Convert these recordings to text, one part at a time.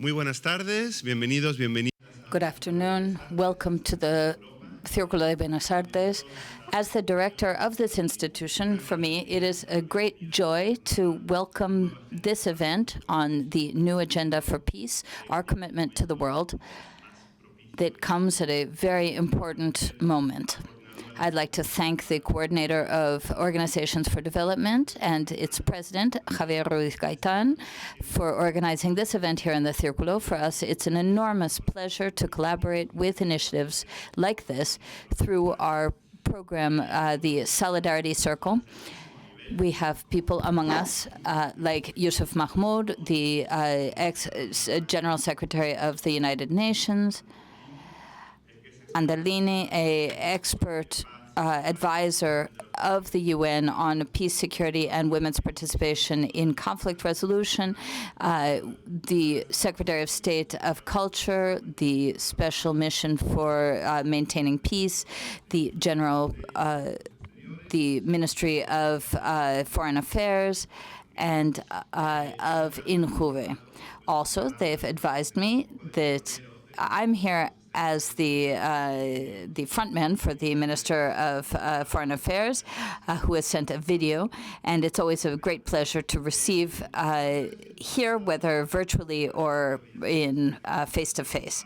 Muy buenas tardes, bienvenidos, bienvenidas. Good afternoon. Welcome to the Círculo de Buenas Artes. As the director of this institution, for me, it is a great joy to welcome this event on the new agenda for peace, our commitment to the world, that comes at a very important moment. I'd like to thank the coordinator of Organizations for Development and its president, Javier Ruiz Gaitan, for organizing this event here in the Círculo. For us, it's an enormous pleasure to collaborate with initiatives like this through our program, the Solidarity Circle. We have people among us like Yusuf Mahmoud, the ex-General Secretary of the United Nations, Andalini, an expert advisor of the UN on peace, security, and women's participation in conflict resolution, the Secretary of State of Culture, the Special Mission for Maintaining Peace, the Ministry of Foreign Affairs, and of INJUVE. Also, they've advised me that I'm here as the frontman for the Minister of Foreign Affairs, who has sent a video, and it's always a great pleasure to receive here, whether virtually or in face-to-face.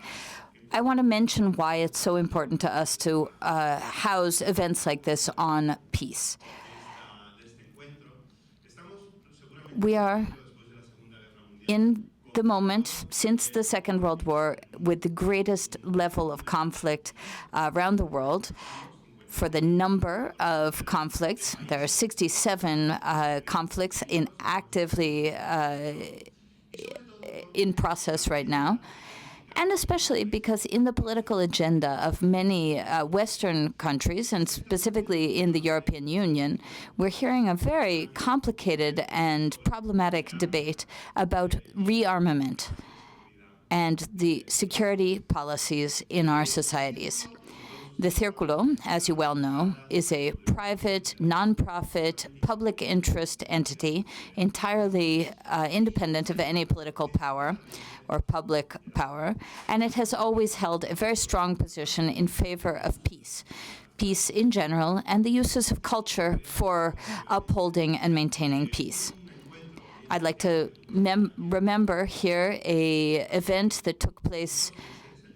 I want to mention why it's so important to us to house events like this on peace. We are in the moment since the Second World War with the greatest level of conflict around the world. For the number of conflicts, there are 67 conflicts actively in process right now. And especially because in the political agenda of many Western countries, and specifically in the European Union, we're hearing a very complicated and problematic debate about rearmament and the security policies in our societies. The Círculo, as you well know, is a private, non-profit, public interest entity entirely independent of any political power or public power, and it has always held a very strong position in favor of peace in general, and the uses of culture for upholding and maintaining peace. I'd like to remember here an event that took place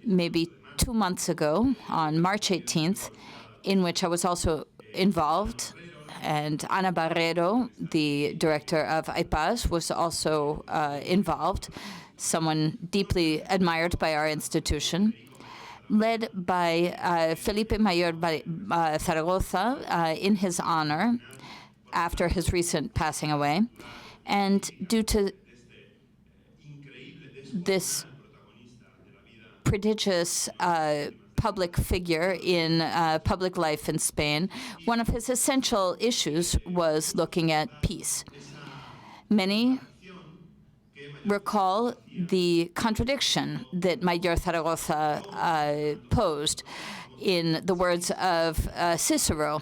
maybe 2 months ago on March 18th, in which I was also involved, and Ana Barrero, the director of IPAS, was also involved, someone deeply admired by our institution, led by Felipe Mayor Zaragoza in his honor after his recent passing away. And due to this prodigious public figure in public life in Spain, one of his essential issues was looking at peace. Many recall the contradiction that Mayor Zaragoza posed in the words of Cicero,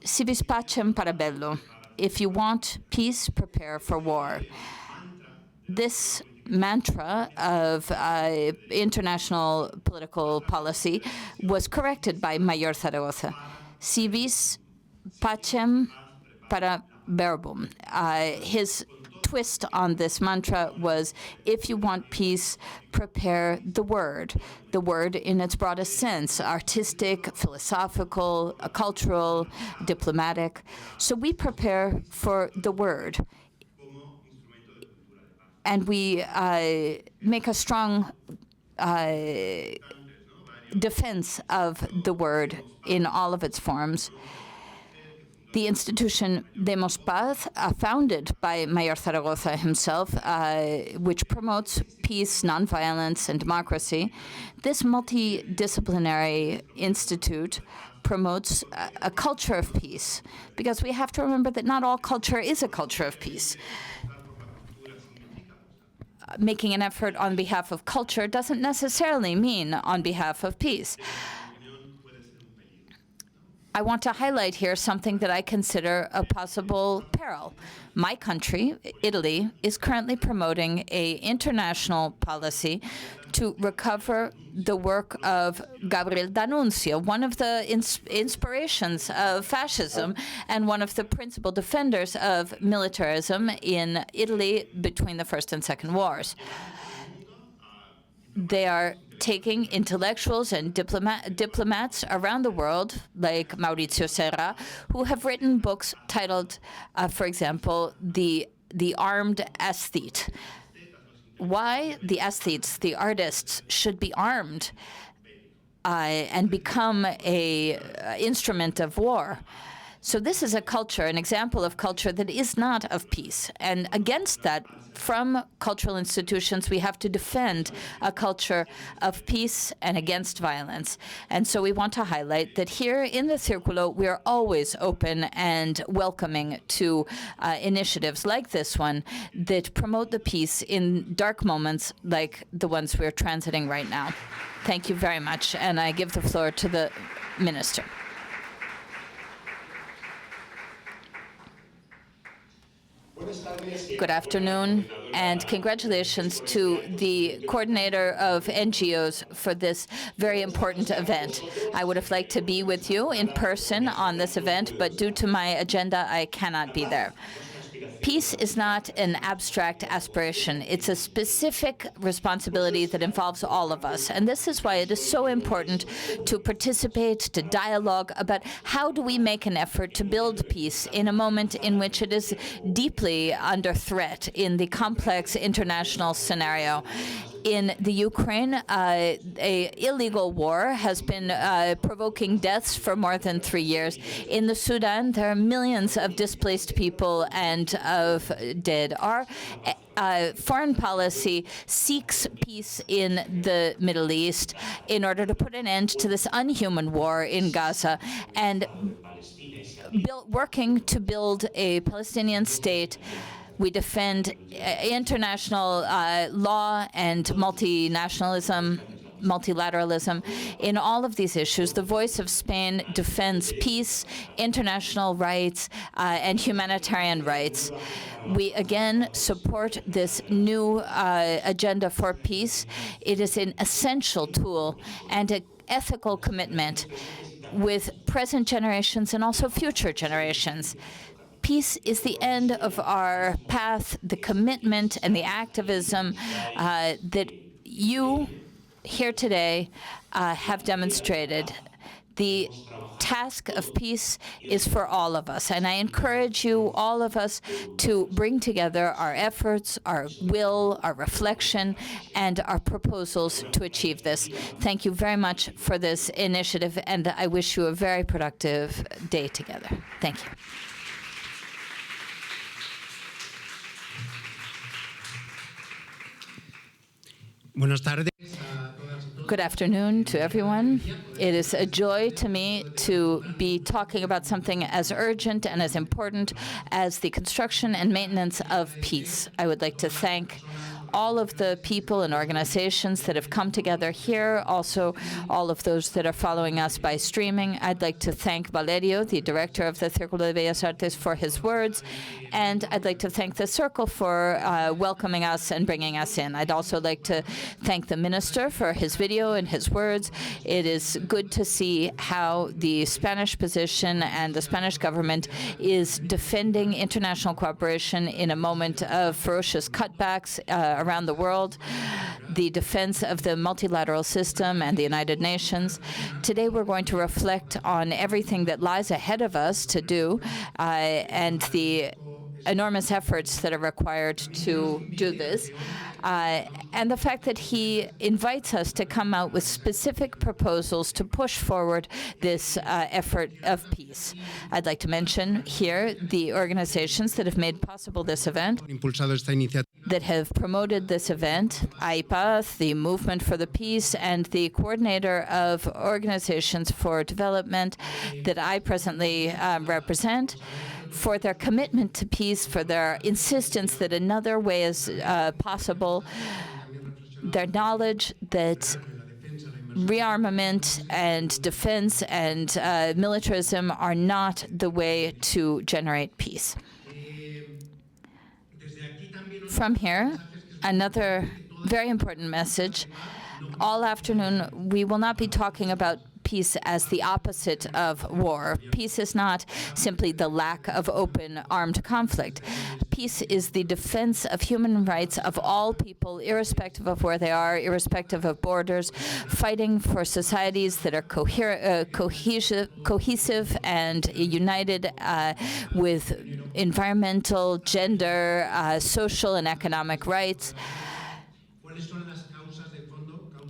si vis pacem para bello. If you want peace, prepare for war. This mantra of international political policy was corrected by Mayor Zaragoza. Si vis pacem para verbum. His twist on this mantra was, if you want peace, prepare the word in its broadest sense, artistic, philosophical, cultural, diplomatic. So we prepare for the word. And we make a strong defense of the word in all of its forms. The institution Demos Paz, founded by Mayor Zaragoza himself, which promotes peace, nonviolence, and democracy, this multidisciplinary institute promotes a culture of peace, because we have to remember that not all culture is a culture of peace. Making an effort on behalf of culture doesn't necessarily mean on behalf of peace. I want to highlight here something that I consider a possible peril. My country, Italy, is currently promoting an international policy to recover the work of Gabriele D'Annunzio, one of the inspirations of fascism and one of the principal defenders of militarism in Italy between the First and Second Wars. They are taking intellectuals and diplomats around the world, like Maurizio Serra, who have written books titled, for example, The Armed Aesthete. Why the aesthetes, the artists, should be armed and become an instrument of war. So this is a culture, an example of culture that is not of peace. And against that, from cultural institutions, we have to defend a culture of peace and against violence. And so we want to highlight that here in the Círculo, we are always open and welcoming to initiatives like this one that promote the peace in dark moments like the ones we're transiting right now. Thank you very much. And I give the floor to the Minister. Good afternoon, and congratulations to the coordinator of NGOs for this very important event. I would have liked to be with you in person on this event, but due to my agenda, I cannot be there. Peace is not an abstract aspiration. It's a specific responsibility that involves all of us. And this is why it is so important to participate, to dialogue about how do we make an effort to build peace in a moment in which it is deeply under threat in the complex international scenario. In the Ukraine, an illegal war has been provoking deaths for more than 3 years. In the Sudan, there are millions of displaced people and of dead. Our foreign policy seeks peace in the Middle East in order to put an end to this unhuman war in Gaza and working to build a Palestinian state. We defend international law and multinationalism, multilateralism. In all of these issues, the voice of Spain defends peace, international rights, and humanitarian rights. We again support this new agenda for peace. It is an essential tool and an ethical commitment with present generations and also future generations. Peace is the end of our path, the commitment and the activism that you here today have demonstrated. The task of peace is for all of us, and I encourage you, all of us, to bring together our efforts, our will, our reflection, and our proposals to achieve this. Thank you very much for this initiative, and I wish you a very productive day together. Thank you. Buenas tardes. Good afternoon to everyone. It is a joy to me to be talking about something as urgent and as important as the construction and maintenance of peace. I would like to thank all of the people and organizations that have come together here, also all of those that are following us by streaming. I'd like to thank Valerio, the director of the Círculo de Bellas Artes, for his words, and I'd like to thank the Circle for welcoming us and bringing us in. I'd also like to thank the minister for his video and his words. It is good to see how the Spanish position and the Spanish government is defending international cooperation in a moment of ferocious cutbacks around the world, the defense of the multilateral system and the United Nations. Today we're going to reflect on everything that lies ahead of us to do and the enormous efforts that are required to do this. And the fact that he invites us to come out with specific proposals to push forward this effort of peace. I'd like to mention here the organizations that have made possible this event, that have promoted this event, AIPAZ, the Movement for the Peace, and the coordinator of organizations for development that I presently represent, for their commitment to peace, for their insistence that another way is possible, their knowledge that rearmament and defense and militarism are not the way to generate peace. From here, another very important message. All afternoon, we will not be talking about peace as the opposite of war. Peace is not simply the lack of open armed conflict. Peace is the defense of human rights of all people, irrespective of where they are, irrespective of borders, fighting for societies that are cohesive and united with environmental, gender, social, and economic rights.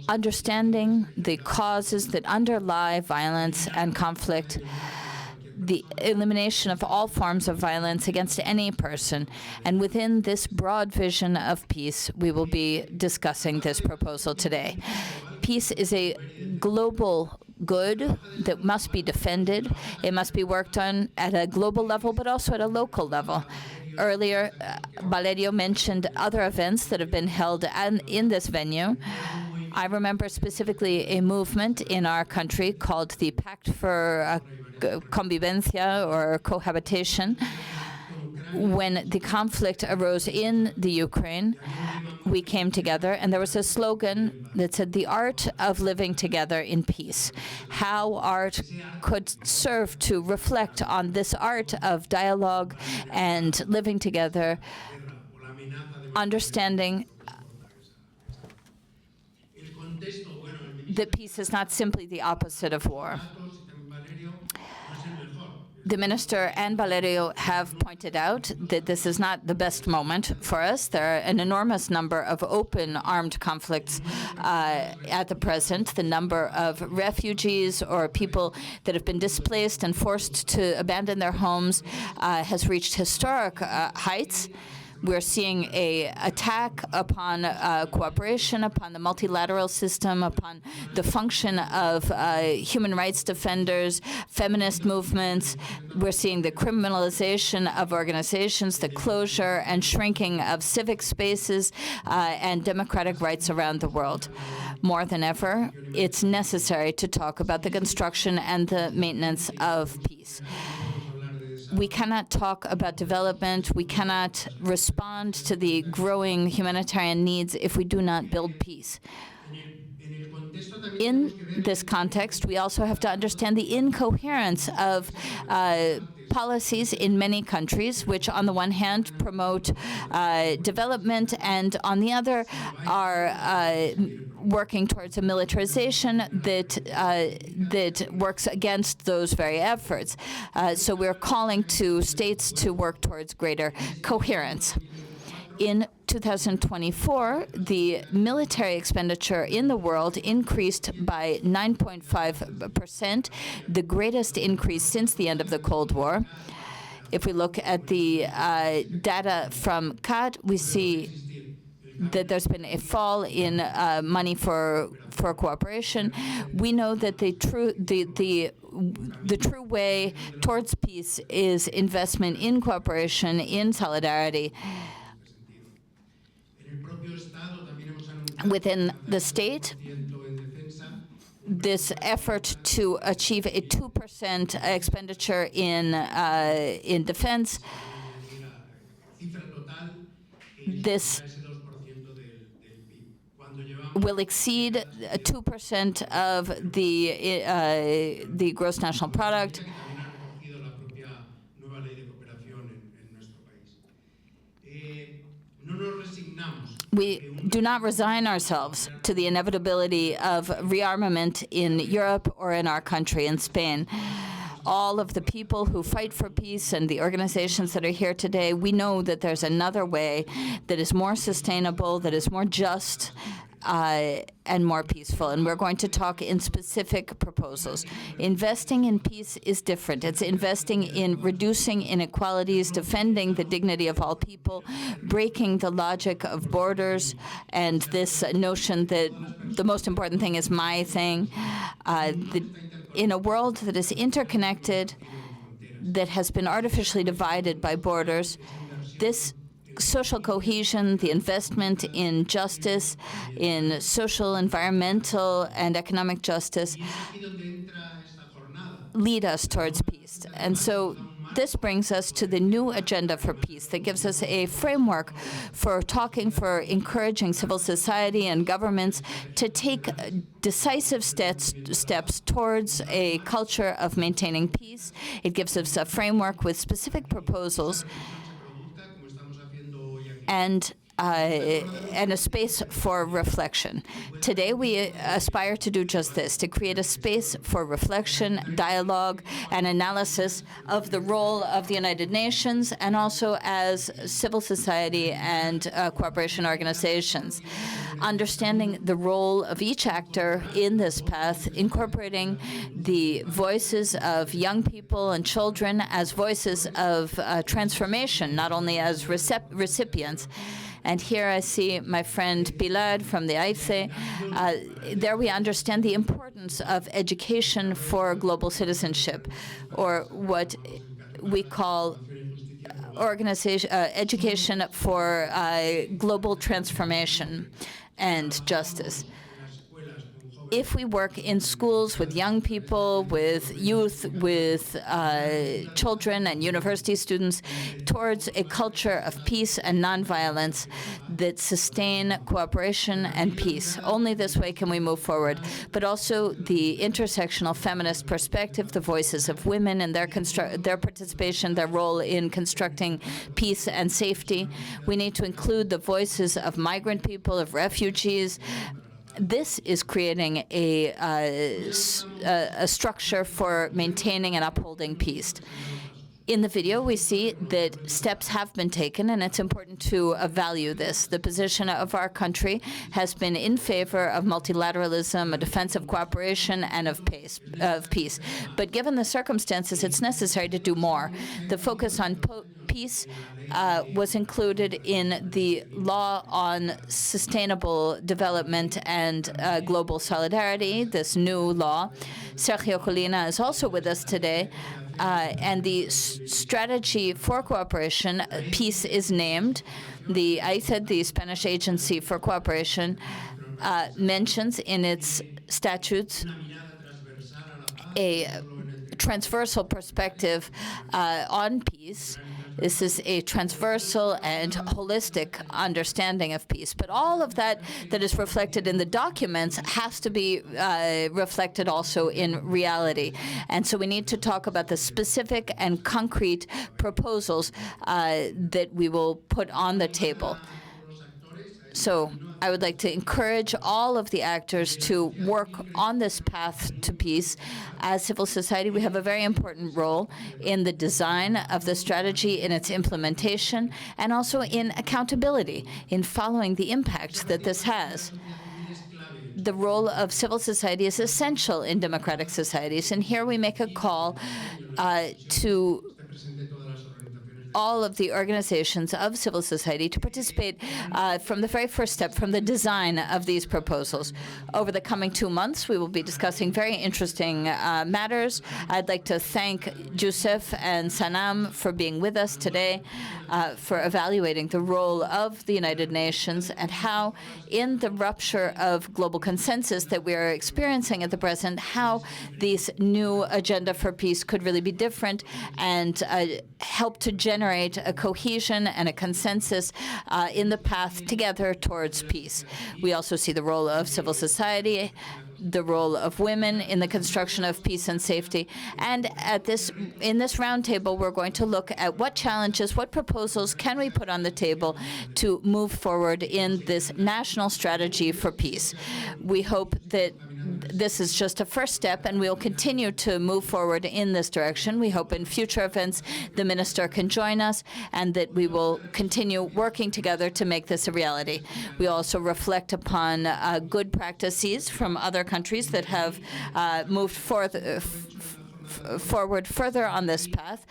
Understanding the causes that underlie violence and conflict, the elimination of all forms of violence against any person. And within this broad vision of peace, we will be discussing this proposal today. Peace is a global good that must be defended. It must be worked on at a global level, but also at a local level. Earlier, Valerio mentioned other events that have been held in this venue. I remember specifically a movement in our country called the Pact for Convivencia or Cohabitation. When the conflict arose in the Ukraine, we came together, and there was a slogan that said, "The art of living together in peace." How art could serve to reflect on this art of dialogue and living together, understanding that peace is not simply the opposite of war. The minister and Valerio have pointed out that this is not the best moment for us. There are an enormous number of open armed conflicts at the present. The number of refugees or people that have been displaced and forced to abandon their homes has reached historic heights. We're seeing an attack upon cooperation, upon the multilateral system, upon the function of human rights defenders, feminist movements. We're seeing the criminalization of organizations, the closure and shrinking of civic spaces and democratic rights around the world. More than ever, it's necessary to talk about the construction and the maintenance of peace. We cannot talk about development, we cannot respond to the growing humanitarian needs if we do not build peace. In this context, we also have to understand the incoherence of policies in many countries, which on the one hand promote development and on the other are working towards a militarization that works against those very efforts. So we're calling to states to work towards greater coherence. In 2024, the military expenditure in the world increased by 9.5%, the greatest increase since the end of the Cold War. If we look at the data from CAD, we see that there's been a fall in money for cooperation. We know that the true way towards peace is investment in cooperation, in solidarity. Within the state, this effort to achieve a 2% expenditure in defense, this will exceed 2% of the gross national product. We do not resign ourselves to the inevitability of rearmament in Europe or in our country, in Spain. All of the people who fight for peace and the organizations that are here today, we know that there's another way that is more sustainable, that is more just, and more peaceful. And we're going to talk in specific proposals. Investing in peace is different. It's investing in reducing inequalities, defending the dignity of all people, breaking the logic of borders, and this notion that the most important thing is my thing. In a world that is interconnected, that has been artificially divided by borders, this social cohesion, the investment in justice, in social, environmental, and economic justice lead us towards peace. And so this brings us to the new agenda for peace that gives us a framework for talking, for encouraging civil society and governments to take decisive steps towards a culture of maintaining peace. It gives us a framework with specific proposals and a space for reflection. Today, we aspire to do just this, to create a space for reflection, dialogue, and analysis of the role of the United Nations and also as civil society and cooperation organizations. Understanding the role of each actor in this path, incorporating the voices of young people and children as voices of transformation, not only as recipients. And here I see my friend Pilar from the AICE. There we understand the importance of education for global citizenship, or what we call education for global transformation and justice. If we work in schools with young people, with youth, with children and university students towards a culture of peace and nonviolence that sustain cooperation and peace. Only this way can we move forward. But also the intersectional feminist perspective, the voices of women and their participation, their role in constructing peace and safety. We need to include the voices of migrant people, of refugees. This is creating a structure for maintaining and upholding peace. In the video, we see that steps have been taken, and it's important to value this. The position of our country has been in favor of multilateralism, a defense of cooperation, and of peace. But given the circumstances, it's necessary to do more. The focus on peace was included in the law on sustainable development and global solidarity, this new law. Sergio Colina is also with us today. And the strategy for cooperation, peace is named. The AICED, the Spanish Agency for Cooperation, mentions in its statutes a transversal perspective on peace. This is a transversal and holistic understanding of peace. But all of that is reflected in the documents has to be reflected also in reality. And so we need to talk about the specific and concrete proposals that we will put on the table. So I would like to encourage all of the actors to work on this path to peace. As civil society, we have a very important role in the design of the strategy, in its implementation, and also in accountability, in following the impact that this has. The role of civil society is essential in democratic societies, and here we make a call to all of the organizations of civil society to participate from the very first step, from the design of these proposals. Over the coming 2 months, we will be discussing very interesting matters. I'd like to thank Joseph and Sanam for being with us today, for evaluating the role of the United Nations and how, in the rupture of global consensus that we are experiencing at the present, how this new agenda for peace could really be different and help to generate a cohesion and a consensus in the path together towards peace. We also see the role of civil society, the role of women in the construction of peace and safety. And in this roundtable, we're going to look at what challenges, what proposals can we put on the table to move forward in this national strategy for peace. We hope that this is just a first step, and we'll continue to move forward in this direction. We hope in future events the minister can join us and that we will continue working together to make this a reality. We also reflect upon good practices from other countries that have moved forward further on this path.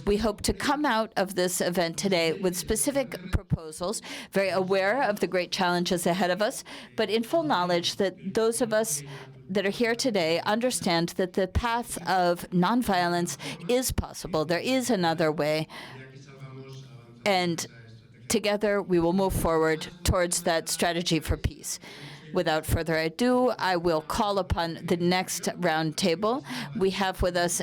We hope to come out of this event today with specific proposals, very aware of the great challenges ahead of us, but in full knowledge that those of us that are here today understand that the path of nonviolence is possible. There is another way. And together we will move forward towards that strategy for peace. Without further ado, I will call upon the next roundtable. We have with us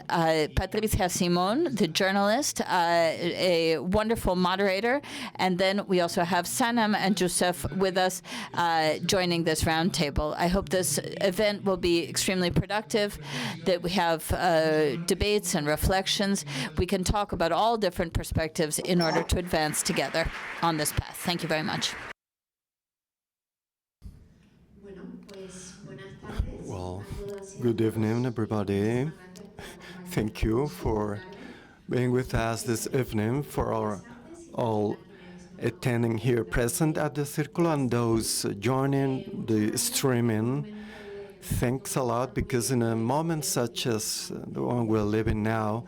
Patricia Simon, the journalist, a wonderful moderator, and then we also have Sanam and Joseph with us joining this roundtable. I hope this event will be extremely productive, that we have debates and reflections. We can talk about all different perspectives in order to advance together on this path. Thank you very much. Well, good evening, everybody. Thank you for being with us this evening, for all attending here present at the Círculo and those joining the streaming. Thanks a lot, because in a moment such as the one we're living now,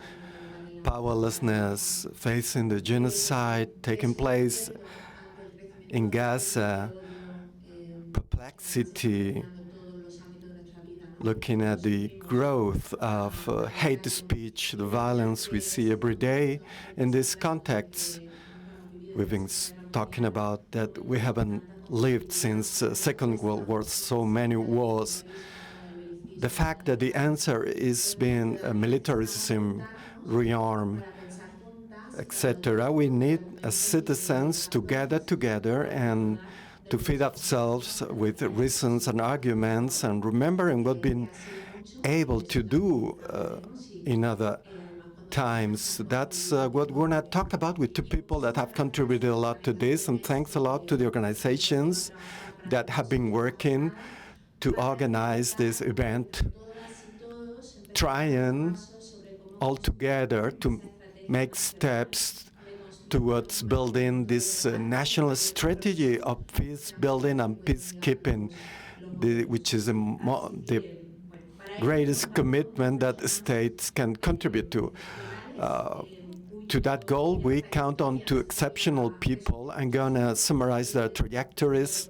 powerlessness, facing the genocide taking place in Gaza, perplexity, looking at the growth of hate speech, the violence we see every day. In this context, we've been talking about that we haven't lived since Second World War, so many wars. The fact that the answer is being militarism, rearm, etc. We need as citizens to gather together and to feed ourselves with reasons and arguments, and remembering what we've been able to do in other times. That's what we're going to talk about with two people that have contributed a lot to this, and thanks a lot to the organizations that have been working to organize this event, trying all together to make steps towards building this national strategy of peace building and peacekeeping, which is the greatest commitment that states can contribute to. To that goal, we count on two exceptional people. I'm going to summarize their trajectories,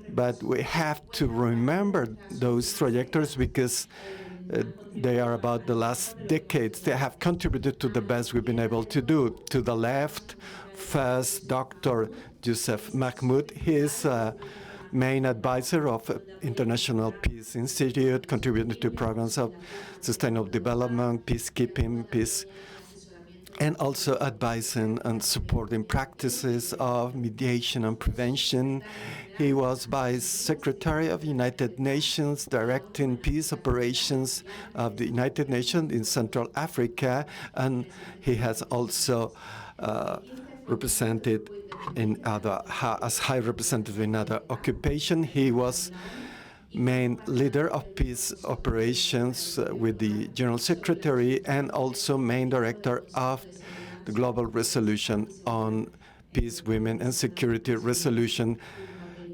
but we have to remember those trajectories because they are about the last decades. They have contributed to the best we've been able to do. To the left, first, Dr. Youssef Mahmoud. He is main advisor of International Peace Institute, contributing to programs of sustainable development, peacekeeping, peace, and also advising and supporting practices of mediation and prevention. He was Vice Secretary of the United Nations, directing peace operations of the United Nations in Central Africa, and he has also represented in other, as High Representative in other occupation. He was main leader of peace operations with the General Secretary, and also main director of the Global Resolution on Peace, Women and Security Resolution,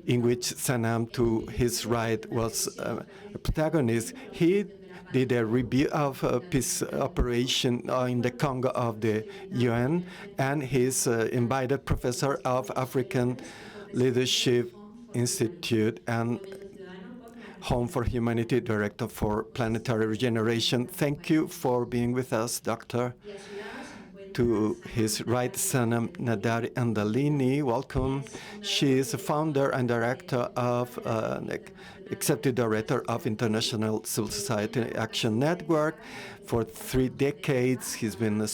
in which Sanam, to his right, was a protagonist. He did a review of peace operation in the Congo of the UN, and he's invited professor of African Leadership Institute and Home for Humanity Director for Planetary Regeneration. Thank you for being with us, Doctor. To his right, Sanam Nadari Andalini, welcome. She is a founder and director of, executive director of International Civil Society Action Network. For 3 decades, he's been a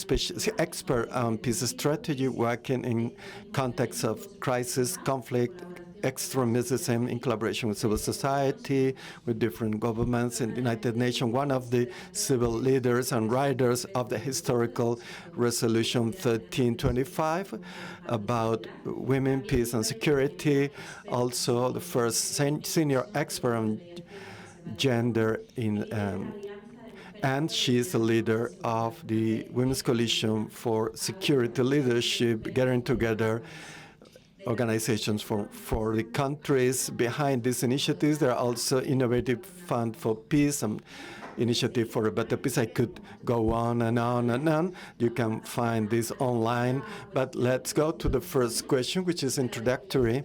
expert on peace strategy, working in context of crisis, conflict, extremism, in collaboration with civil society, with different governments in the United Nations, one of the civil leaders and writers of the historical Resolution 1325 about women, peace, and security, also the first senior expert on gender in and she is the leader of the Women's Coalition for Security Leadership, gathering together organizations for the countries behind these initiatives. There are also Innovative Fund for Peace and Initiative for a Better Peace. I could go on and on and on. You can find this online. But let's go to the first question, which is introductory.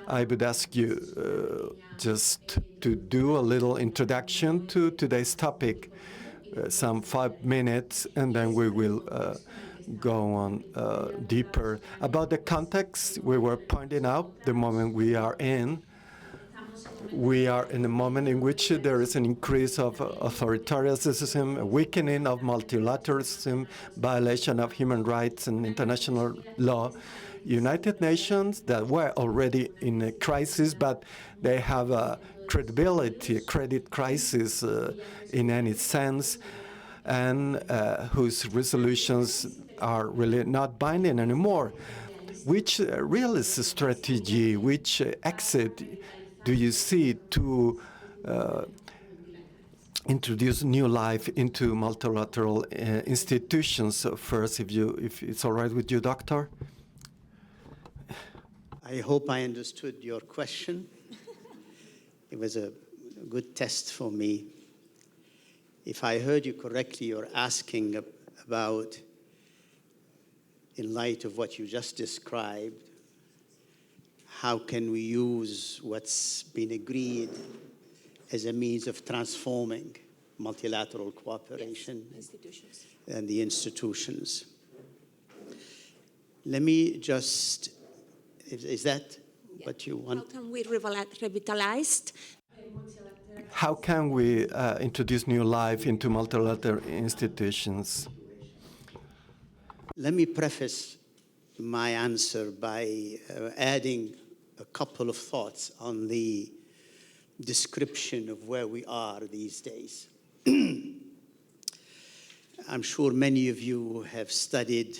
I would ask you just to do a little introduction to today's topic, some 5 minutes, and then we will go on deeper. About the context we were pointing out, the moment we are in a moment in which there is an increase of authoritarianism, a weakening of multilateralism, violation of human rights and international law. United Nations that were already in a crisis, but they have a credibility, credit crisis in any sense, and whose resolutions are really not binding anymore. Which realist strategy, which exit do you see to introduce new life into multilateral institutions? First, if it's all right with you, Doctor. I hope I understood your question. It was a good test for me. If I heard you correctly, you're asking about, in light of what you just described, how can we use what's been agreed as a means of transforming multilateral cooperation and the institutions? Let me just, is that what you want? How can we revitalize? How can we introduce new life into multilateral institutions? Let me preface my answer by adding a couple of thoughts on the description of where we are these days. I'm sure many of you have studied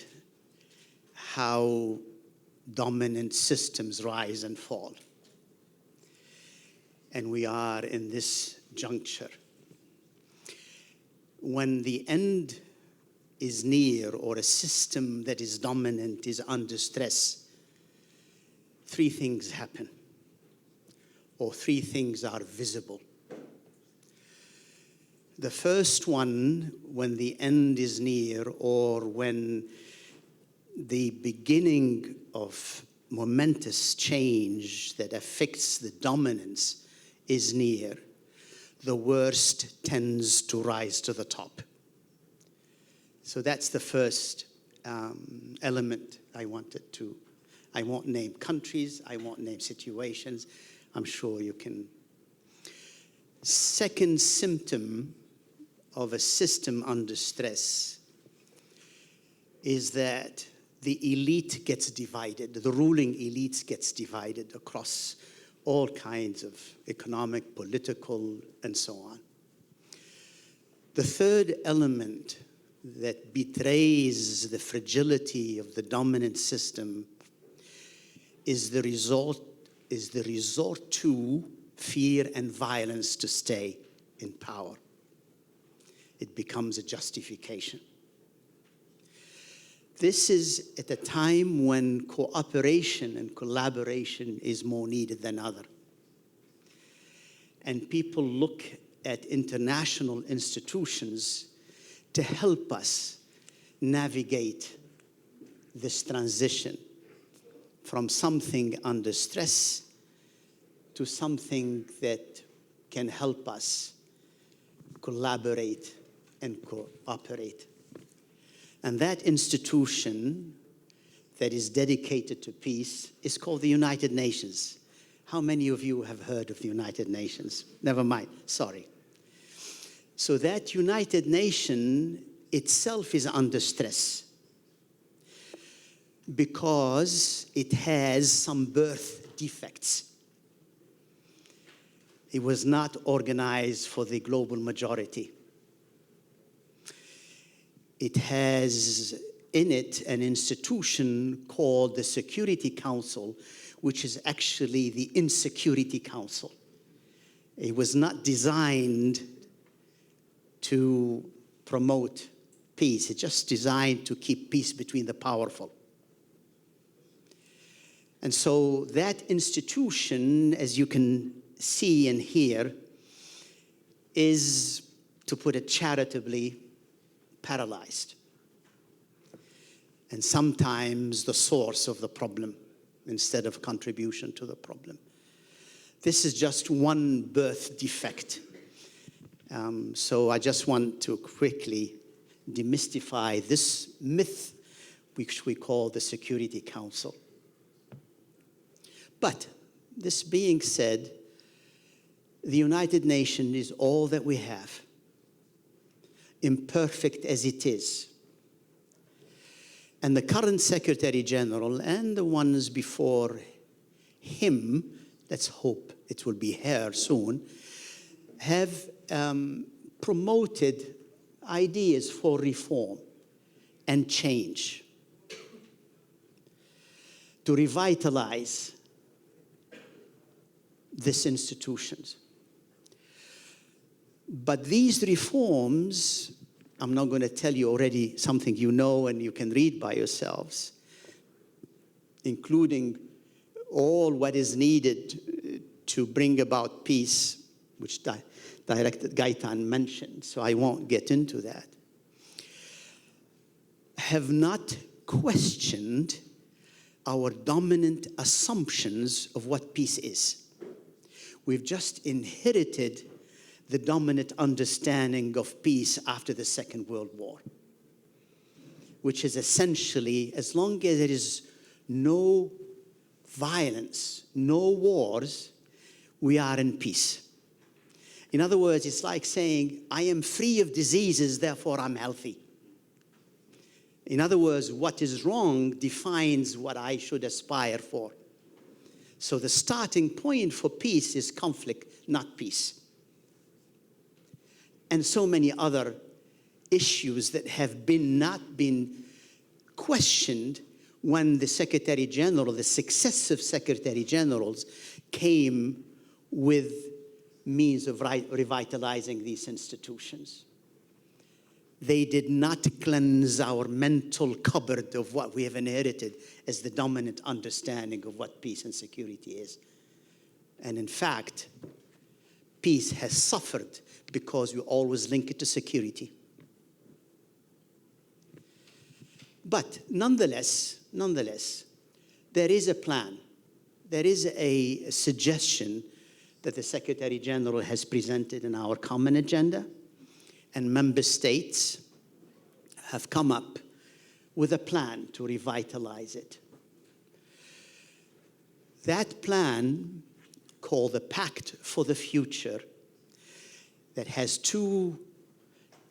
how dominant systems rise and fall. And we are in this juncture. When the end is near, or a system that is dominant is under stress, three things happen, or three things are visible. The first one, when the end is near, or when the beginning of momentous change that affects the dominance is near, the worst tends to rise to the top. So that's the first element I wanted to. I won't name countries, I won't name situations. I'm sure you can. Second symptom of a system under stress is that the elite gets divided, the ruling elite gets divided across all kinds of economic, political, and so on. The third element that betrays the fragility of the dominant system is the resort to fear and violence to stay in power. It becomes a justification. This is at a time when cooperation and collaboration is more needed than ever. And people look at international institutions to help us navigate this transition from something under stress to something that can help us collaborate and cooperate. And that institution that is dedicated to peace is called the United Nations. How many of you have heard of the United Nations? Never mind, sorry. So that United Nation itself is under stress because it has some birth defects. It was not organized for the global majority. It has in it an institution called the Security Council, which is actually the Insecurity Council. It was not designed to promote peace. It's just designed to keep peace between the powerful. And so that institution, as you can see and hear, is, to put it charitably, paralyzed. And sometimes the source of the problem instead of contribution to the problem. This is just one birth defect. So I just want to quickly demystify this myth which we call the Security Council. But this being said, the United Nations is all that we have, imperfect as it is. And the current Secretary General and the ones before him, let's hope it will be her soon, have promoted ideas for reform and change, to revitalize these institutions. But these reforms, I'm not going to tell you already something you know and you can read by yourselves, including all what is needed to bring about peace, which Director Gaitan mentioned, so I won't get into that, have not questioned our dominant assumptions of what peace is. We've just inherited the dominant understanding of peace after the Second World War, which is essentially, as long as there is no violence, no wars, we are in peace. In other words, it's like saying, I am free of diseases, therefore I'm healthy. In other words, what is wrong defines what I should aspire for. So the starting point for peace is conflict, not peace. And so many other issues that have not been questioned when the Secretary General, the successive Secretary Generals came with means of revitalizing these institutions. They did not cleanse our mental cupboard of what we have inherited as the dominant understanding of what peace and security is. And in fact, peace has suffered because we always link it to security. But nonetheless, there is a plan. There is a suggestion that the Secretary General has presented in our common agenda, and member states have come up with a plan to revitalize it. That plan, called the Pact for the Future, that has two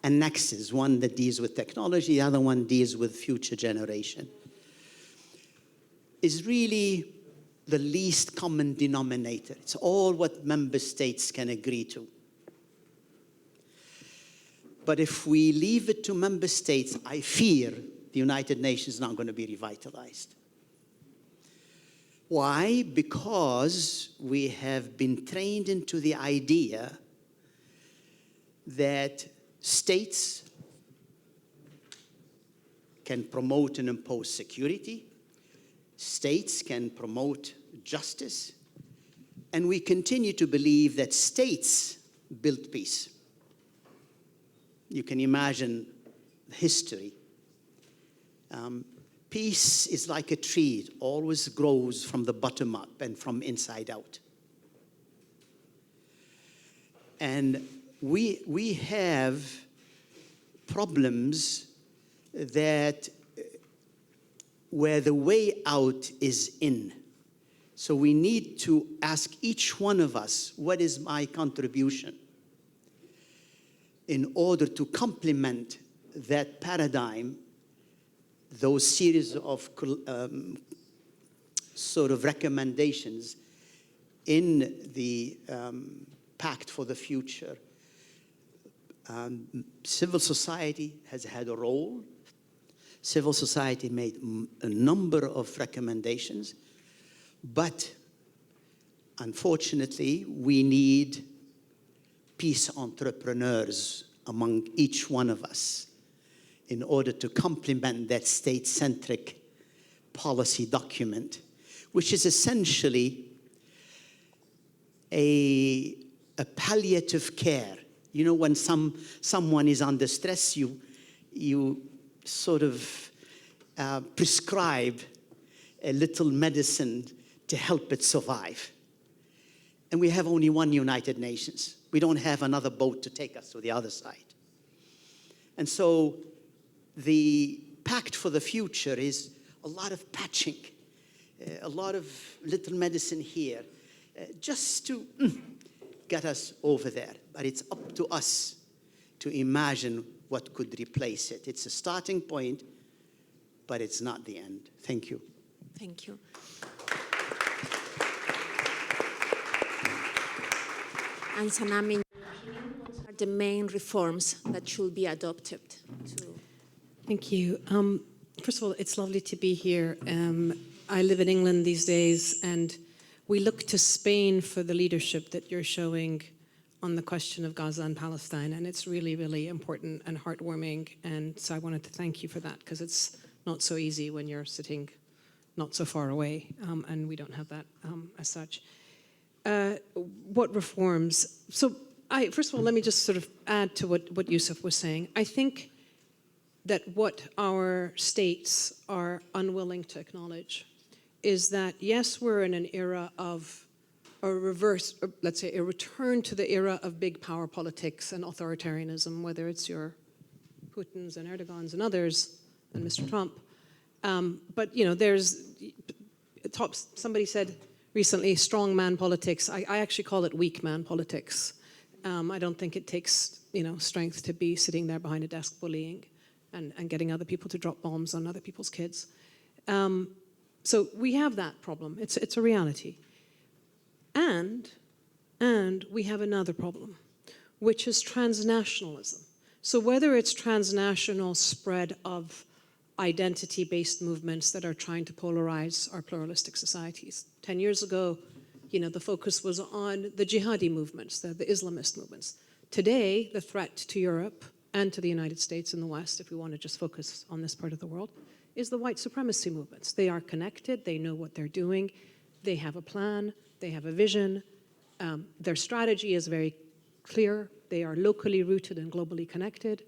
annexes, one that deals with technology, the other one deals with future generation, is really the least common denominator. It's all what member states can agree to. But if we leave it to member states, I fear the United Nations is not going to be revitalized. Why? Because we have been trained into the idea that states can promote and impose security, states can promote justice, and we continue to believe that states build peace. You can imagine history. Peace is like a tree. It always grows from the bottom up and from inside out. And we have problems that where the way out is in. So we need to ask each one of us, what is my contribution in order to complement that paradigm, those series of sort of recommendations in the Pact for the Future. Civil society has had a role. Civil society made a number of recommendations, but unfortunately, we need peace entrepreneurs among each one of us in order to complement that state-centric policy document, which is essentially a palliative care. You know, when someone is under stress, you sort of prescribe a little medicine to help it survive. And we have only one United Nations. We don't have another boat to take us to the other side. And so the pact for the future is a lot of patching, a lot of little medicine here, just to get us over there. But it's up to us to imagine what could replace it. It's a starting point, but it's not the end. Thank you. Thank you. And Sanam, in your opinion, what are the main reforms that should be adopted to? Thank you. First of all, it's lovely to be here. I live in England these days, and we look to Spain for the leadership that you're showing on the question of Gaza and Palestine, and it's really, really important and heartwarming, and so I wanted to thank you for that, because it's not so easy when you're sitting not so far away, and we don't have that as such. What reforms? So first of all, let me just sort of add to what Yusuf was saying. I think that what our states are unwilling to acknowledge is that, yes, we're in an era of a reverse, or let's say a return to the era of big power politics and authoritarianism, whether it's your Putins and Erdogans and others, and Mr. Trump. But, you know, somebody said recently, strong man politics. I actually call it weak man politics. I don't think it takes, you know, strength to be sitting there behind a desk bullying and getting other people to drop bombs on other people's kids. So we have that problem. It's a reality. And we have another problem, which is transnationalism. So whether it's transnational spread of identity-based movements that are trying to polarize our pluralistic societies. 10 years ago, you know, the focus was on the jihadi movements, the Islamist movements. Today, the threat to Europe and to the United States and the West, if we want to just focus on this part of the world, is the white supremacy movements. They are connected, they know what they're doing, they have a plan, they have a vision, their strategy is very clear, they are locally rooted and globally connected.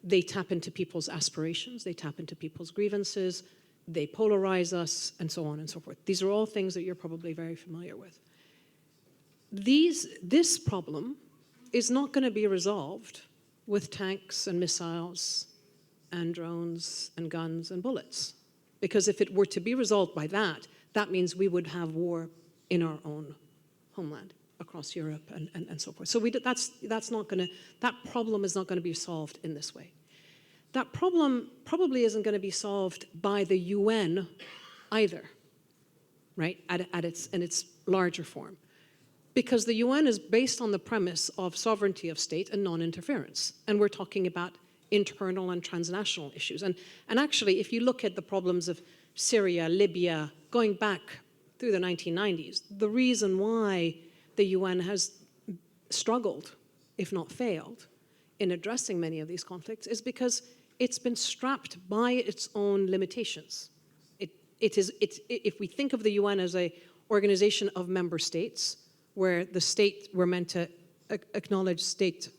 They tap into people's aspirations, they tap into people's grievances, they polarize us, and so on and so forth. These are all things that you're probably very familiar with. This problem is not going to be resolved with tanks and missiles and drones and guns and bullets. Because if it were to be resolved by that, that means we would have war in our own homeland, across Europe and so forth. So that problem is not going to be solved in this way. That problem probably isn't going to be solved by the UN either, right, in its larger form. Because the UN is based on the premise of sovereignty of state and non-interference. And we're talking about internal and transnational issues. And actually, if you look at the problems of Syria, Libya, going back through the 1990s, the reason why the UN has struggled, if not failed, in addressing many of these conflicts is because it's been strapped by its own limitations. If we think of the UN as an organization of member states, where the state were meant to acknowledge state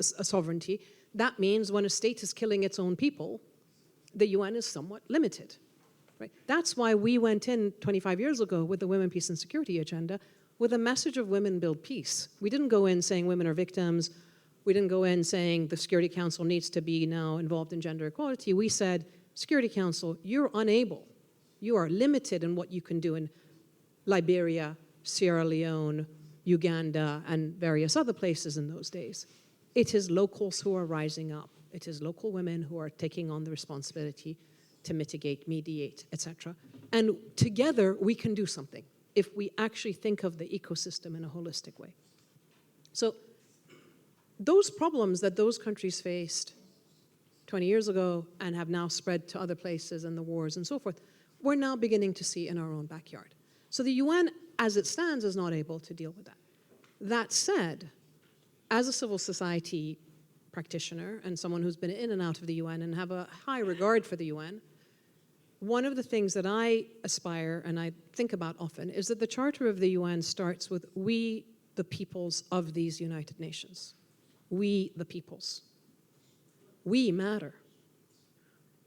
sovereignty, that means when a state is killing its own people, the UN is somewhat limited. Right? That's why we went in 25 years ago with the Women, Peace and Security agenda with a message of women build peace. We didn't go in saying women are victims. We didn't go in saying the Security Council needs to be now involved in gender equality. We said, Security Council, you're unable. You are limited in what you can do in Liberia, Sierra Leone, Uganda, and various other places in those days. It is locals who are rising up. It is local women who are taking on the responsibility to mitigate, mediate, etc. And together, we can do something if we actually think of the ecosystem in a holistic way. So those problems that those countries faced 20 years ago and have now spread to other places and the wars and so forth, we're now beginning to see in our own backyard. So the UN, as it stands, is not able to deal with that. That said, as a civil society practitioner and someone who's been in and out of the UN and have a high regard for the UN, one of the things that I aspire and I think about often is that the Charter of the UN starts with we, the peoples of these United Nations. We, the peoples. We matter.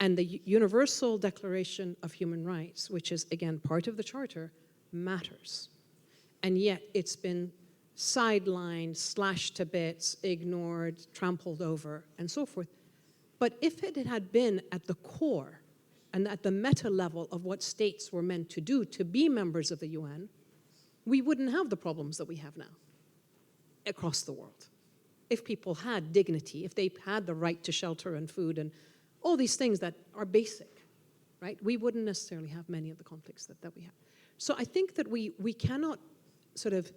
And the Universal Declaration of Human Rights, which is, again, part of the Charter, matters. And yet it's been sidelined, slashed to bits, ignored, trampled over, and so forth. But if it had been at the core and at the meta level of what states were meant to do to be members of the UN, we wouldn't have the problems that we have now across the world. If people had dignity, if they had the right to shelter and food and all these things that are basic, right? We wouldn't necessarily have many of the conflicts that we have. So I think that we cannot sort of,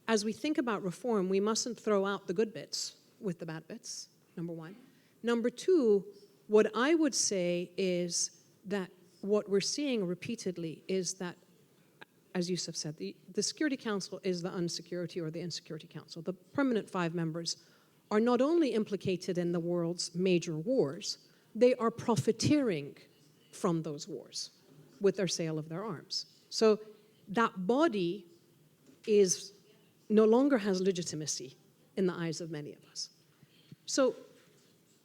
as we think about reform, we mustn't throw out the good bits with the bad bits, number one. Number two, what I would say is that what we're seeing repeatedly is that, as Yusuf said, the Security Council is the unsecurity or the insecurity council. The permanent 5 members are not only implicated in the world's major wars, they are profiteering from those wars with their sale of their arms. So that body no longer has legitimacy in the eyes of many of us. So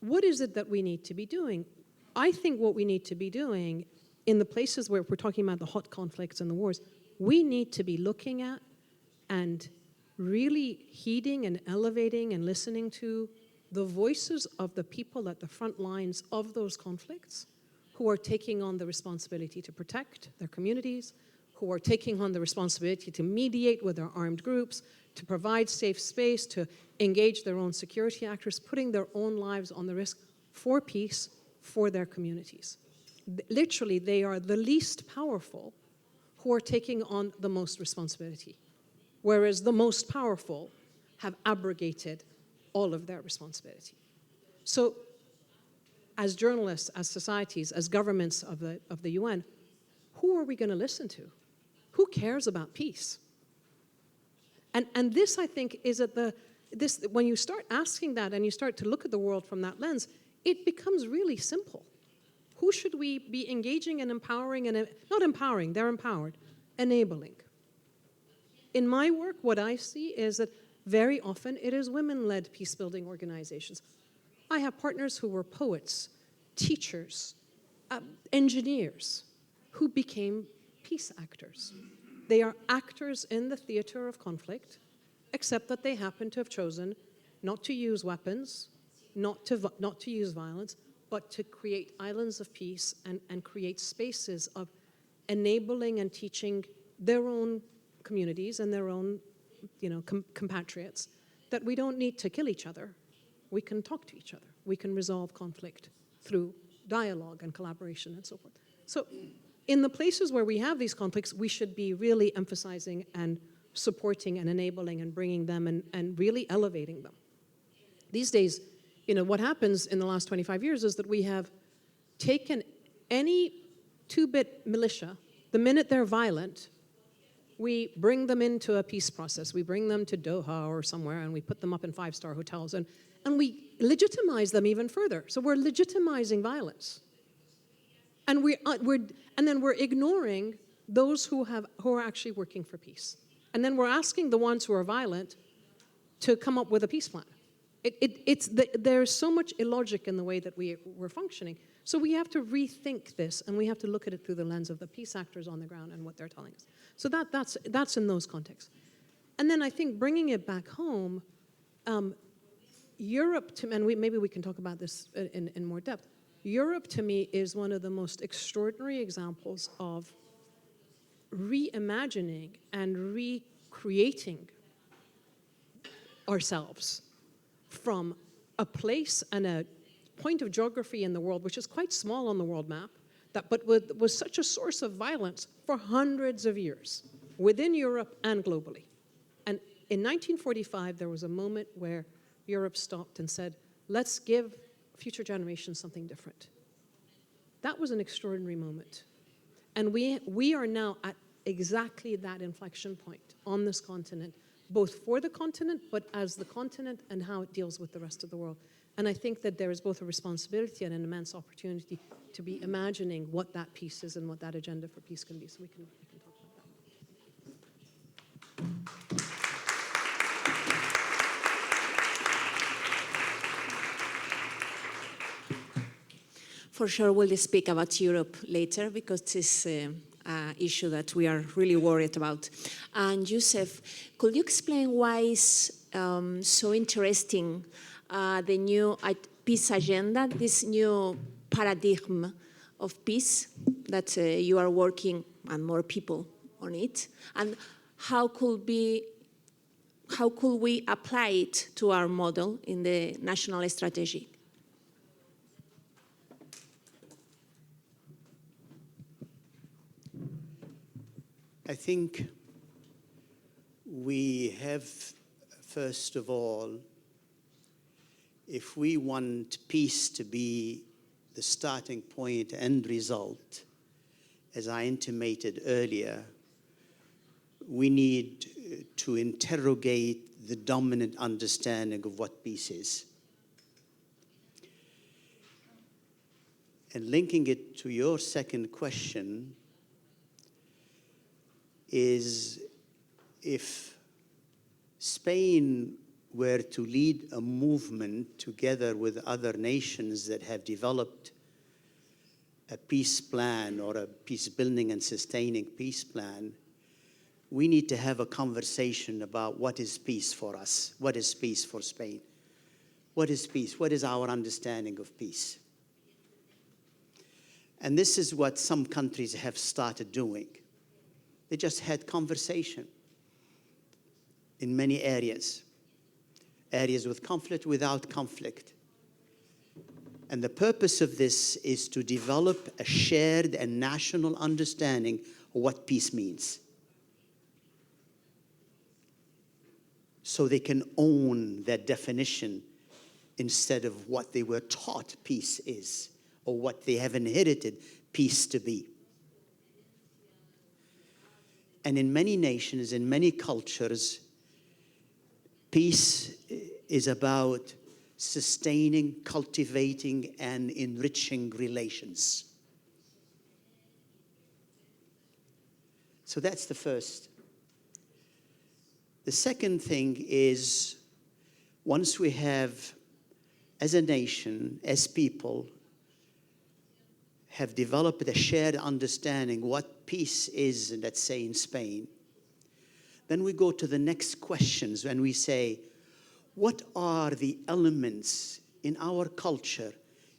what is it that we need to be doing? I think what we need to be doing in the places where we're talking about the hot conflicts and the wars, we need to be looking at and really heeding and elevating and listening to the voices of the people at the front lines of those conflicts who are taking on the responsibility to protect their communities, who are taking on the responsibility to mediate with their armed groups, to provide safe space, to engage their own security actors, putting their own lives on the risk for peace for their communities. Literally, they are the least powerful who are taking on the most responsibility, whereas the most powerful have abrogated all of their responsibility. So as journalists, as societies, as governments of the UN, who are we going to listen to? Who cares about peace? And this, I think, is when you start asking that and you start to look at the world from that lens, it becomes really simple. Who should we be engaging and empowering, and not empowering, they're empowered, enabling? In my work, what I see is that very often it is women-led peace-building organizations. I have partners who were poets, teachers, engineers, who became peace actors. They are actors in the theater of conflict, except that they happen to have chosen not to use weapons, not to use violence, but to create islands of peace and create spaces of enabling and teaching their own communities and their own compatriots that we don't need to kill each other. We can talk to each other. We can resolve conflict through dialogue and collaboration and so forth. So in the places where we have these conflicts, we should be really emphasizing and supporting and enabling and bringing them and really elevating them. These days, what happens in the last 25 years is that we have taken any 2-bit militia, the minute they're violent, we bring them into a peace process. We bring them to Doha or somewhere, and we put them up in 5-star hotels, and we legitimize them even further. So we're legitimizing violence. And then we're ignoring those who are actually working for peace. And then we're asking the ones who are violent to come up with a peace plan. There's so much illogic in the way that we're functioning. So we have to rethink this, and we have to look at it through the lens of the peace actors on the ground and what they're telling us. So that's in those contexts. And then I think bringing it back home, Europe, maybe we can talk about this in more depth. Europe, to me, is one of the most extraordinary examples of reimagining and recreating ourselves from a place and a point of geography in the world, which is quite small on the world map, but was such a source of violence for hundreds of years, within Europe and globally. And in 1945, there was a moment where Europe stopped and said, let's give future generations something different. That was an extraordinary moment. And we are now at exactly that inflection point on this continent, both for the continent, but as the continent and how it deals with the rest of the world. And I think that there is both a responsibility and an immense opportunity to be imagining what that peace is and what that agenda for peace can be. So we can talk about that. For sure, we'll speak about Europe later because it's an issue that we are really worried about. And Yusuf, could you explain why it's so interesting the new peace agenda, this new paradigm of peace that you are working, and more people on it, and how could we apply it to our model in the national strategy? I think we have, first of all, if we want peace to be the starting point and result, as I intimated earlier, we need to interrogate the dominant understanding of what peace is. And linking it to your second question is, if Spain were to lead a movement together with other nations that have developed a peace plan or a peace-building and sustaining peace plan, we need to have a conversation about what is peace for us, what is peace for Spain, what is peace, what is our understanding of peace. And this is what some countries have started doing. They just had conversation in many areas with conflict, without conflict. And the purpose of this is to develop a shared and national understanding of what peace means, so they can own that definition instead of what they were taught peace is, or what they have inherited peace to be. And in many nations, in many cultures, peace is about sustaining, cultivating, and enriching relations. So that's the first. The second thing is, once we have, as a nation, as people, have developed a shared understanding what peace is, let's say in Spain, then we go to the next questions when we say, what are the elements in our culture,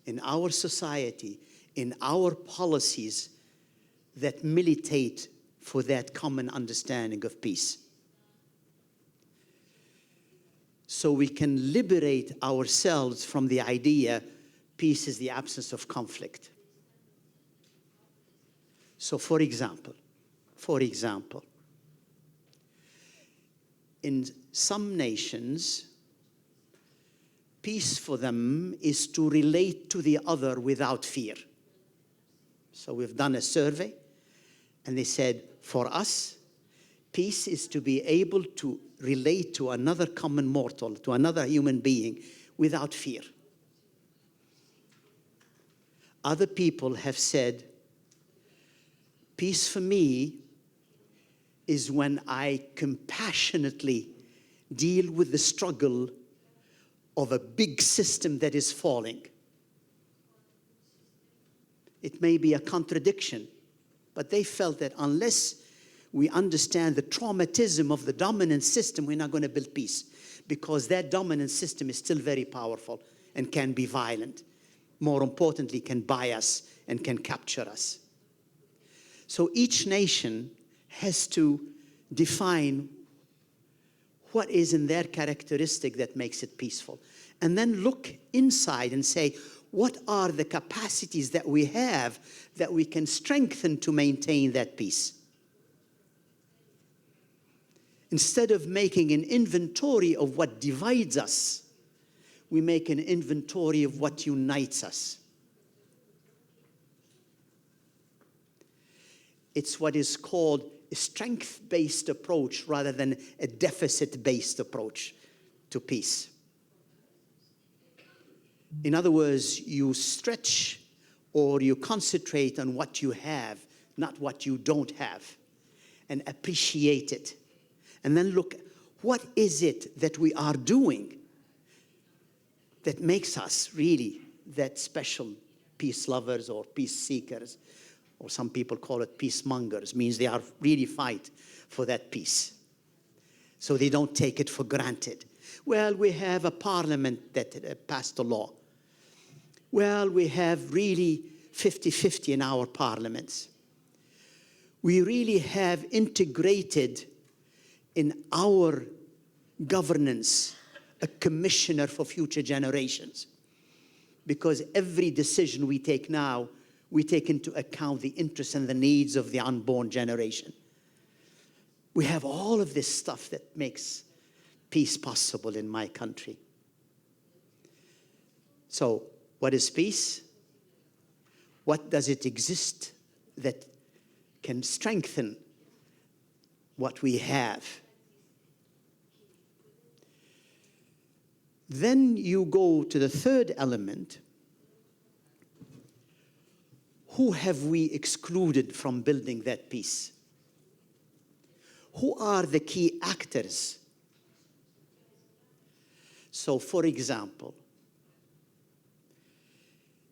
in our society, in our policies that militate for that common understanding of peace? So we can liberate ourselves from the idea peace is the absence of conflict. So for example, in some nations, peace for them is to relate to the other without fear. So we've done a survey, and they said, for us, peace is to be able to relate to another common mortal, to another human being, without fear. Other people have said, peace for me is when I compassionately deal with the struggle of a big system that is falling. It may be a contradiction, but they felt that unless we understand the traumatism of the dominant system, we're not going to build peace, because that dominant system is still very powerful and can be violent. More importantly, can buy us and can capture us. So each nation has to define what is in their characteristic that makes it peaceful. And then look inside and say, what are the capacities that we have that we can strengthen to maintain that peace? Instead of making an inventory of what divides us, we make an inventory of what unites us. It's what is called a strength-based approach rather than a deficit-based approach to peace. In other words, you stretch or you concentrate on what you have, not what you don't have, and appreciate it. And then look, what is it that we are doing that makes us really that special peace lovers or peace seekers? Or some people call it peacemongers, means they are really fight for that peace. So they don't take it for granted. Well, we have a parliament that passed a law. Well, we have really 50-50 in our parliaments. We really have integrated in our governance a commissioner for future generations. Because every decision we take now, we take into account the interests and the needs of the unborn generation. We have all of this stuff that makes peace possible in my country. So, what is peace? What does it exist that can strengthen what we have? Then you go to the third element. Who have we excluded from building that peace? Who are the key actors? So, for example,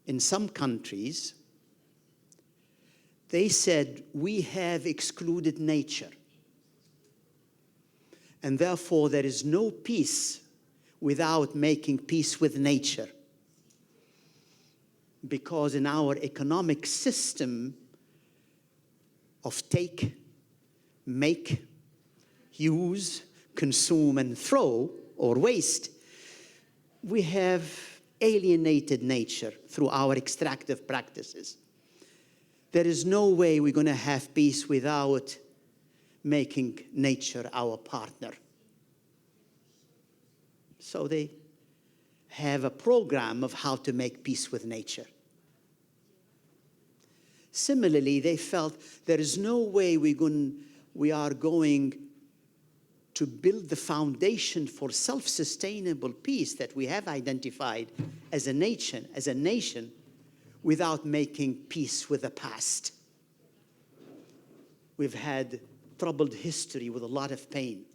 in some countries, they said, we have excluded nature. And therefore, there is no peace without making peace with nature. Because in our economic system of take, make, use, consume, and throw, or waste, we have alienated nature through our extractive practices. There is no way we're going to have peace without making nature our partner. So they have a program of how to make peace with nature. Similarly, they felt there is no way we are going to build the foundation for self-sustainable peace that we have identified as a nation, without making peace with the past. We've had troubled history with a lot of pain.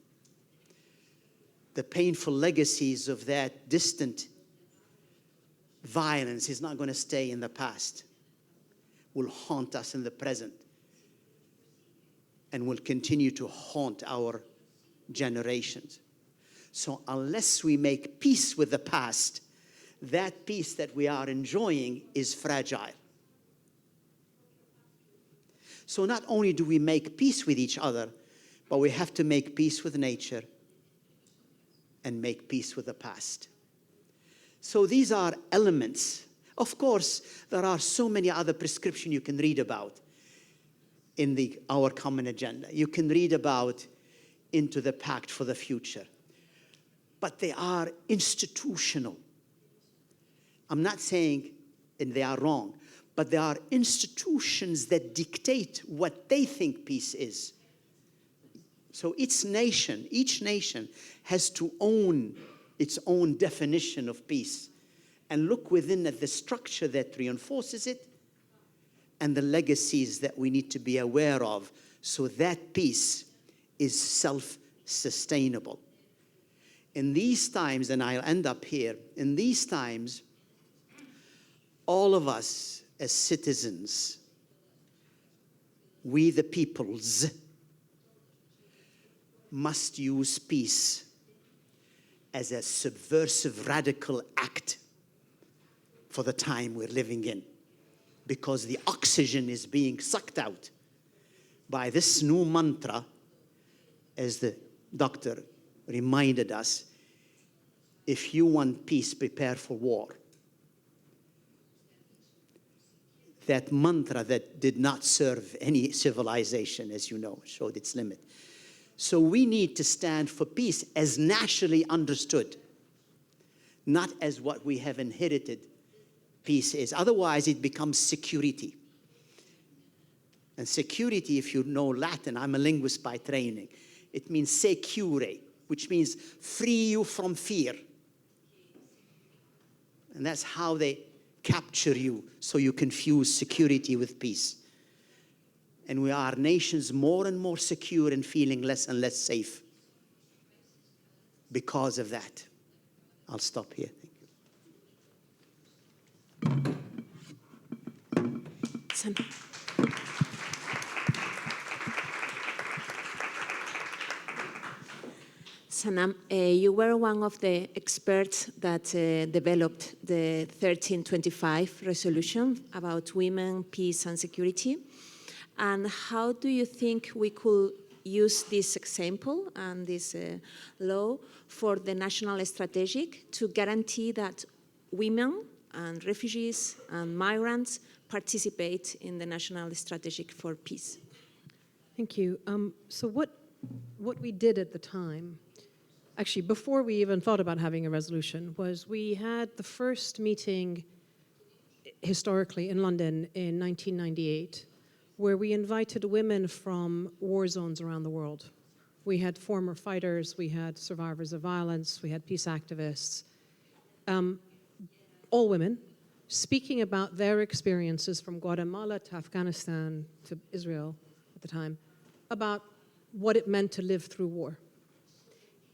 The painful legacies of that distant violence is not going to stay in the past. Will haunt us in the present and will continue to haunt our generations. So unless we make peace with the past, that peace that we are enjoying is fragile. So not only do we make peace with each other, but we have to make peace with nature and make peace with the past. So these are elements. Of course, there are so many other prescriptions you can read about in our common agenda. You can read about into the Pact for the Future. But they are institutional. I'm not saying and they are wrong, but there are institutions that dictate what they think peace is. So each nation has to own its own definition of peace and look within at the structure that reinforces it and the legacies that we need to be aware of so that peace is self-sustainable. In these times, and I'll end up here, in these times, all of us as citizens, we the peoples, must use peace as a subversive, radical act for the time we're living in. Because the oxygen is being sucked out by this new mantra, as the doctor reminded us, if you want peace, prepare for war. That mantra that did not serve any civilization, as you know, showed its limit. So we need to stand for peace as nationally understood, not as what we have inherited peace is. Otherwise, it becomes security. And security, if you know Latin, I'm a linguist by training, it means secure, which means free you from fear. And that's how they capture you, so you confuse security with peace. And we are nations more and more secure and feeling less and less safe because of that. I'll stop here. Thank you. Sanam, you were one of the experts that developed the 1325 resolution about women, peace, and security. And how do you think we could use this example and this law for the national strategic to guarantee that women and refugees and migrants participate in the national strategic for peace? Thank you. So what we did at the time, actually before we even thought about having a resolution, was we had the first meeting historically in London in 1998, where we invited women from war zones around the world. We had former fighters, we had survivors of violence, we had peace activists, all women, speaking about their experiences from Guatemala to Afghanistan to Israel at the time, about what it meant to live through war.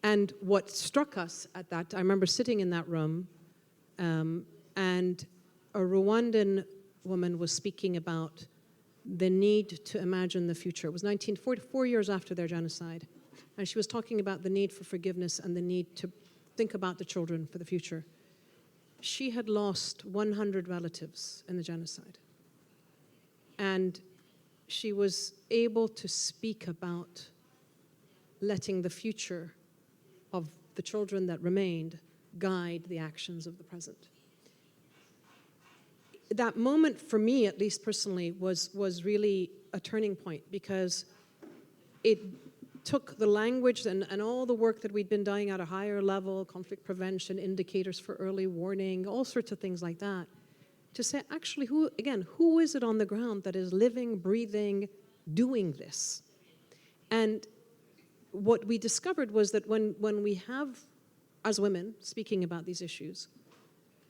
And what struck us at that, I remember sitting in that room, and a Rwandan woman was speaking about the need to imagine the future. It was 1944 years after their genocide. And she was talking about the need for forgiveness and the need to think about the children for the future. She had lost 100 relatives in the genocide. And she was able to speak about letting the future of the children that remained guide the actions of the present. That moment for me, at least personally, was really a turning point, because it took the language and all the work that we'd been doing at a higher level, conflict prevention, indicators for early warning, all sorts of things like that, to say, actually, who is it on the ground that is living, breathing, doing this? And what we discovered was that when we have, as women, speaking about these issues,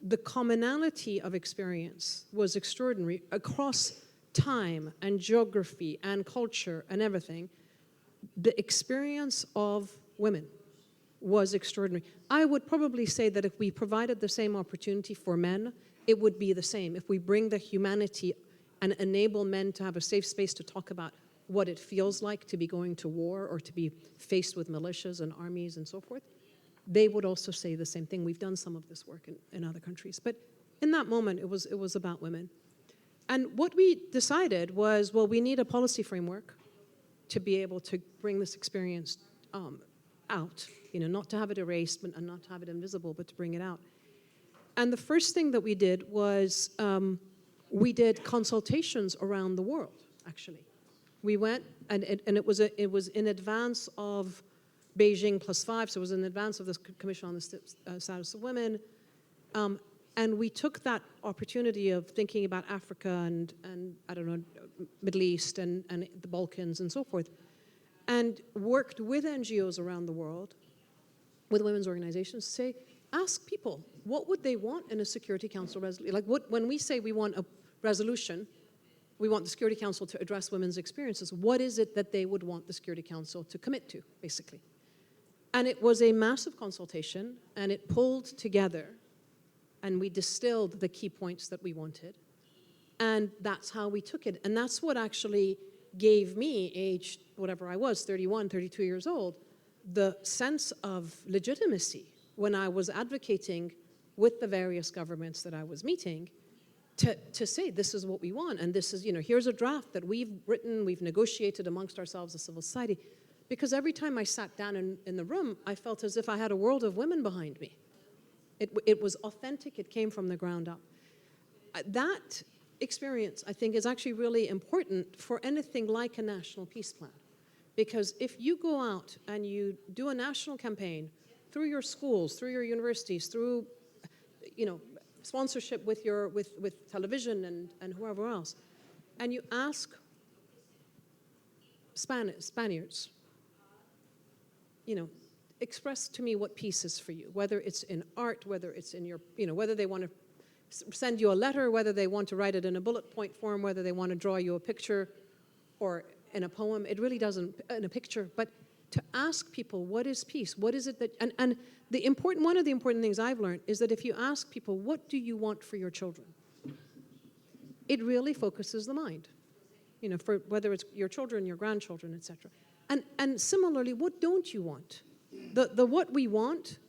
the commonality of experience was extraordinary across time and geography and culture and everything. The experience of women was extraordinary. I would probably say that if we provided the same opportunity for men, it would be the same. If we bring the humanity and enable men to have a safe space to talk about what it feels like to be going to war or to be faced with militias and armies and so forth, they would also say the same thing. We've done some of this work in other countries. But in that moment, it was about women. And what we decided was, well, we need a policy framework to be able to bring this experience out, not to have it erased and not to have it invisible, but to bring it out. And the first thing that we did was we did consultations around the world, actually. We went, and it was in advance of Beijing +5, so it was in advance of this Commission on the Status of Women. And we took that opportunity of thinking about Africa and I don't know, Middle East and the Balkans and so forth, and worked with NGOs around the world, with women's organizations, to say, ask people, what would they want in a Security Council resolution? Like when we say we want a resolution, we want the Security Council to address women's experiences, what is it that they would want the Security Council to commit to, basically? And it was a massive consultation, and it pulled together, and we distilled the key points that we wanted. And that's how we took it. And that's what actually gave me, aged whatever I was, 31, 32 years old, the sense of legitimacy when I was advocating with the various governments that I was meeting to say, this is what we want, and this is, here's a draft that we've written, we've negotiated amongst ourselves as civil society. Because every time I sat down in the room, I felt as if I had a world of women behind me. It was authentic, it came from the ground up. That experience, I think, is actually really important for anything like a national peace plan. Because if you go out and you do a national campaign through your schools, through your universities, through sponsorship with television and whoever else, and you ask Spaniards, express to me what peace is for you, whether it's in art, whether it's in your, whether they want to send you a letter, whether they want to write it in a bullet point form, whether they want to draw you a picture or in a poem. It really doesn't, in a picture, but to ask people, what is peace? What is it that, and one of the important things I've learned is that if you ask people, what do you want for your children? It really focuses the mind, for whether it's your children, your grandchildren, etc. And similarly, what don't you want? the what we want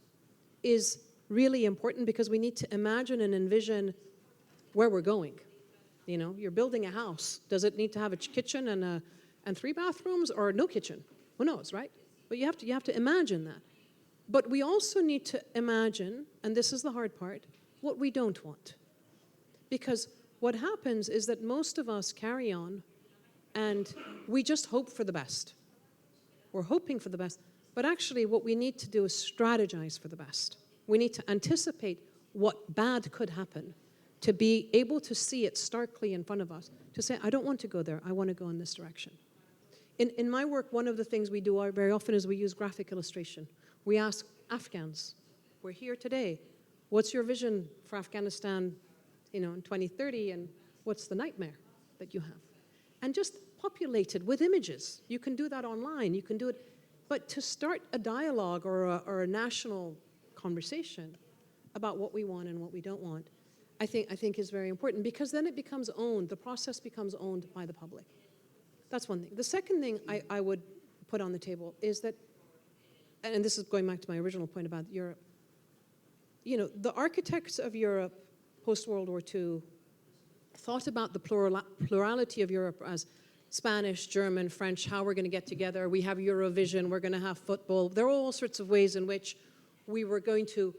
is really important because we need to imagine and envision where we're going. You know, you're building a house. Does it need to have a kitchen and 3 bathrooms or no kitchen? Who knows, right? But you have to imagine that. But we also need to imagine, and this is the hard part, what we don't want. Because what happens is that most of us carry on and we just hope for the best. We're hoping for the best. But actually what we need to do is strategize for the best. We need to anticipate what bad could happen, to be able to see it starkly in front of us, to say, I don't want to go there, I want to go in this direction. In my work, one of the things we do very often is we use graphic illustration. We ask Afghans, we're here today, what's your vision for Afghanistan, in 2030, and what's the nightmare that you have? And just populate it with images. You can do that online, you can do it, but to start a dialogue or a national conversation about what we want and what we don't want, I think is very important, because then it becomes owned, the process becomes owned by the public. That's one thing. The second thing I would put on the table is that, and this is going back to my original point about Europe, the architects of Europe post-World War II thought about the plurality of Europe as Spanish, German, French, how we're going to get together. We have Eurovision, we're going to have football. There are all sorts of ways in which we were going to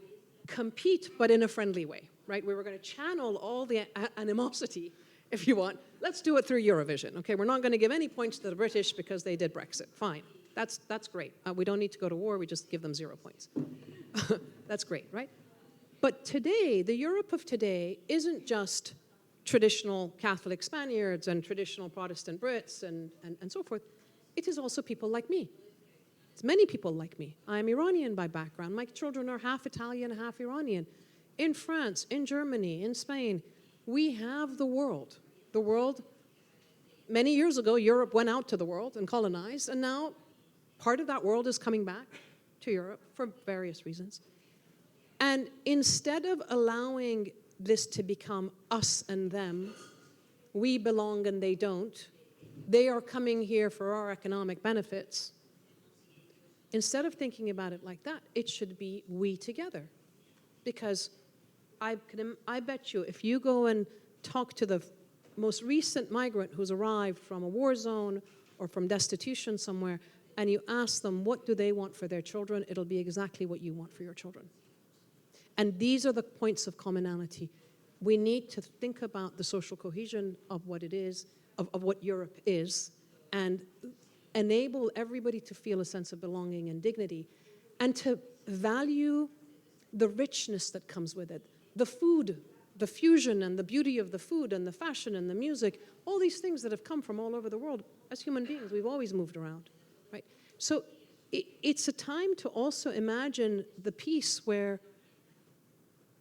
compete, but in a friendly way, right? We were going to channel all the animosity, if you want. Let's do it through Eurovision, okay? We're not going to give any points to the British because they did Brexit. Fine, that's great. We don't need to go to war, we just give them 0 points. That's great, right? But today, the Europe of today isn't just traditional Catholic Spaniards and traditional Protestant Brits and so forth. It is also people like me. It's many people like me. I'm Iranian by background. My children are half Italian, half Iranian. In France, in Germany, in Spain, we have the world. The world, many years ago, Europe went out to the world and colonized, and now part of that world is coming back to Europe for various reasons. And instead of allowing this to become us and them, we belong and they don't, they are coming here for our economic benefits. Instead of thinking about it like that, it should be we together. Because I bet you, if you go and talk to the most recent migrant who's arrived from a war zone or from destitution somewhere, and you ask them what do they want for their children, it'll be exactly what you want for your children. And these are the points of commonality. We need to think about the social cohesion of what it is, of what Europe is, and enable everybody to feel a sense of belonging and dignity, and to value the richness that comes with it. The food, the fusion and the beauty of the food and the fashion and the music, all these things that have come from all over the world. As human beings, we've always moved around, right? So it's a time to also imagine the peace where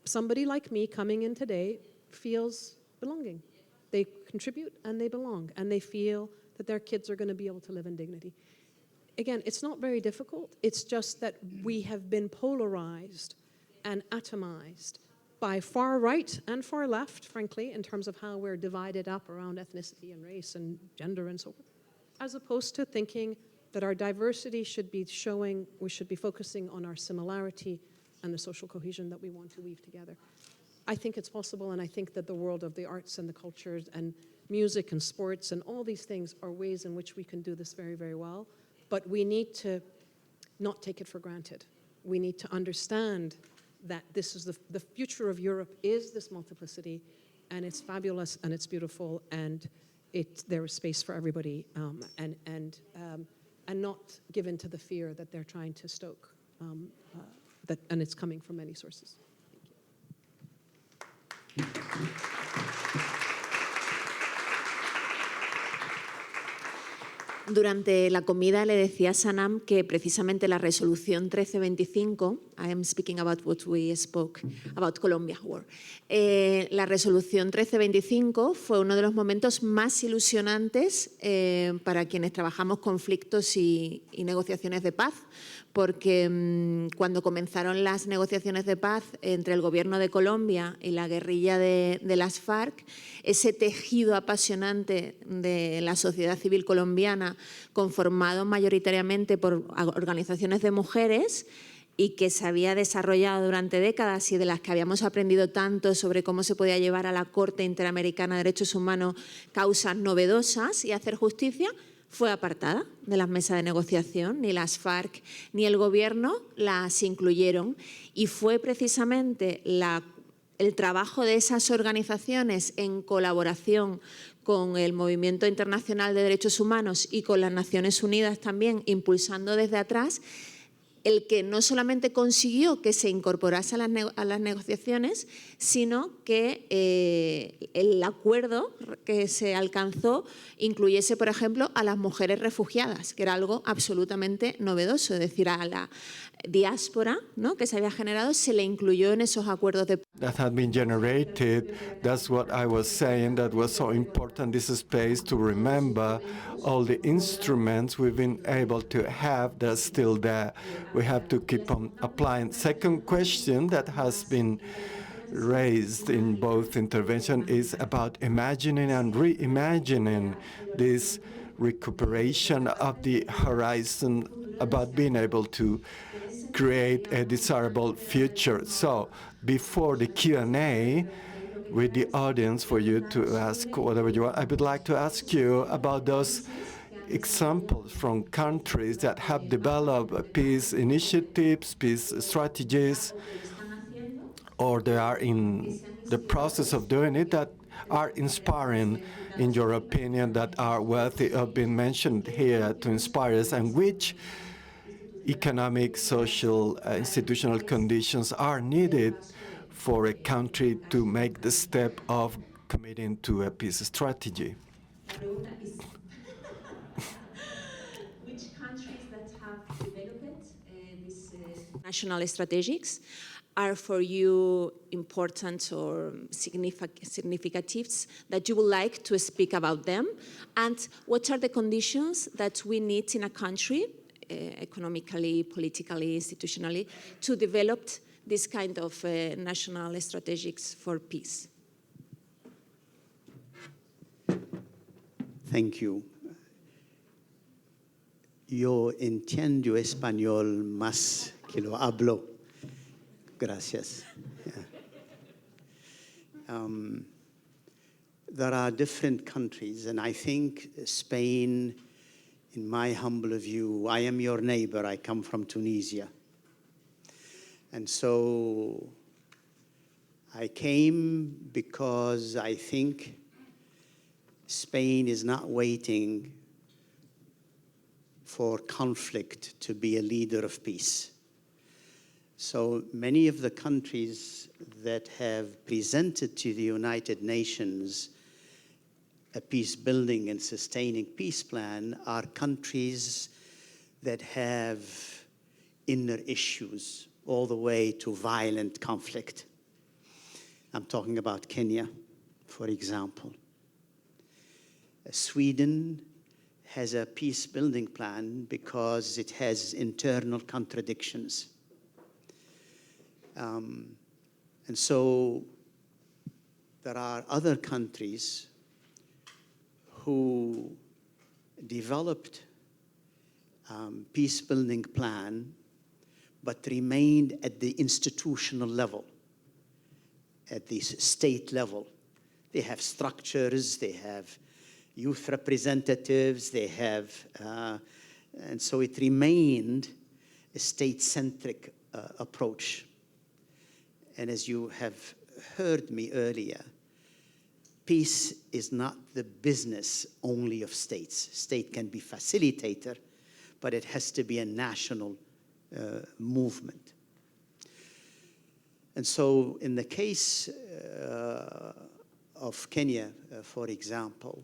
somebody like me coming in today feels belonging. They contribute and they belong, and they feel that their kids are going to be able to live in dignity. Again, it's not very difficult. It's just that we have been polarized and atomized by far right and far left, frankly, in terms of how we're divided up around ethnicity and race and gender and so forth, as opposed to thinking that our diversity should be showing, we should be focusing on our similarity and the social cohesion that we want to weave together. I think it's possible, and I think that the world of the arts and the cultures and music and sports and all these things are ways in which we can do this very, very well. But we need to not take it for granted. We need to understand that this is the future of Europe is this multiplicity, and it's fabulous and it's beautiful, and there is space for everybody, and not give in to the fear that they're trying to stoke, and it's coming from many sources. Thank you. Durante la comida le decía a Sanam que precisamente la resolución 1325 I am speaking about what we spoke about Colombia War. La resolución 1325 fue uno de los momentos más ilusionantes para quienes trabajamos conflictos y negociaciones de paz, porque cuando comenzaron las negociaciones de paz entre el gobierno de Colombia y la guerrilla de las FARC, ese tejido apasionante de la sociedad civil colombiana, conformado mayoritariamente por organizaciones de mujeres y que se había desarrollado durante décadas y de las que habíamos aprendido tanto sobre cómo se podía llevar a la Corte Interamericana de Derechos Humanos causas novedosas y hacer justicia, fue apartada de las mesas de negociación. Ni las FARC ni el gobierno las incluyeron, y fue precisamente el trabajo de esas organizaciones en colaboración con el Movimiento Internacional de Derechos Humanos y con las Naciones Unidas también, impulsando desde atrás, el que no solamente consiguió que se incorporase a las negociaciones, sino que el acuerdo que se alcanzó incluyese, por ejemplo, a las mujeres refugiadas, que era algo absolutamente novedoso. Es decir, a la diáspora, ¿no?, que se había generado, se le incluyó en esos acuerdos de paz. That had been generated. That's what I was saying, that was so important, this space, to remember all the instruments we've been able to have that's still there. We have to keep on applying. Second question that has been raised in both interventions is about imagining and reimagining this recuperation of the horizon, about being able to create a desirable future. So before the Q&A with the audience, for you to ask whatever you want, I would like to ask you about those examples from countries that have developed peace initiatives, peace strategies, or they are in the process of doing it, that are inspiring, in your opinion, that are worthy of being mentioned here to inspire us, and which economic, social, institutional conditions are needed for a country to make the step of committing to a peace strategy. Which countries that have developed these national strategies are for you important or significatives that you would like to speak about them? And what are the conditions that we need in a country, economically, politically, institutionally, to develop this kind of national strategies for peace? Thank you. Yo entiendo español más que lo hablo. Gracias. Yeah. There are different countries, and I think Spain, in my humble view, I am your neighbor. I come from Tunisia. And so I came because I think Spain is not waiting for conflict to be a leader of peace. So many of the countries that have presented to the United Nations a peace-building and sustaining peace plan are countries that have inner issues all the way to violent conflict. I'm talking about Kenya, for example. Sweden has a peace-building plan because it has internal contradictions. And so there are other countries who developed peace-building plan but remained at the institutional level, at the state level. They have structures, they have youth representatives, they have, and so it remained a state-centric approach. And as you have heard me earlier, peace is not the business only of states. State can be facilitator, but it has to be a national movement. And so in the case of Kenya, for example,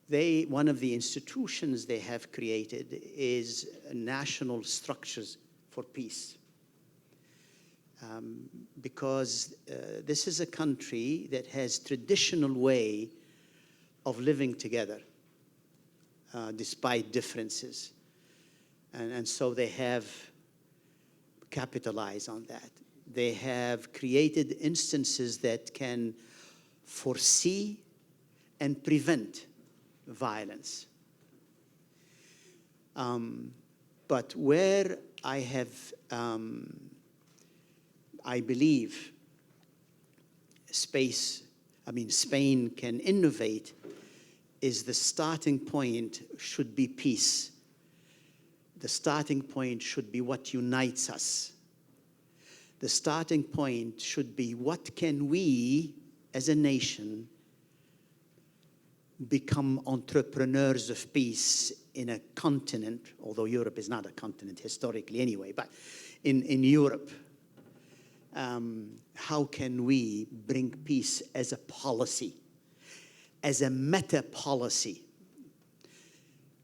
one of the institutions they have created is national structures for peace. because this is a country that has traditional way of living together despite differences. And so they have capitalized on that. They have created instances that can foresee and prevent violence. But where I have, I believe, Spain can innovate is the starting point should be peace. The starting point should be what unites us. The starting point should be what can we, as a nation, become entrepreneurs of peace in a continent, although Europe is not a continent historically anyway, but in Europe, how can we bring peace as a policy, as a meta-policy?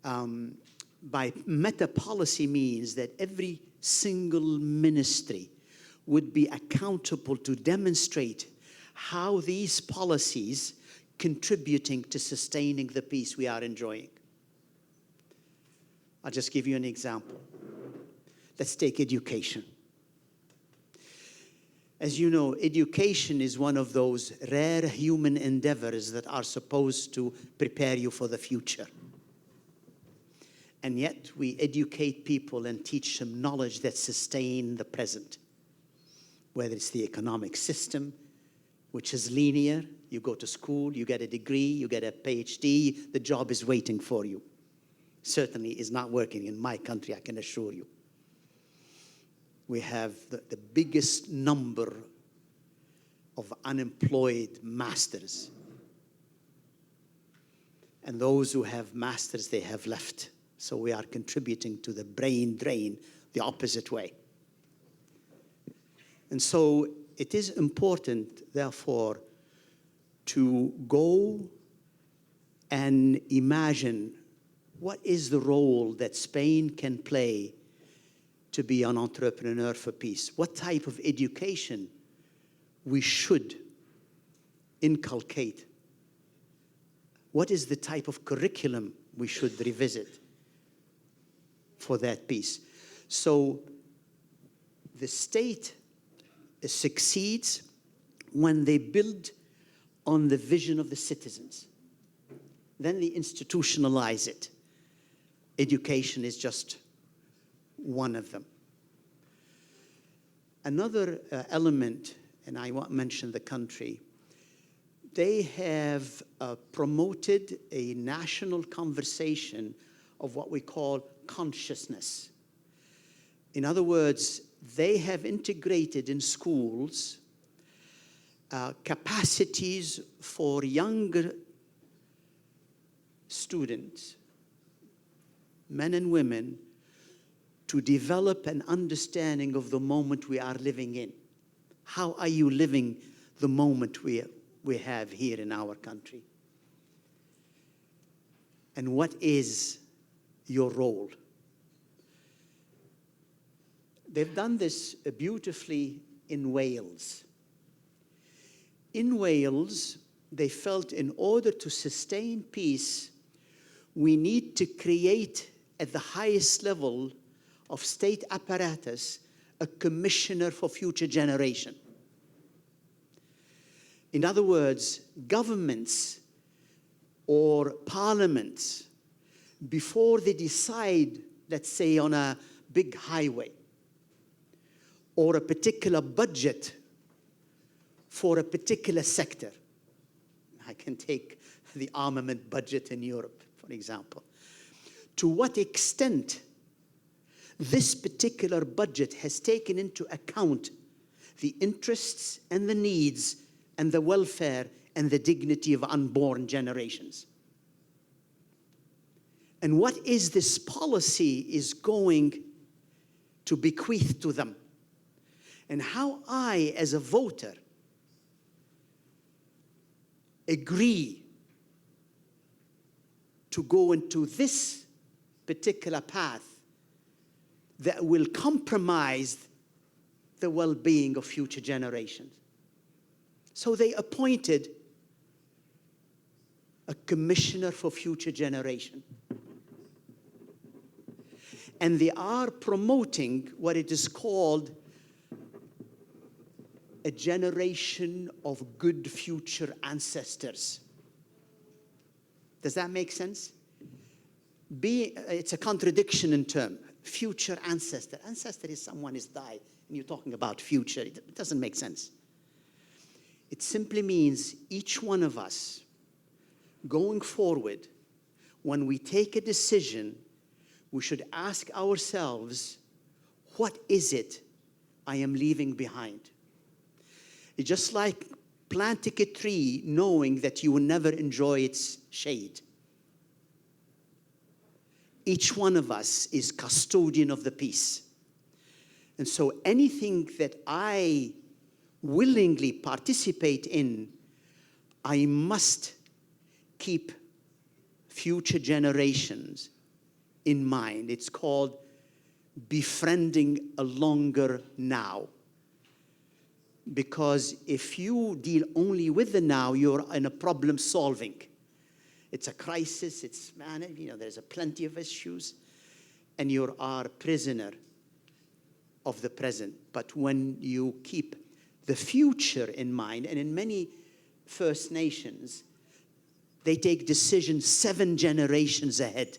By meta-policy means that every single ministry would be accountable to demonstrate how these policies contributing to sustaining the peace we are enjoying. I'll just give you an example. Let's take education. As you know, education is one of those rare human endeavors that are supposed to prepare you for the future. And yet we educate people and teach them knowledge that sustain the present. Whether it's the economic system, which is linear, you go to school, you get a degree, you get a PhD, the job is waiting for you. Certainly is not working in my country, I can assure you. We have the biggest number of unemployed masters. And those who have masters, they have left. So we are contributing to the brain drain the opposite way. And so it is important, therefore, to go and imagine what is the role that Spain can play to be an entrepreneur for peace. What type of education we should inculcate. What is the type of curriculum we should revisit for that peace? So the state succeeds when they build on the vision of the citizens. Then they institutionalize it. Education is just one of them. Another element, and I won't mention the country, they have promoted a national conversation of what we call consciousness. In other words, they have integrated in schools capacities for younger students, men and women, to develop an understanding of the moment we are living in. How are you living the moment we have here in our country? And what is your role? They've done this beautifully in Wales. In Wales, they felt in order to sustain peace, we need to create at the highest level of state apparatus a commissioner for future generation. In other words, governments or parliaments, before they decide, let's say, on a big highway or a particular budget for a particular sector. I can take the armament budget in Europe, for example. To what extent this particular budget has taken into account the interests and the needs and the welfare and the dignity of unborn generations. And what is this policy is going to bequeath to them? And how I, as a voter, agree to go into this particular path that will compromise the well-being of future generations. So they appointed a commissioner for future generation. And they are promoting what it is called a generation of good future ancestors. Does that make sense? It's a contradiction in term. Future ancestor. Ancestor is someone who's died, and you're talking about future. It doesn't make sense. It simply means each one of us, going forward, when we take a decision, we should ask ourselves, what is it I am leaving behind? It's just like planting a tree knowing that you will never enjoy its shade. Each one of us is custodian of the peace. And so anything that I willingly participate in, I must keep future generations in mind. It's called befriending a longer now. Because if you deal only with the now, you're in a problem solving. It's a crisis, there's a plenty of issues, and you are prisoner of the present. But when you keep the future in mind, and in many First Nations, they take decisions 7 generations ahead.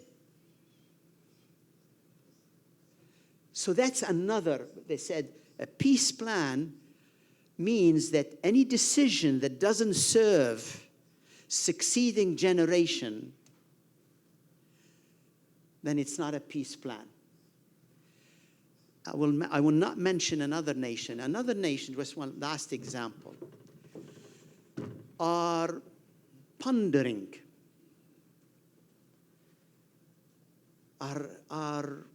So that's another, they said, a peace plan means that any decision that doesn't serve succeeding generation, then it's not a peace plan. I will not mention another nation. Another nation, just one last example, are pondering, are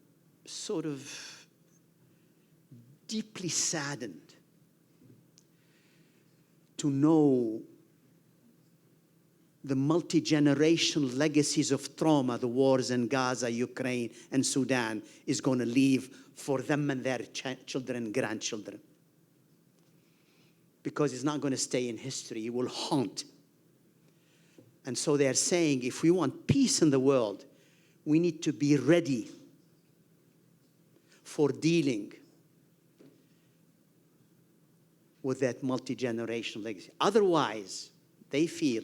sort of deeply saddened to know the multi-generational legacies of trauma the wars in Gaza, Ukraine, and Sudan is going to leave for them and their children and grandchildren. Because it's not going to stay in history, it will haunt. And so they're saying, if we want peace in the world, we need to be ready for dealing with that multi-generational legacy. Otherwise, they feel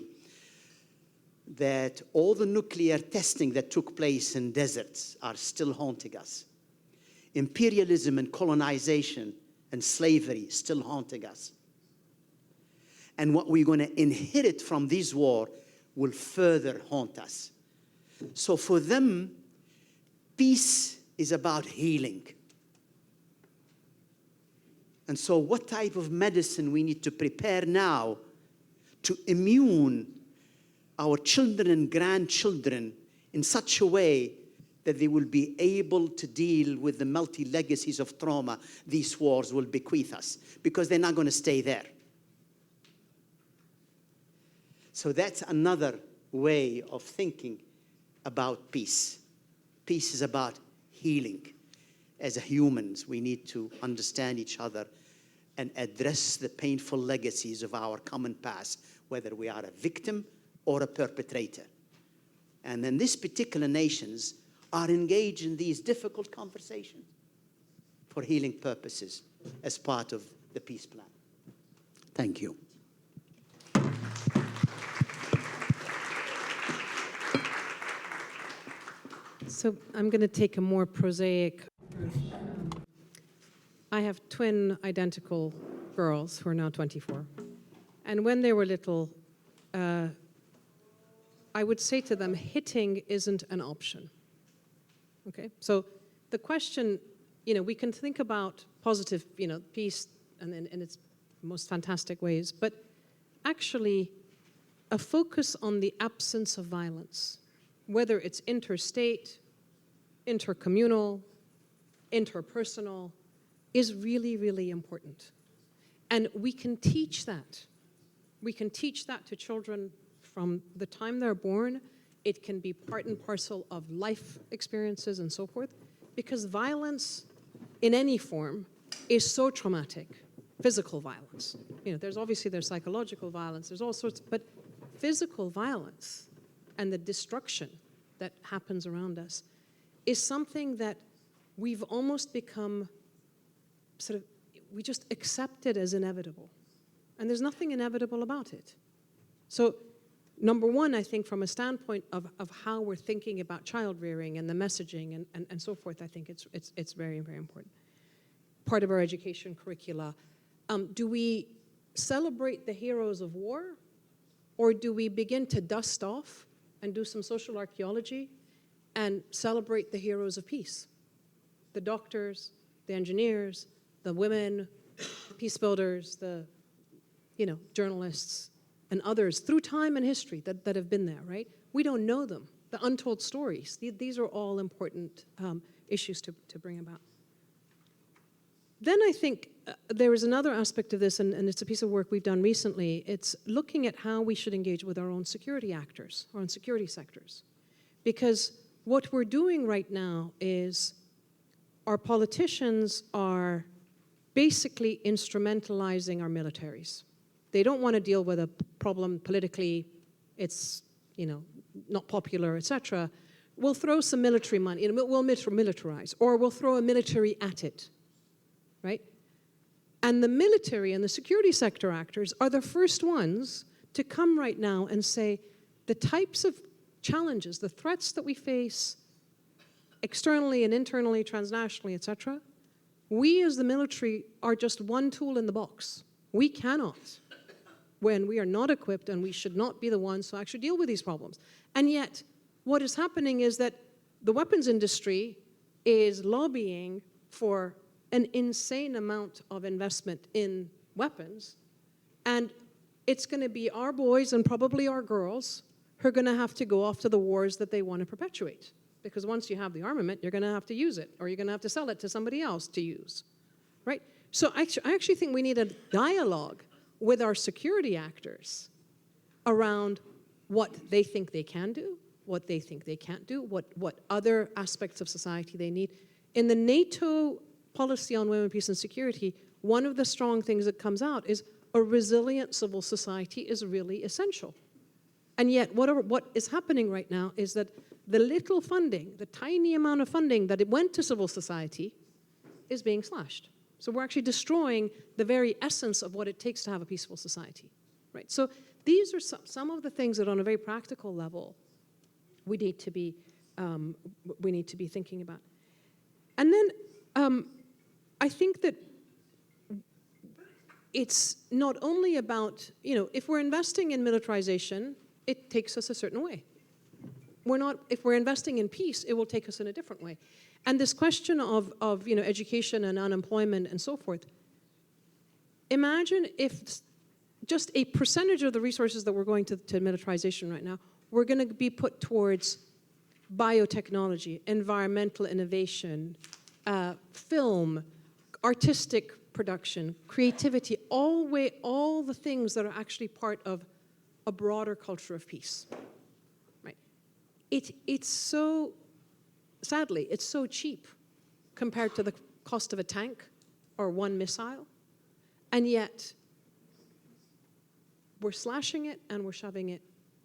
that all the nuclear testing that took place in deserts are still haunting us. Imperialism and colonization and slavery still haunting us. And what we're going to inherit from this war will further haunt us. So for them, peace is about healing. And so what type of medicine we need to prepare now to immune our children and grandchildren in such a way that they will be able to deal with the multi-legacies of trauma these wars will bequeath us, because they're not going to stay there. So that's another way of thinking about peace. Peace is about healing. As humans, we need to understand each other and address the painful legacies of our common past, whether we are a victim or a perpetrator. And then these particular nations are engaged in these difficult conversations for healing purposes as part of the peace plan. Thank you. So I'm going to take a more prosaic. I have twin identical girls who are now 24. And when they were little, I would say to them, hitting isn't an option. Okay? So the question, we can think about positive, peace and in its most fantastic ways, but actually a focus on the absence of violence, whether it's interstate, intercommunal, interpersonal, is really, really important. And we can teach that. We can teach that to children from the time they're born. It can be part and parcel of life experiences and so forth, because violence in any form is so traumatic. Physical violence. There's psychological violence, there's all sorts, but physical violence and the destruction that happens around us is something that we've almost become we just accept it as inevitable. And there's nothing inevitable about it. So, number one, I think from a standpoint of how we're thinking about child rearing and the messaging and so forth, I think it's very, very important. Part of our education curricula. Do we celebrate the heroes of war, or do we begin to dust off and do some social archaeology and celebrate the heroes of peace? The doctors, the engineers, the women, peace builders, the journalists, and others through time and history that have been there, right? We don't know them. The untold stories. These are all important issues to bring about. Then I think there is another aspect of this, and it's a piece of work we've done recently. It's looking at how we should engage with our own security actors, our own security sectors. Because what we're doing right now is our politicians are basically instrumentalizing our militaries. They don't want to deal with a problem politically, it's not popular, etc. We'll throw some military money, we'll militarize, or we'll throw a military at it. Right? And the military and the security sector actors are the first ones to come right now and say the types of challenges, the threats that we face externally and internally, transnationally, etc., we as the military are just one tool in the box. We cannot, when we are not equipped, and we should not be the ones who actually deal with these problems. And yet, what is happening is that the weapons industry is lobbying for an insane amount of investment in weapons, and it's going to be our boys and probably our girls who are going to have to go off to the wars that they want to perpetuate. Because once you have the armament, you're going to have to use it, or you're going to have to sell it to somebody else to use, right? So I actually think we need a dialogue with our security actors around what they think they can do, what they think they can't do, what other aspects of society they need. In the NATO policy on women, peace, and security, one of the strong things that comes out is a resilient civil society is really essential. And yet, what is happening right now is that the little funding, the tiny amount of funding that it went to civil society is being slashed. So we're actually destroying the very essence of what it takes to have a peaceful society, right? So these are some of the things that on a very practical level we need to be thinking about. And then I think that it's not only about, if we're investing in militarization, it takes us a certain way. If we're investing in peace, it will take us in a different way. And this question of education and unemployment and so forth, imagine if just a percentage of the resources that we're going to militarization right now, we're going to be put towards biotechnology, environmental innovation, film, artistic production, creativity, all the things that are actually part of a broader culture of peace. Right? It's so, sadly, it's so cheap compared to the cost of a tank or one missile, and yet we're slashing it and we're shoving it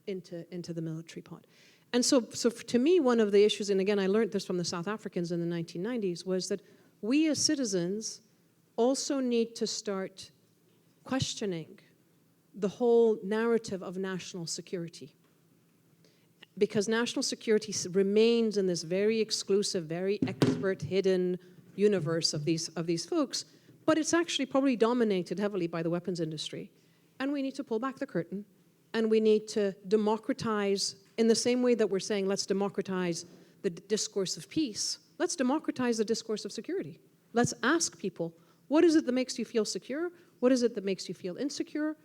into the military pot. And so to me, one of the issues, and again, I learned this from the South Africans in the 1990s, was that we as citizens also need to start questioning the whole narrative of national security. Because national security remains in this very exclusive, very expert, hidden universe of these folks, but it's actually probably dominated heavily by the weapons industry. And we need to pull back the curtain, and we need to democratize, in the same way that we're saying, let's democratize the discourse of peace, let's democratize the discourse of security. Let's ask people, what is it that makes you feel secure? What is it that makes you feel insecure?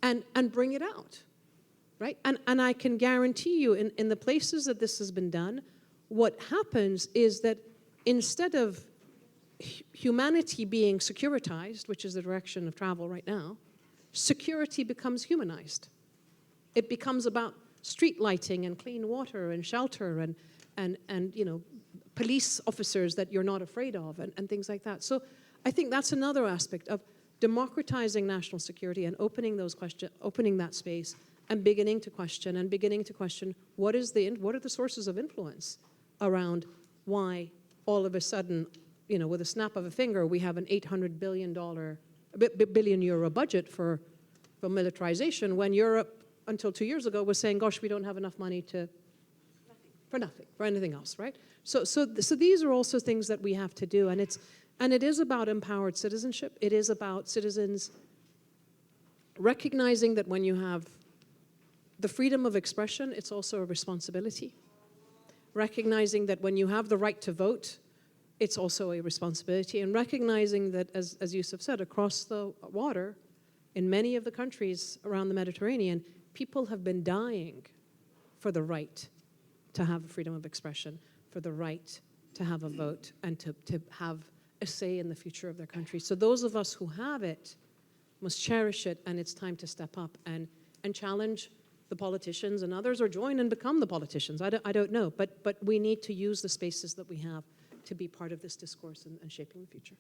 And bring it out, right? And I can guarantee you, in the places that this has been done, what happens is that instead of humanity being securitized, which is the direction of travel right now, security becomes humanized. It becomes about street lighting and clean water and shelter and police officers that you're not afraid of and things like that. So I think that's another aspect of democratizing national security and opening that space and beginning to question what are the sources of influence around why all of a sudden, with a snap of a finger, we have an $800 billion euro budget for militarization when Europe, until 2 years ago, was saying, gosh, we don't have enough money for anything else, right? So these are also things that we have to do, and it is about empowered citizenship. It is about citizens recognizing that when you have the freedom of expression, it's also a responsibility. Recognizing that when you have the right to vote, it's also a responsibility, and recognizing that, as Yusuf said, across the water, in many of the countries around the Mediterranean, people have been dying for the right to have freedom of expression, for the right to have a vote, and to have a say in the future of their country. So those of us who have it must cherish it, and it's time to step up and challenge the politicians and others, or join and become the politicians. I don't know, but we need to use the spaces that we have to be part of this discourse and shaping the future.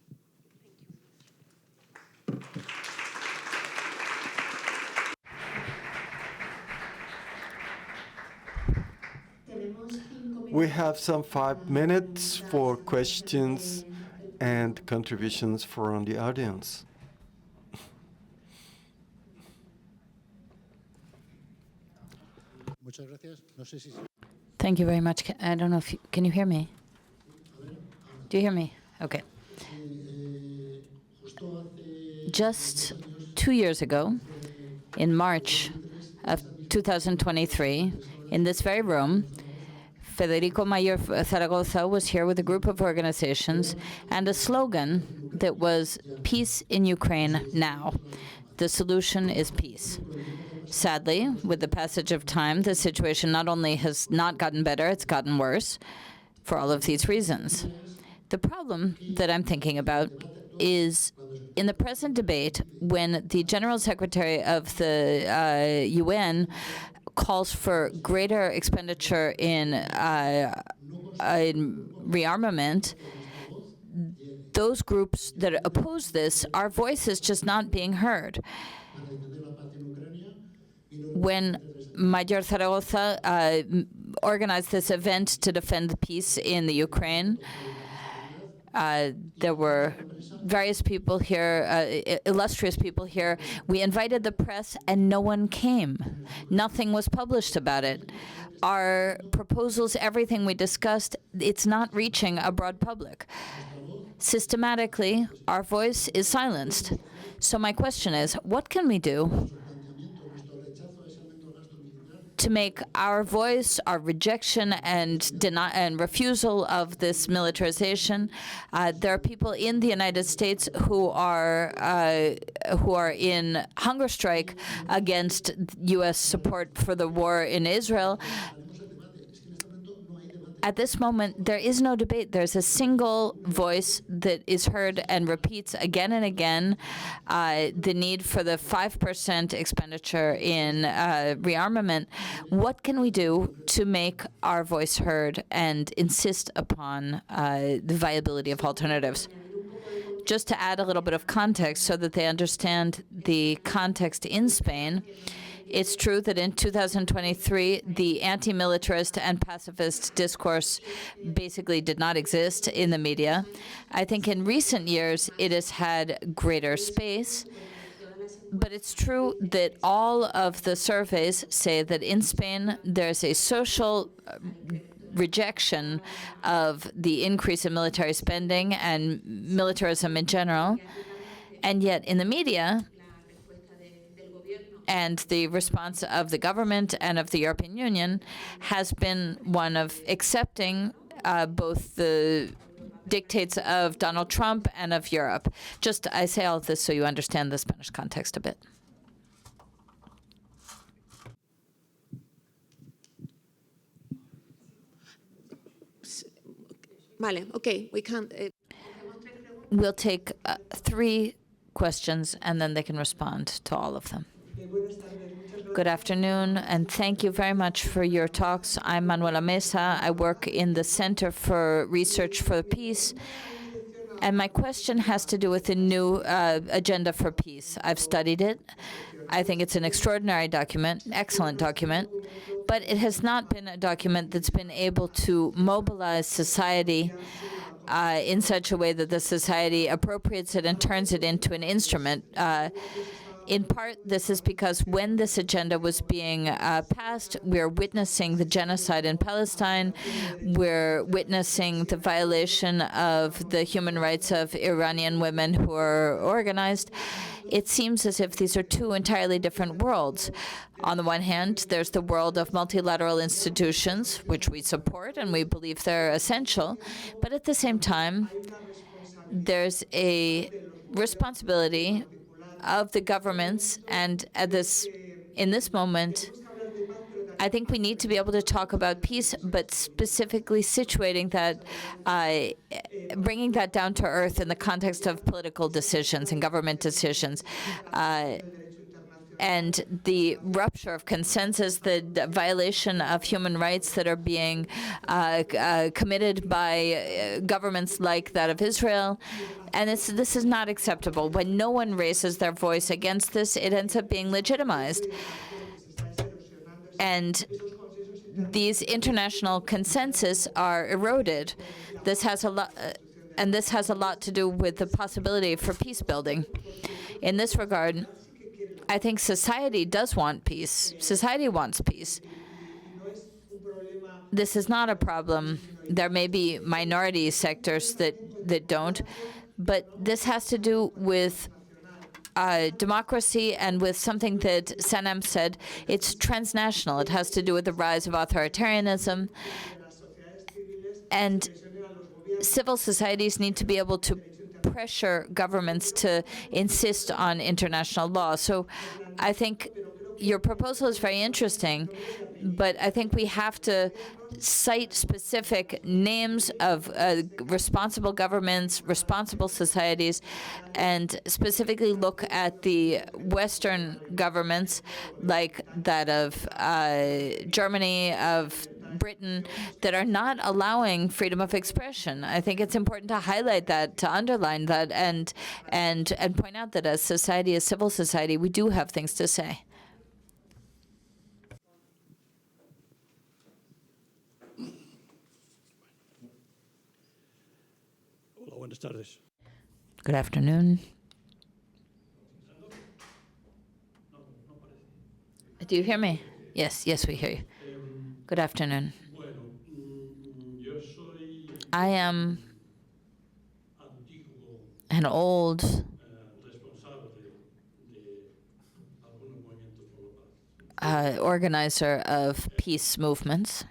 Thank you. We have some 5 minutes for questions and contributions from the audience. Thank you very much. I don't know if can you hear me? Do you hear me? Okay. Just 2 years ago, in March of 2023, in this very room, Federico Mayor Zaragoza was here with a group of organizations and a slogan that was "Peace in Ukraine now. The solution is peace." Sadly, with the passage of time, the situation not only has not gotten better, it's gotten worse for all of these reasons. The problem that I'm thinking about is in the present debate, when the General Secretary of the UN calls for greater expenditure in rearmament, those groups that oppose this, our voice is just not being heard. When Mayor Zaragoza organized this event to defend the peace in the Ukraine, there were various people here, illustrious people here. We invited the press and no one came. Nothing was published about it. Our proposals, everything we discussed, it's not reaching a broad public. Systematically, our voice is silenced. So my question is, what can we do to make our voice, our rejection and refusal of this militarization? There are people in the United States who are in hunger strike against U.S. support for the war in Israel. At this moment, there is no debate. There's a single voice that is heard and repeats again and again the need for the 5% expenditure in rearmament. What can we do to make our voice heard and insist upon the viability of alternatives? Just to add a little bit of context so that they understand the context in Spain, it's true that in 2023, the anti-militarist and pacifist discourse basically did not exist in the media. I think in recent years, it has had greater space. But it's true that all of the surveys say that in Spain, there's a social rejection of the increase in military spending and militarism in general. And yet in the media, and the response of the government and of the European Union has been one of accepting both the dictates of Donald Trump and of Europe. I say all of this so you understand the Spanish context a bit. Vale, okay, we can. We'll take 3 questions, and then they can respond to all of them. Good afternoon, and thank you very much for your talks. I'm Manuela Mesa. I work in the Center for Research for Peace. And my question has to do with the new agenda for peace. I've studied it. I think it's an extraordinary document, excellent document, but it has not been a document that's been able to mobilize society in such a way that the society appropriates it and turns it into an instrument. In part, this is because when this agenda was being passed, we're witnessing the genocide in Palestine. We're witnessing the violation of the human rights of Iranian women who are organized. It seems as if these are two entirely different worlds. On the one hand, there's the world of multilateral institutions, which we support and we believe they're essential. But at the same time, there's a responsibility of the governments, and in this moment, I think we need to be able to talk about peace, but specifically situating that, bringing that down to earth in the context of political decisions and government decisions. And the rupture of consensus, the violation of human rights that are being committed by governments like that of Israel. And this is not acceptable. When no one raises their voice against this, it ends up being legitimized. And these international consensus are eroded. This has a lot, and this has a lot to do with the possibility for peace building. In this regard, I think society does want peace. Society wants peace. This is not a problem. There may be minority sectors that don't, but this has to do with democracy and with something that Sanam said. It's transnational. It has to do with the rise of authoritarianism. And civil societies need to be able to pressure governments to insist on international law. So I think your proposal is very interesting, but I think we have to cite specific names of responsible governments, responsible societies, and specifically look at the Western governments like that of Germany, of Britain, that are not allowing freedom of expression. I think it's important to highlight that, to underline that, and point out that as society, as civil society, we do have things to say. Hola, buenas tardes. Good afternoon. Do you hear me? Yes, we hear you. Good afternoon. I am an old organizer of peace movements.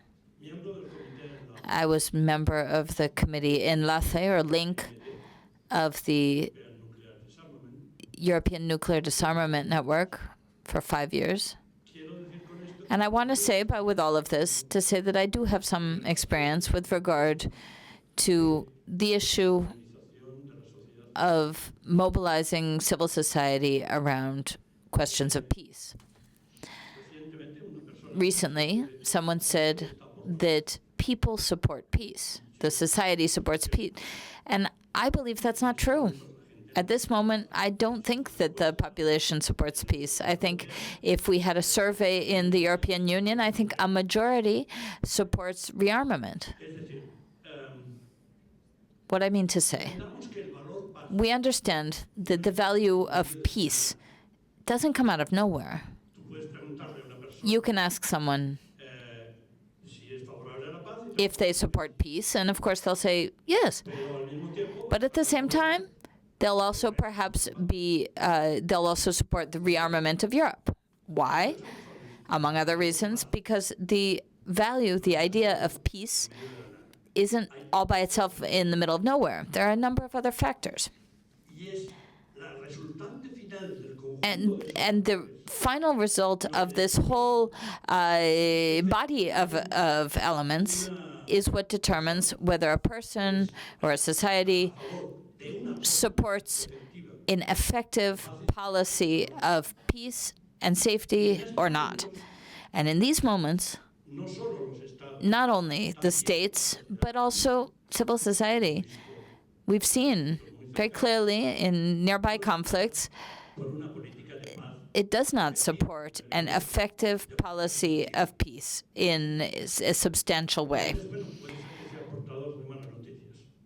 I was member of the committee Enlace, or Link, of the European Nuclear Disarmament Network for 5 years. And I want to say, with all of this, to say that I do have some experience with regard to the issue of mobilizing civil society around questions of peace. Recently, someone said that people support peace, the society supports peace, and I believe that's not true. At this moment, I don't think that the population supports peace. I think if we had a survey in the European Union, I think a majority supports rearmament. What I mean to say, we understand that the value of peace doesn't come out of nowhere. You can ask someone if they support peace, and of course they'll say yes. But at the same time, they'll also perhaps they'll also support the rearmament of Europe. Why? Among other reasons, because the value, the idea of peace, isn't all by itself in the middle of nowhere. There are a number of other factors. And the final result of this whole body of elements is what determines whether a person or a society supports an effective policy of peace and safety or not. And in these moments, not only the states, but also civil society We've seen very clearly in nearby conflicts, it does not support an effective policy of peace in a substantial way.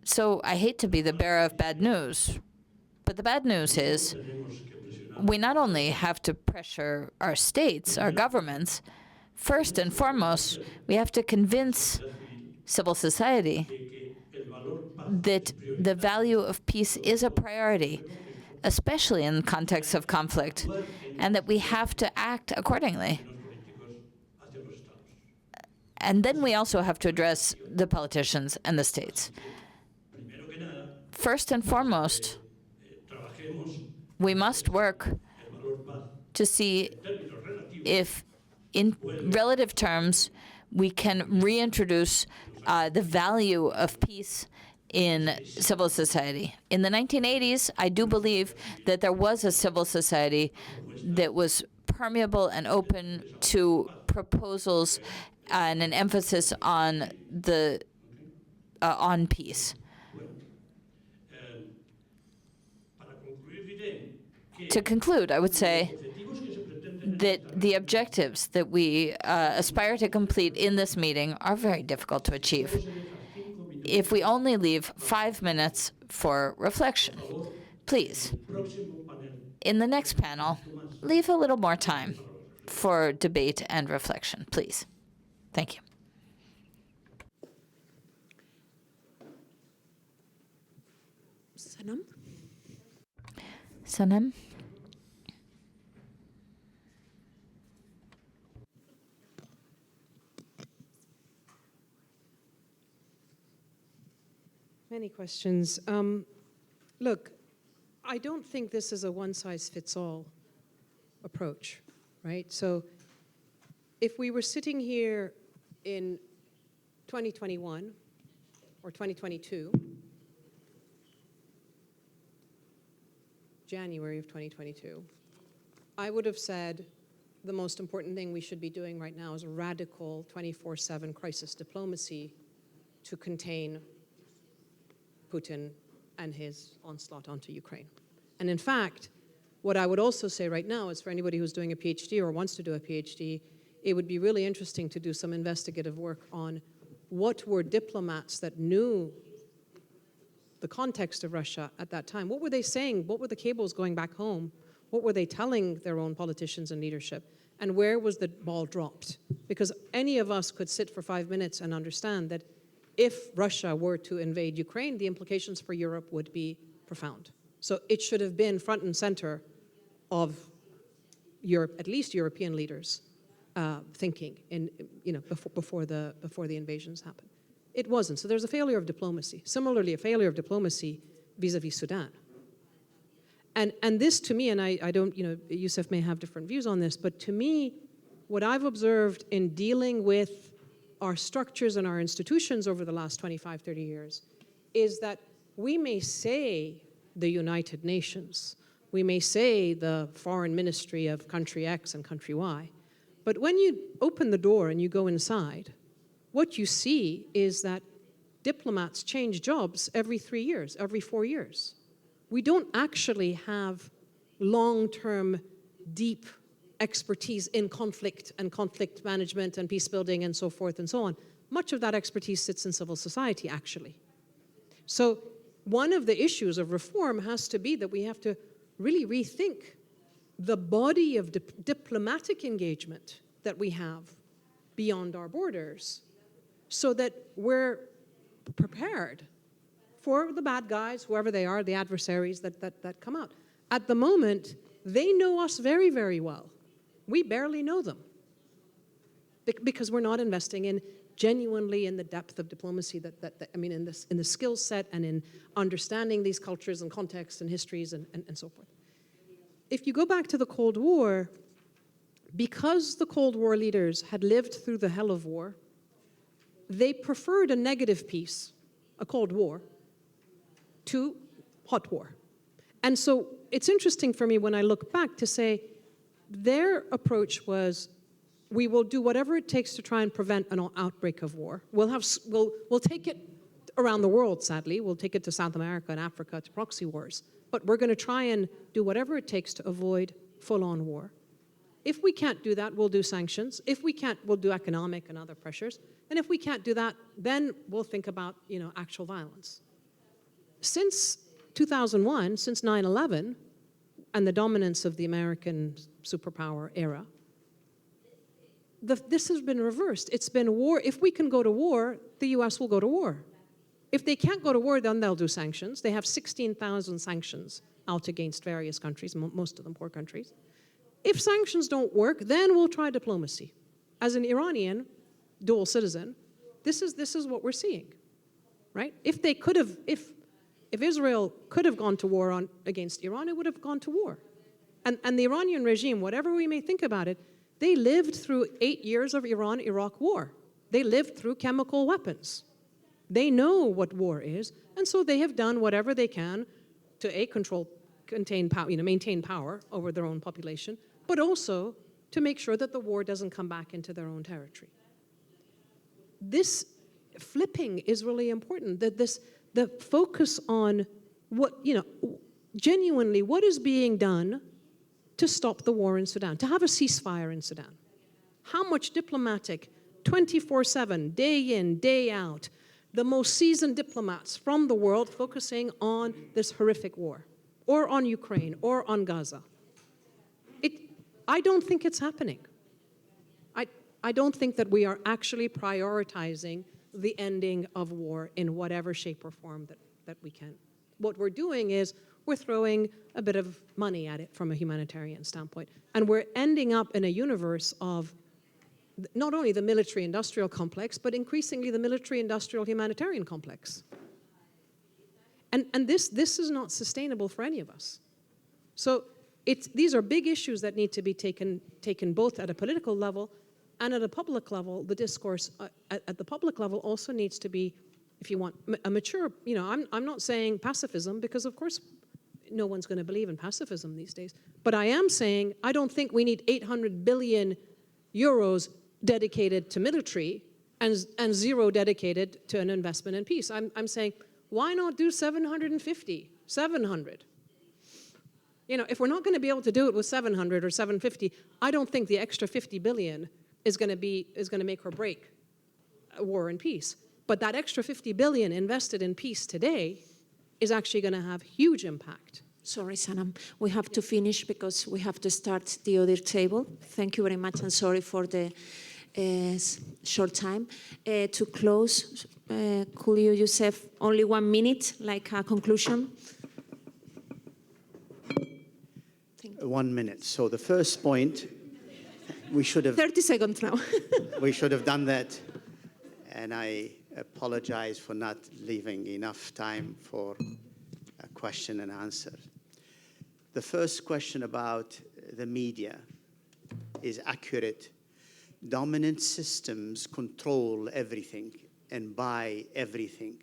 So I hate to be the bearer of bad news, but the bad news is we not only have to pressure our states, our governments, first and foremost, we have to convince civil society that the value of peace is a priority, especially in the context of conflict, and that we have to act accordingly. And then we also have to address the politicians and the states. First and foremost, we must work to see if, in relative terms, we can reintroduce the value of peace in civil society. In the 1980s, I do believe that there was a civil society that was permeable and open to proposals and an emphasis on on peace. To conclude, I would say that the objectives that we aspire to complete in this meeting are very difficult to achieve. If we only leave 5 minutes for reflection, please, in the next panel, leave a little more time for debate and reflection, please. Thank you. Sanam? Many questions. Look, I don't think this is a one-size-fits-all approach, right? So if we were sitting here in 2021 or 2022, January of 2022, I would have said the most important thing we should be doing right now is a radical 24/7 crisis diplomacy to contain Putin and his onslaught onto Ukraine. And in fact, what I would also say right now is for anybody who's doing a PhD or wants to do a PhD, it would be really interesting to do some investigative work on what were diplomats that knew the context of Russia at that time. What were they saying? What were the cables going back home? What were they telling their own politicians and leadership? And where was the ball dropped? Because any of us could sit for 5 minutes and understand that if Russia were to invade Ukraine, the implications for Europe would be profound. So it should have been front and center of Europe, at least European leaders, thinking in, before the invasions happened. It wasn't. So there's a failure of diplomacy. Similarly, a failure of diplomacy vis-a-vis Sudan. And this, to me, and I don't, Youssef may have different views on this, but to me, what I've observed in dealing with our structures and our institutions over the last 25, 30 years is that we may say the United Nations, we may say the foreign ministry of country X and country Y, but when you open the door and you go inside, what you see is that diplomats change jobs every 3 years, every 4 years. We don't actually have long-term, deep expertise in conflict and conflict management and peace building and so forth and so on. Much of that expertise sits in civil society, actually. So one of the issues of reform has to be that we have to really rethink the body of diplomatic engagement that we have beyond our borders so that we're prepared for the bad guys, whoever they are, the adversaries that come out. At the moment, they know us very, very well. We barely know them because we're not investing in genuinely in the depth of diplomacy in the skill set and in understanding these cultures and contexts and histories and so forth. If you go back to the Cold War, because the Cold War leaders had lived through the hell of war, they preferred a negative peace, a Cold War, to hot war. And so it's interesting for me when I look back to say their approach was, we will do whatever it takes to try and prevent an outbreak of war. We'll take it around the world, sadly. We'll take it to South America and Africa to proxy wars. But we're going to try and do whatever it takes to avoid full-on war. If we can't do that, we'll do sanctions. If we can't, we'll do economic and other pressures. And if we can't do that, then we'll think about, actual violence. Since 2001, since 9/11, and the dominance of the American superpower era, this has been reversed. It's been war. If we can go to war, the US will go to war. If they can't go to war, then they'll do sanctions. They have 16,000 sanctions out against various countries, most of them poor countries. If sanctions don't work, then we'll try diplomacy. As an Iranian dual citizen, this is what we're seeing, right? If Israel could have gone to war against Iran, it would have gone to war. And the Iranian regime, whatever we may think about it, they lived through 8 years of Iran-Iraq war. They lived through chemical weapons. They know what war is, and so they have done whatever they can to maintain power over their own population, but also to make sure that the war doesn't come back into their own territory. This flipping is really important, the focus on genuinely what is being done to stop the war in Sudan, to have a ceasefire in Sudan. How much diplomatic, 24/7, day in, day out, the most seasoned diplomats from the world focusing on this horrific war, or on Ukraine, or on Gaza. I don't think it's happening. I don't think that we are actually prioritizing the ending of war in whatever shape or form that we can. What we're doing is we're throwing a bit of money at it from a humanitarian standpoint. And we're ending up in a universe of not only the military-industrial complex, but increasingly the military-industrial humanitarian complex. And this is not sustainable for any of us. So these are big issues that need to be taken both at a political level and at a public level. The discourse at the public level also needs to be, if you want, a mature, I'm not saying pacifism, because of course no one's going to believe in pacifism these days. But I am saying I don't think we need 800 billion euros dedicated to military and zero dedicated to an investment in peace. I'm saying, why not do 750, 700? If we're not going to be able to do it with 700 or 750, I don't think the extra 50 billion is going to make or break a war and peace. But that extra 50 billion invested in peace today is actually going to have huge impact. Sorry, Sanam, we have to finish because we have to start the other table. Thank you very much, and sorry for the short time. To close, could you, Youssef, only 1 minute, like a conclusion? 1 minute. So the first point, we should have... 30 seconds now. We should have done that, and I apologize for not leaving enough time for a question and answer. The first question about the media is accurate. Dominant systems control everything and buy everything.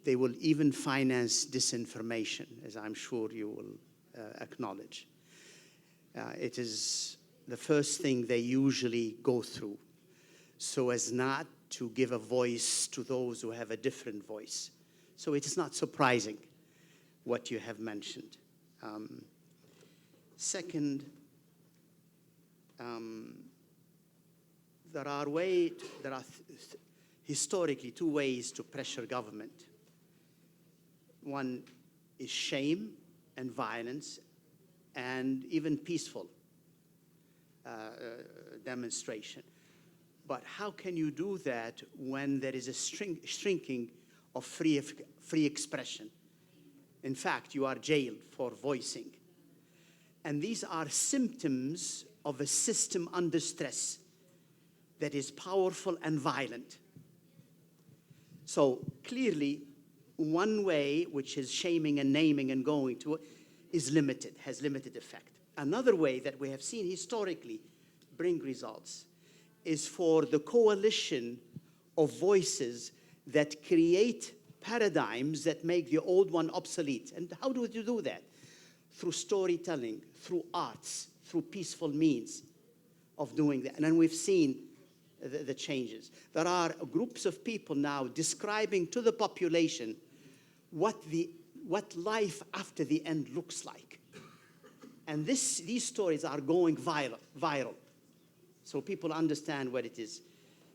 They will even finance disinformation, as I'm sure you will acknowledge. It is the first thing they usually go through, so as not to give a voice to those who have a different voice. So it is not surprising what you have mentioned. Second, there are historically 2 ways to pressure government. One is shame and violence, and even peaceful demonstration. But how can you do that when there is a shrinking of free expression? In fact, you are jailed for voicing. And these are symptoms of a system under stress that is powerful and violent. So clearly, one way, which is shaming and naming and going to it, is limited, has limited effect. Another way that we have seen historically bring results is for the coalition of voices that create paradigms that make the old one obsolete. And how do you do that? Through storytelling, through arts, through peaceful means of doing that. And then we've seen the changes. There are groups of people now describing to the population what life after the end looks like. And these stories are going viral. So people understand what it is.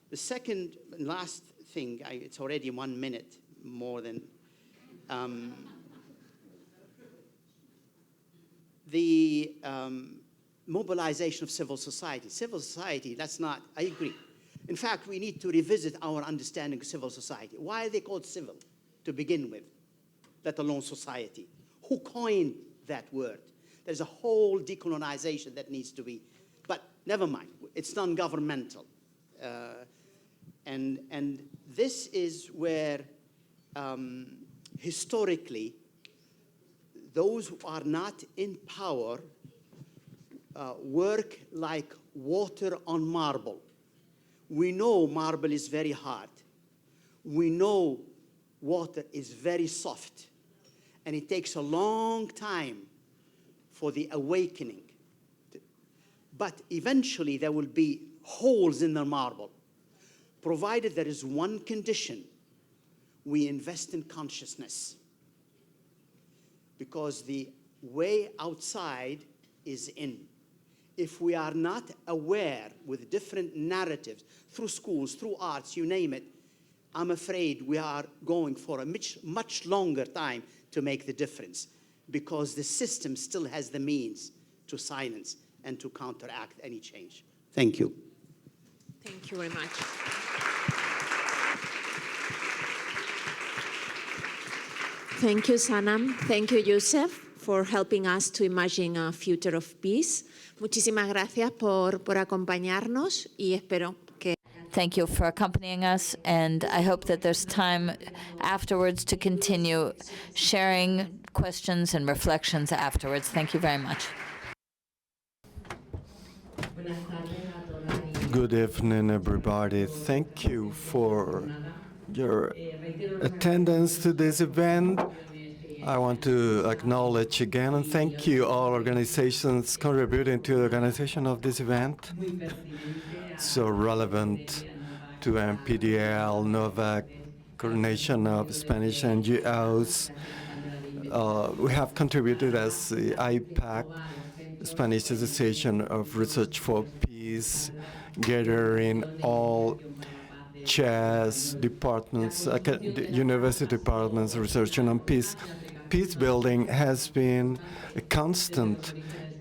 The second and last thing, it's already 1 minute more than, the mobilization of civil society. Civil society, I agree. In fact, we need to revisit our understanding of civil society. Why are they called civil to begin with, let alone society? Who coined that word? There's a whole decolonization that needs to be, but never mind, it's non-governmental. And this is where, historically, those who are not in power work like water on marble. We know marble is very hard. We know water is very soft. And it takes a long time for the awakening. But eventually there will be holes in the marble, provided there is one condition: we invest in consciousness. Because the way outside is in. If we are not aware with different narratives, through schools, through arts, you name it, I'm afraid we are going for a much longer time to make the difference, because the system still has the means to silence and to counteract any change. Thank you. Thank you very much. Thank you, Sanam. Thank you, Youssef, for helping us to imagine a future of peace. Muchísimas gracias por acompañarnos y espero que... Thank you for accompanying us, and I hope that there's time afterwards to continue sharing questions and reflections afterwards. Thank you very much. Good evening, everybody. Thank you for your attendance to this event. I want to acknowledge again and thank you all organizations contributing to the organization of this event. So relevant to MPDL, NOVAC, Coordination of Spanish NGOs. We have contributed as the IPAC, Spanish Association of Research for Peace, gathering all chairs, departments, university departments researching on peace. Peace building has been a constant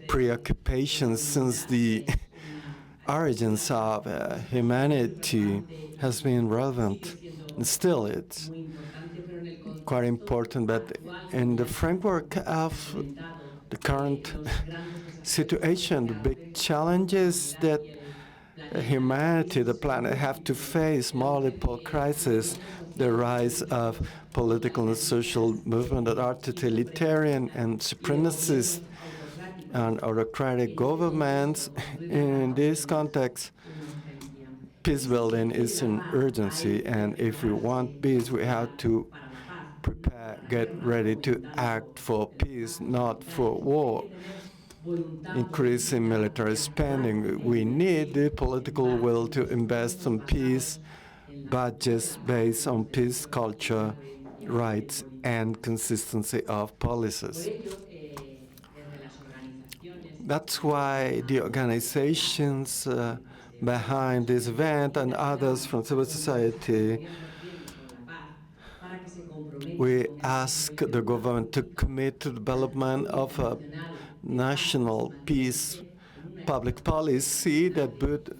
preoccupation since the origins of humanity has been relevant. And still, it's quite important, but in the framework of the current situation, the big challenges that humanity, the planet, have to face multiple crises, the rise of political and social movements that are totalitarian and supremacist and autocratic governments. In this context, peace building is an urgency, and if we want peace, we have to prepare, get ready to act for peace, not for war. Increasing military spending. We need the political will to invest in peace, budgets based on peace culture, rights, and consistency of policies. That's why the organizations behind this event and others from civil society, we ask the government to commit to development of a national peace public policy that would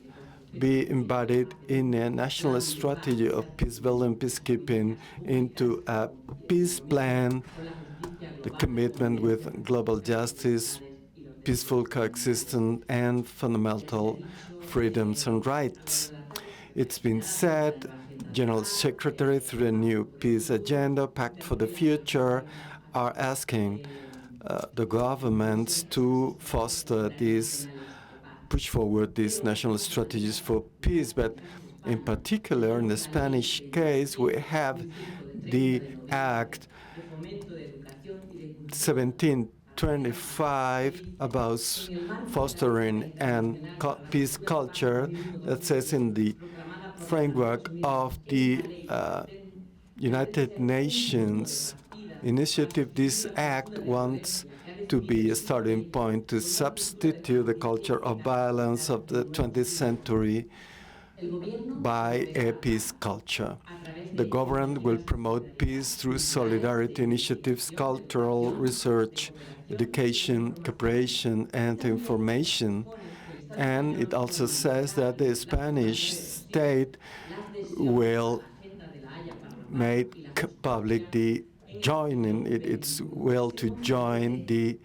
be embodied in a national strategy of peace building, peacekeeping, into a peace plan, the commitment with global justice, peaceful coexistence, and fundamental freedoms and rights. It's been said, General Secretary, through the new peace agenda, Pact for the Future, are asking the governments to foster these, push forward these national strategies for peace. But in particular, in the Spanish case, we have the Act 17 25 about fostering and peace culture that says in the framework of the United Nations initiative, this act wants to be a starting point to substitute the culture of violence of the 20th century by a peace culture. The government will promote peace through solidarity initiatives, cultural research, education, cooperation, and information. And it also says that the Spanish state will make public the joining its will to join the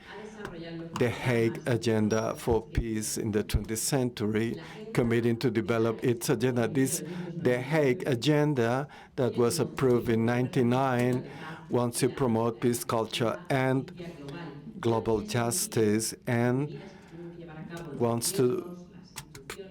Hague Agenda for Peace in the 20th century, committing to develop its agenda. The Hague Agenda that was approved in '99 wants to promote peace culture and global justice and wants to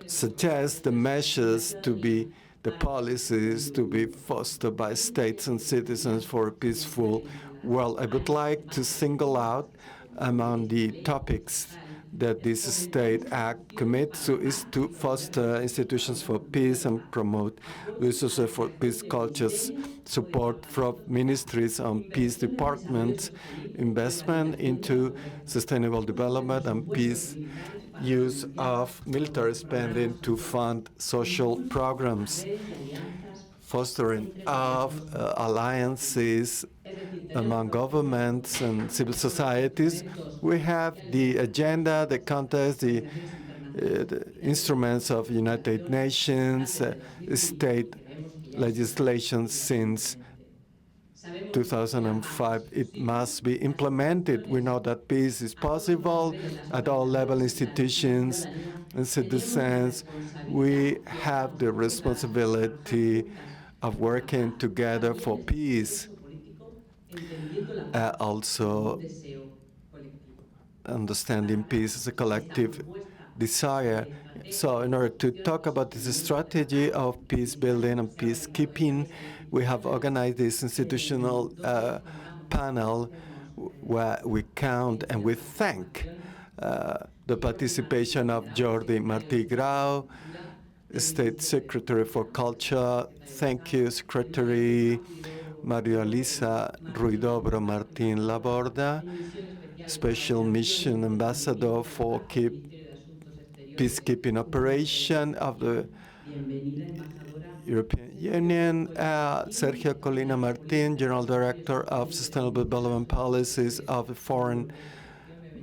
suggest the measures to be the policies to be fostered by states and citizens for a peaceful world. I would like to single out among the topics that this state act commits to is to foster institutions for peace and promote resources for peace cultures, support from ministries on peace departments, investment into sustainable development and peace, use of military spending to fund social programs, fostering of alliances among governments and civil societies. We have the agenda, the context, the instruments of United Nations, state legislation since 2005. It must be implemented. We know that peace is possible at all level institutions and citizens. We have the responsibility of working together for peace. Also, understanding peace as a collective desire. So in order to talk about this strategy of peace building and peacekeeping, we have organized this institutional panel where we count and we thank the participation of Jordi Martí Grau, State Secretary for Culture. Thank you, Secretary Maria Elisa Ruidobro Martín Laborda, Special Mission Ambassador for Peacekeeping Operation of the European Union, Sergio Colina Martín, General Director of Sustainable Development Policies of the Foreign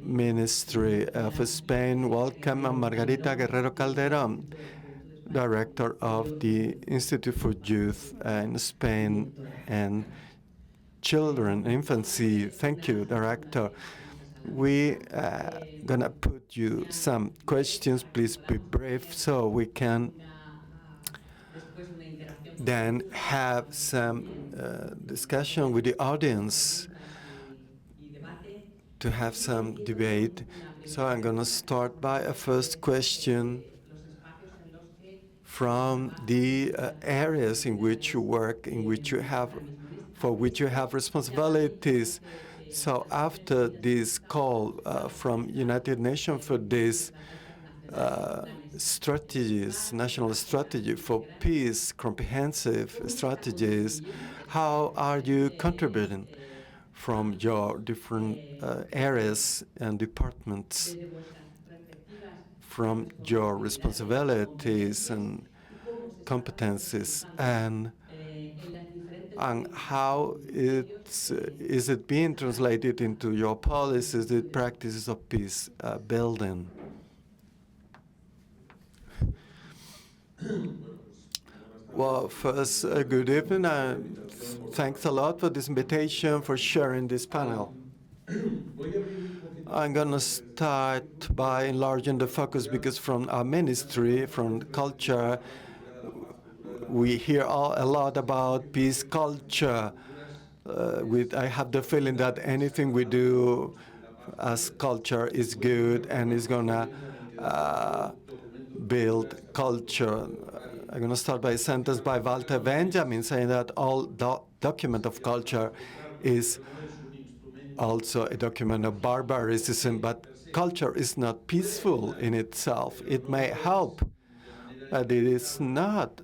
Ministry of Spain. Welcome, and Margarita Guerrero Calderón, Director of the Institute for Youth in Spain and Children, Infancy. Thank you, Director. We gonna put you some questions. Please be brief so we can then have some discussion with the audience to have some debate. So I'm gonna start by a first question from the areas in which you work, for which you have responsibilities. So after this call from United Nations for these strategies, national strategy for peace, comprehensive strategies, how are you contributing from your different areas and departments, from your responsibilities and competencies, and how is it being translated into your policies, the practices of peace building? Well, first, good evening. Thanks a lot for this invitation, for sharing this panel. I'm going to start by enlarging the focus because from our ministry, from culture, we hear a lot about peace culture. I have the feeling that anything we do as culture is good and is going to build culture. I'm going to start by a sentence by Walter Benjamin saying that all document of culture is also a document of barbarism, but culture is not peaceful in itself. It may help, but it is not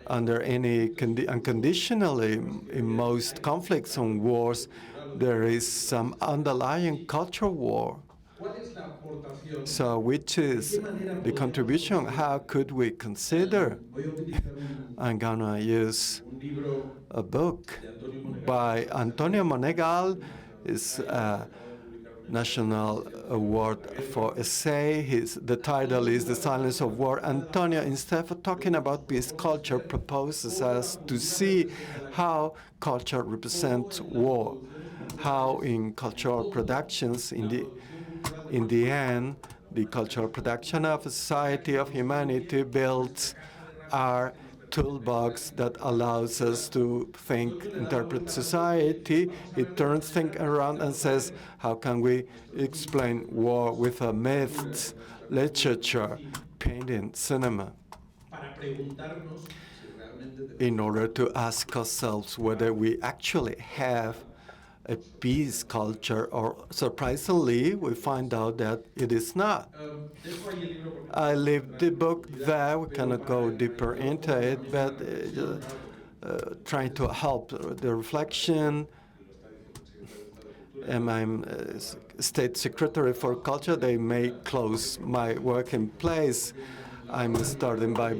under any unconditionally. In most conflicts and wars, there is some underlying cultural war. So which is the contribution? How could we consider? I'm gonna use a book by Antonio Monegal. It's a National Award for Essay. The title is The Silence of War. Antonio, instead of talking about peace culture, proposes us to see how culture represents war, how in cultural productions, in the end, the cultural production of a society, of humanity, builds our toolbox that allows us to think, interpret society. It turns things around and says, how can we explain war with myths, literature, painting, cinema, in order to ask ourselves whether we actually have a peace culture, or surprisingly, we find out that it is not. I leave the book there. We cannot go deeper into it, but trying to help the reflection. And I'm State Secretary for Culture. They may close my working place. I'm starting by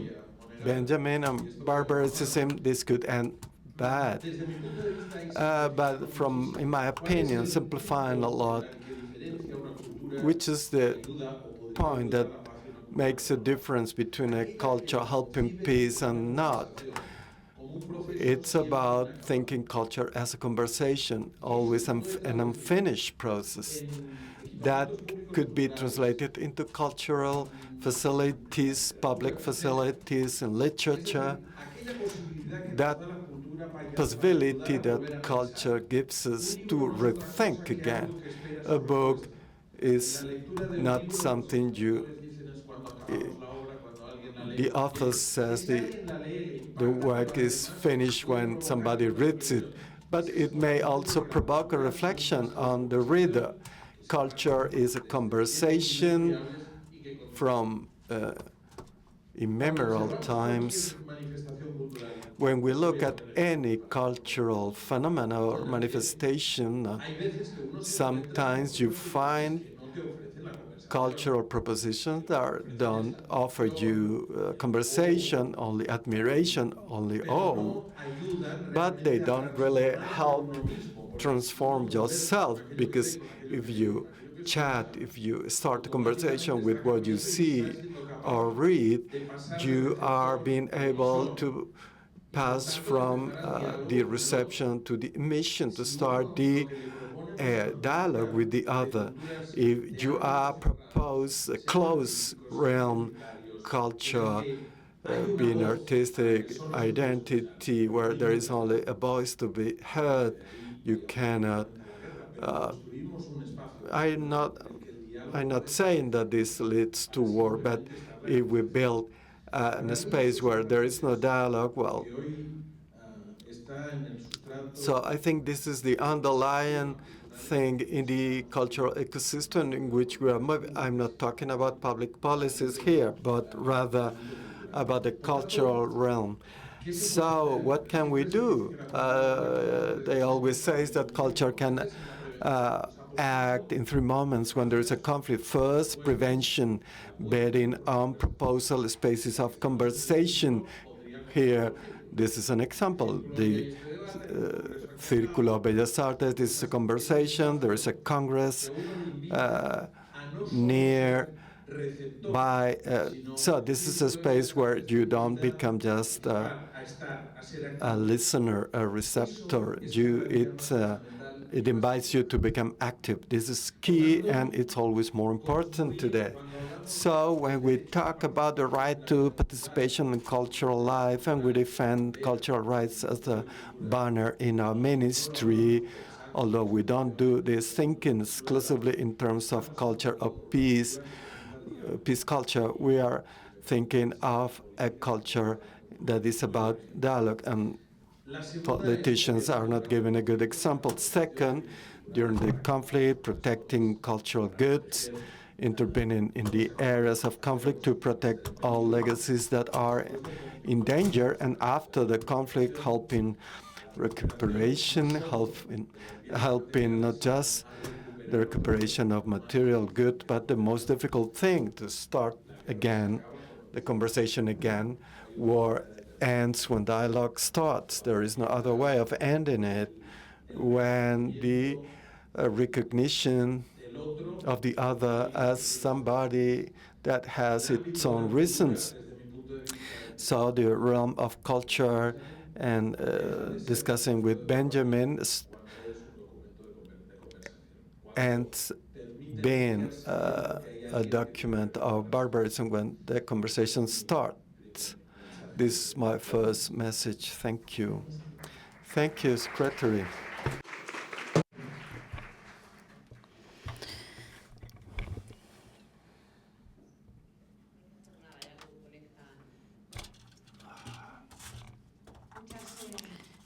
Benjamin and barbarism. This could end bad. But in my opinion, simplifying a lot, which is the point that makes a difference between a culture helping peace and not. It's about thinking culture as a conversation, always an unfinished process. That could be translated into cultural facilities, public facilities, and literature. That possibility that culture gives us to rethink again. A book is not something the author says the work is finished when somebody reads it, but it may also provoke a reflection on the reader. Culture is a conversation from immemorial times. When we look at any cultural phenomena or manifestation, sometimes you find cultural propositions that don't offer you conversation, only admiration, only awe, but they don't really help transform yourself, because if you chat, if you start a conversation with what you see or read, you are being able to pass from the reception to the emission, to start the dialogue with the other. If you are propose a close realm culture, being artistic identity, where there is only a voice to be heard, you cannot. I'm not saying that this leads to war, but if we build in a space where there is no dialogue, well, so I think this is the underlying thing in the cultural ecosystem in which we are moving. I'm not talking about public policies here, but rather about the cultural realm. So what can we do? They always say that culture can act in three moments when there is a conflict. First, prevention, betting on proposal spaces of conversation. Here, this is an example. The Círculo Bellas Artes, this is a conversation. There is a congress nearby. So this is a space where you don't become just a listener, a receptor. It invites you to become active. This is key, and it's always more important today. So when we talk about the right to participation in cultural life, and we defend cultural rights as a banner in our ministry, although we don't do this thinking exclusively in terms of culture of peace, peace culture, we are thinking of a culture that is about dialogue, and politicians are not giving a good example. Second, during the conflict, protecting cultural goods, intervening in the areas of conflict to protect all legacies that are in danger, and after the conflict, helping recuperation, helping not just the recuperation of material good, but the most difficult thing, to start again, the conversation again. War ends when dialogue starts. There is no other way of ending it. When the recognition of the other as somebody that has its own reasons. So the realm of culture and discussing with Benjamin and being a document of barbarism when the conversation starts. This is my first message. Thank you. Thank you, Secretary.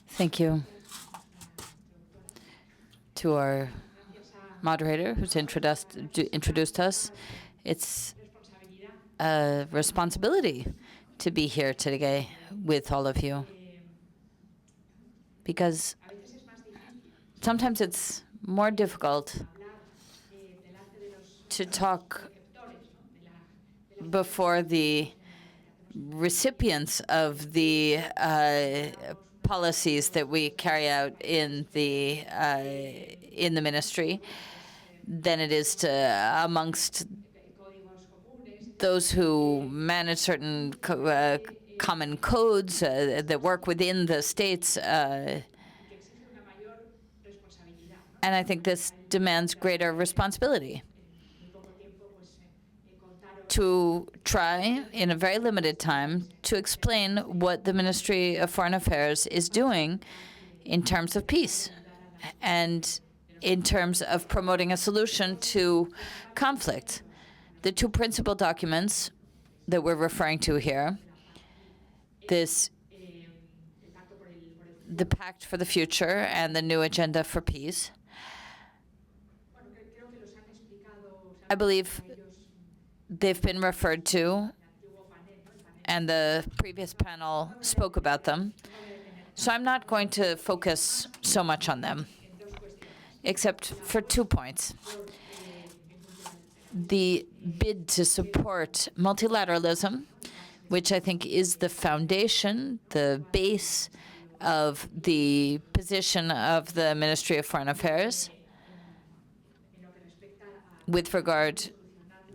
Thank you to our moderator who's introduced us. It's a responsibility to be here today with all of you, because sometimes it's more difficult to talk before the recipients of the policies that we carry out in the ministry than it is to amongst those who manage certain common codes that work within the states. And I think this demands greater responsibility to try, in a very limited time, to explain what the Ministry of Foreign Affairs is doing in terms of peace and in terms of promoting a solution to conflict. The two principal documents that we're referring to here, the Pact for the Future and the New Agenda for Peace, I believe they've been referred to, and the previous panel spoke about them. So I'm not going to focus so much on them, except for 2 points. The bid to support multilateralism, which I think is the foundation, the base of the position of the Ministry of Foreign Affairs with regard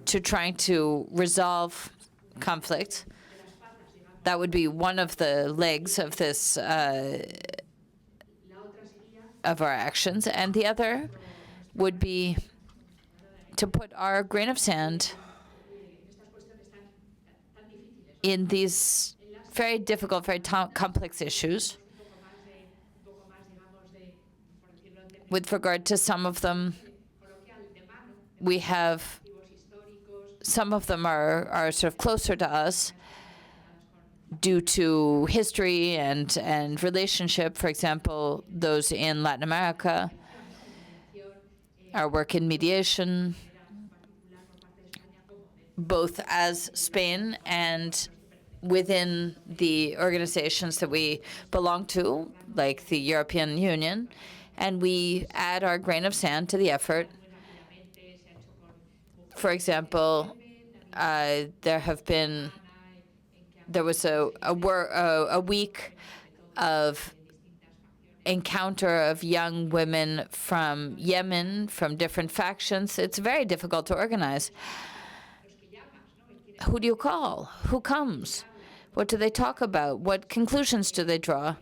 to trying to resolve conflict. That would be one of the legs of this, of our actions. And the other would be to put our grain of sand in these very difficult, very complex issues. With regard to some of them, we have, some of them are sort of closer to us due to history and relationship. For example, those in Latin America, our work in mediation, both as Spain and within the organizations that we belong to, like the European Union, and we add our grain of sand to the effort. For example, there was a week of encounter of young women from Yemen, from different factions. It's very difficult to organize. Who do you call? Who comes? What do they talk about? What conclusions do they draw?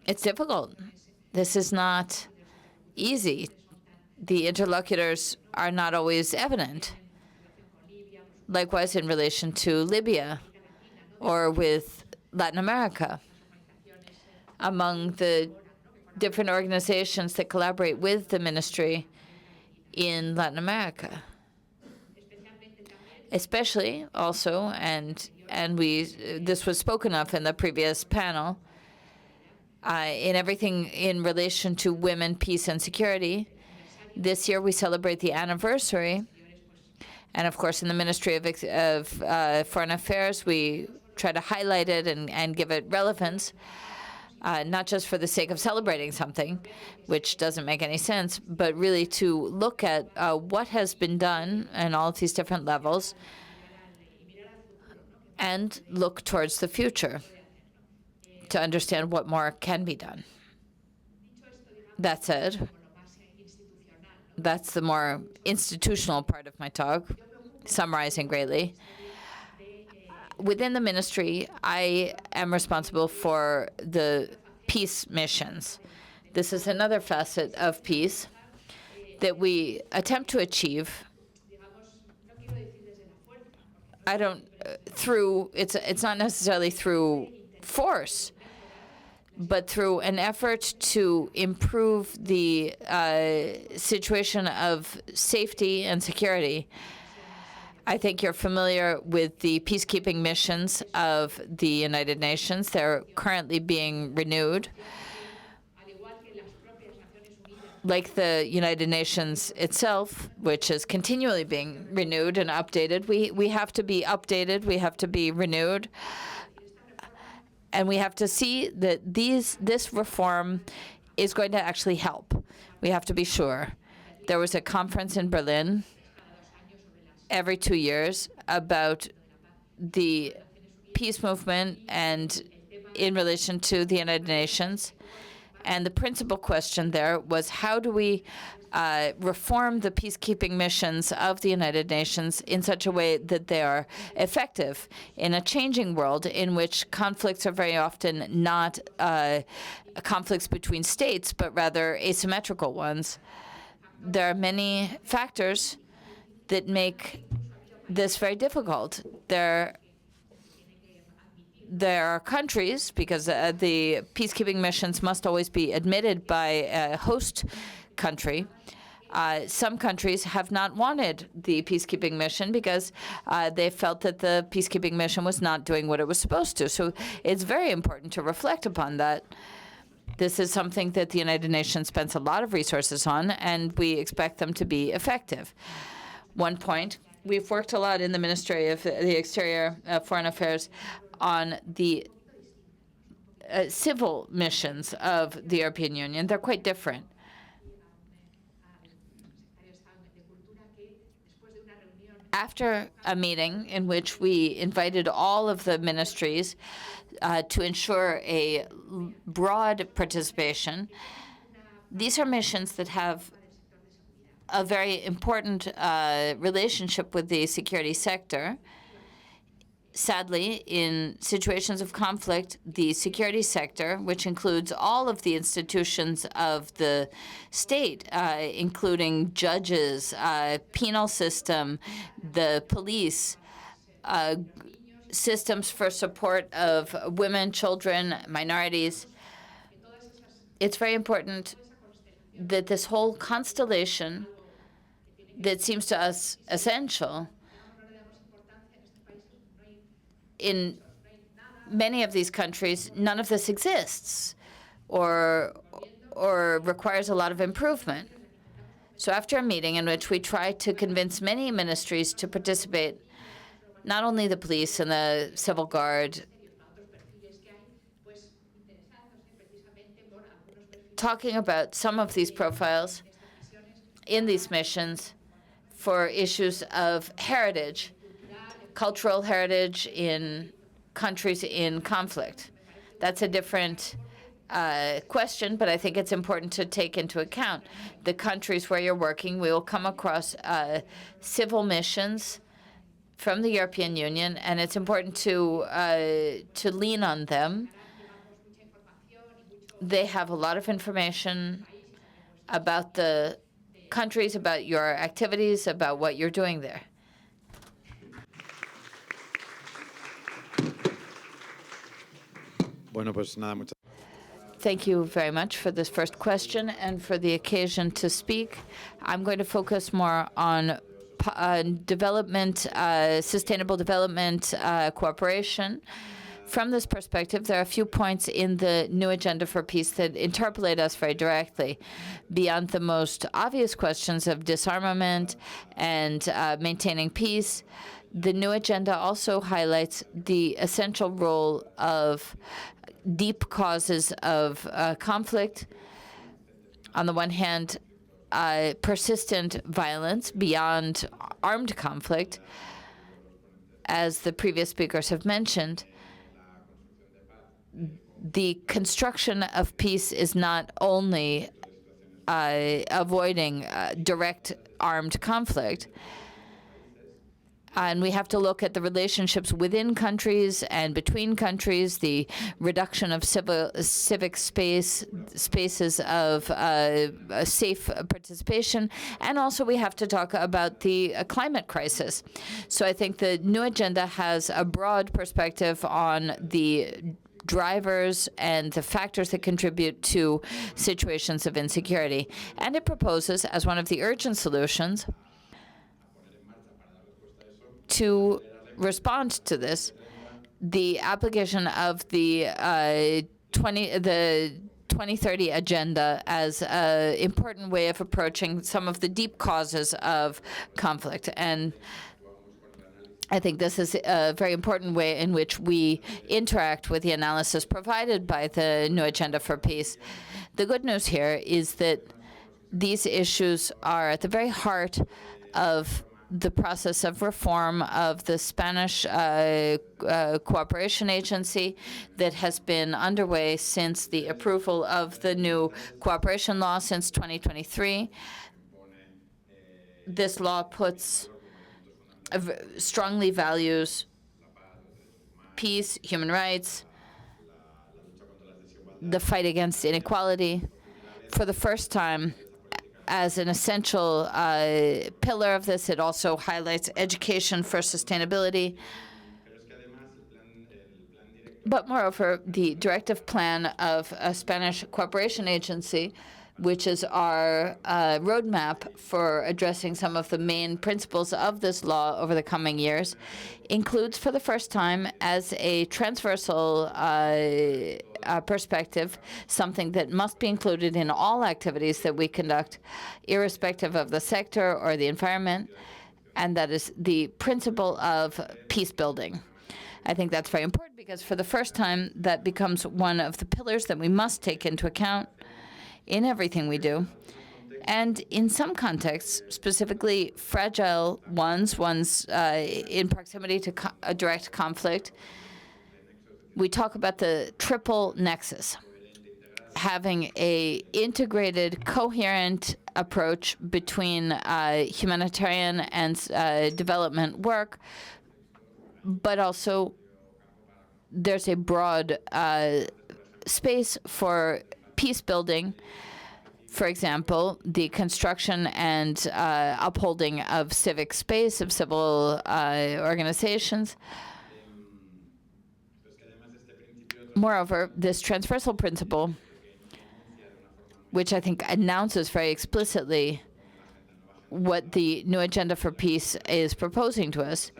It's difficult. This is not easy. The interlocutors are not always evident. Likewise in relation to Libya or with Latin America. Among the different organizations that collaborate with the ministry in Latin America. Especially also, and this was spoken of in the previous panel, in everything in relation to women, peace, and security. This year we celebrate the anniversary. And of course, in the Ministry of Foreign Affairs, we try to highlight it and give it relevance, not just for the sake of celebrating something, which doesn't make any sense, but really to look at what has been done in all of these different levels and look towards the future to understand what more can be done. That said, that's the more institutional part of my talk, summarizing greatly. Within the ministry, I am responsible for the peace missions. This is another facet of peace that we attempt to achieve. It's not necessarily through force, but through an effort to improve the situation of safety and security. I think you're familiar with the peacekeeping missions of the United Nations. They're currently being renewed. Like the United Nations itself, which is continually being renewed and updated, we have to be updated, we have to be renewed, and we have to see that this reform is going to actually help. We have to be sure. There was a conference in Berlin every 2 years about the peace movement and in relation to the United Nations. And the principal question there was, how do we reform the peacekeeping missions of the United Nations in such a way that they are effective in a changing world in which conflicts are very often not conflicts between states, but rather asymmetrical ones. There are many factors that make this very difficult. There are countries, because the peacekeeping missions must always be admitted by a host country. Some countries have not wanted the peacekeeping mission because they felt that the peacekeeping mission was not doing what it was supposed to. So it's very important to reflect upon that. This is something that the United Nations spends a lot of resources on, and we expect them to be effective. One point, we've worked a lot in the Ministry of the Exterior Foreign Affairs on the civil missions of the European Union. They're quite different. After a meeting in which we invited all of the ministries to ensure a broad participation, these are missions that have a very important relationship with the security sector. Sadly, in situations of conflict, the security sector, which includes all of the institutions of the state, including judges, penal system, the police, systems for support of women, children, minorities, it's very important that this whole constellation that seems to us essential in many of these countries, none of this exists or requires a lot of improvement. So after a meeting in which we tried to convince many ministries to participate, not only the police and the civil guard, talking about some of these profiles in these missions for issues of heritage, cultural heritage in countries in conflict. That's a different question, but I think it's important to take into account the countries where you're working. We will come across civil missions from the European Union, and it's important to lean on them. They have a lot of information about the countries, about your activities, about what you're doing there. Thank you very much for this first question and for the occasion to speak. I'm going to focus more on development, sustainable development cooperation. From this perspective, there are a few points in the new agenda for peace that interpolate us very directly. Beyond the most obvious questions of disarmament and maintaining peace, the new agenda also highlights the essential role of deep causes of conflict. On the one hand, persistent violence beyond armed conflict, as the previous speakers have mentioned. The construction of peace is not only avoiding direct armed conflict, and we have to look at the relationships within countries and between countries, the reduction of civic spaces of safe participation, and also we have to talk about the climate crisis. So I think the new agenda has a broad perspective on the drivers and the factors that contribute to situations of insecurity. And it proposes, as one of the urgent solutions, to respond to this, the application of the 2030 agenda as an important way of approaching some of the deep causes of conflict. And I think this is a very important way in which we interact with the analysis provided by the new agenda for peace. The good news here is that these issues are at the very heart of the process of reform of the Spanish Cooperation Agency that has been underway since the approval of the new cooperation law since 2023. This law strongly values peace, human rights, the fight against inequality. For the first time, as an essential pillar of this, it also highlights education for sustainability. But moreover, the directive plan of a Spanish Cooperation Agency, which is our roadmap for addressing some of the main principles of this law over the coming years, includes for the first time as a transversal perspective, something that must be included in all activities that we conduct, irrespective of the sector or the environment, and that is the principle of peace building. I think that's very important because for the first time, that becomes one of the pillars that we must take into account in everything we do. And in some contexts, specifically fragile ones in proximity to a direct conflict, we talk about the triple nexus, having a integrated, coherent approach between humanitarian and development work, but also there's a broad space for peace building. For example, the construction and upholding of civic space, of civil organizations. Moreover, this transversal principle, which I think announces very explicitly what the new agenda for peace is proposing to us,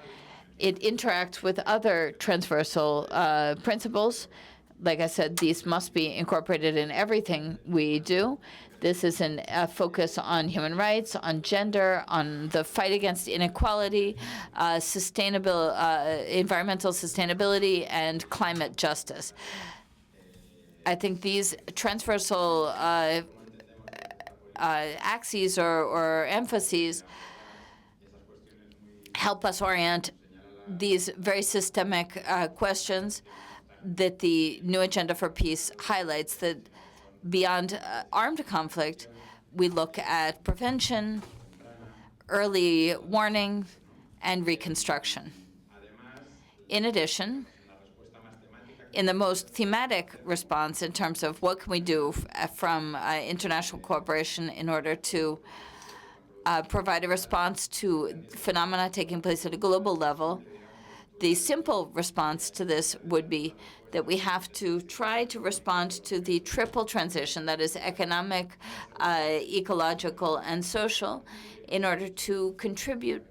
it interacts with other transversal principles. Like I said, these must be incorporated in everything we do. This is a focus on human rights, on gender, on the fight against inequality, environmental sustainability, and climate justice. I think these transversal axes or emphases help us orient these very systemic questions that the new agenda for peace highlights, that beyond armed conflict, we look at prevention, early warning, and reconstruction. In addition, in the most thematic response in terms of what can we do from international cooperation in order to provide a response to phenomena taking place at a global level, the simple response to this would be that we have to try to respond to the triple transition, that is economic, ecological, and social, in order to contribute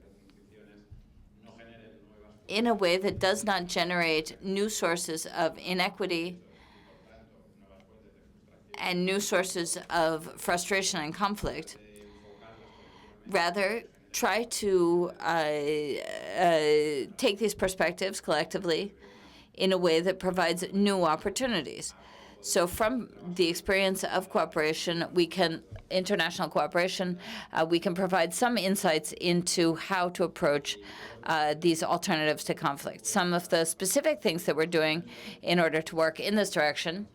in a way that does not generate new sources of inequity and new sources of frustration and conflict. Rather, try to take these perspectives collectively in a way that provides new opportunities. So from the experience of cooperation, international cooperation, we can provide some insights into how to approach these alternatives to conflict. Some of the specific things that we're doing in order to work in this direction: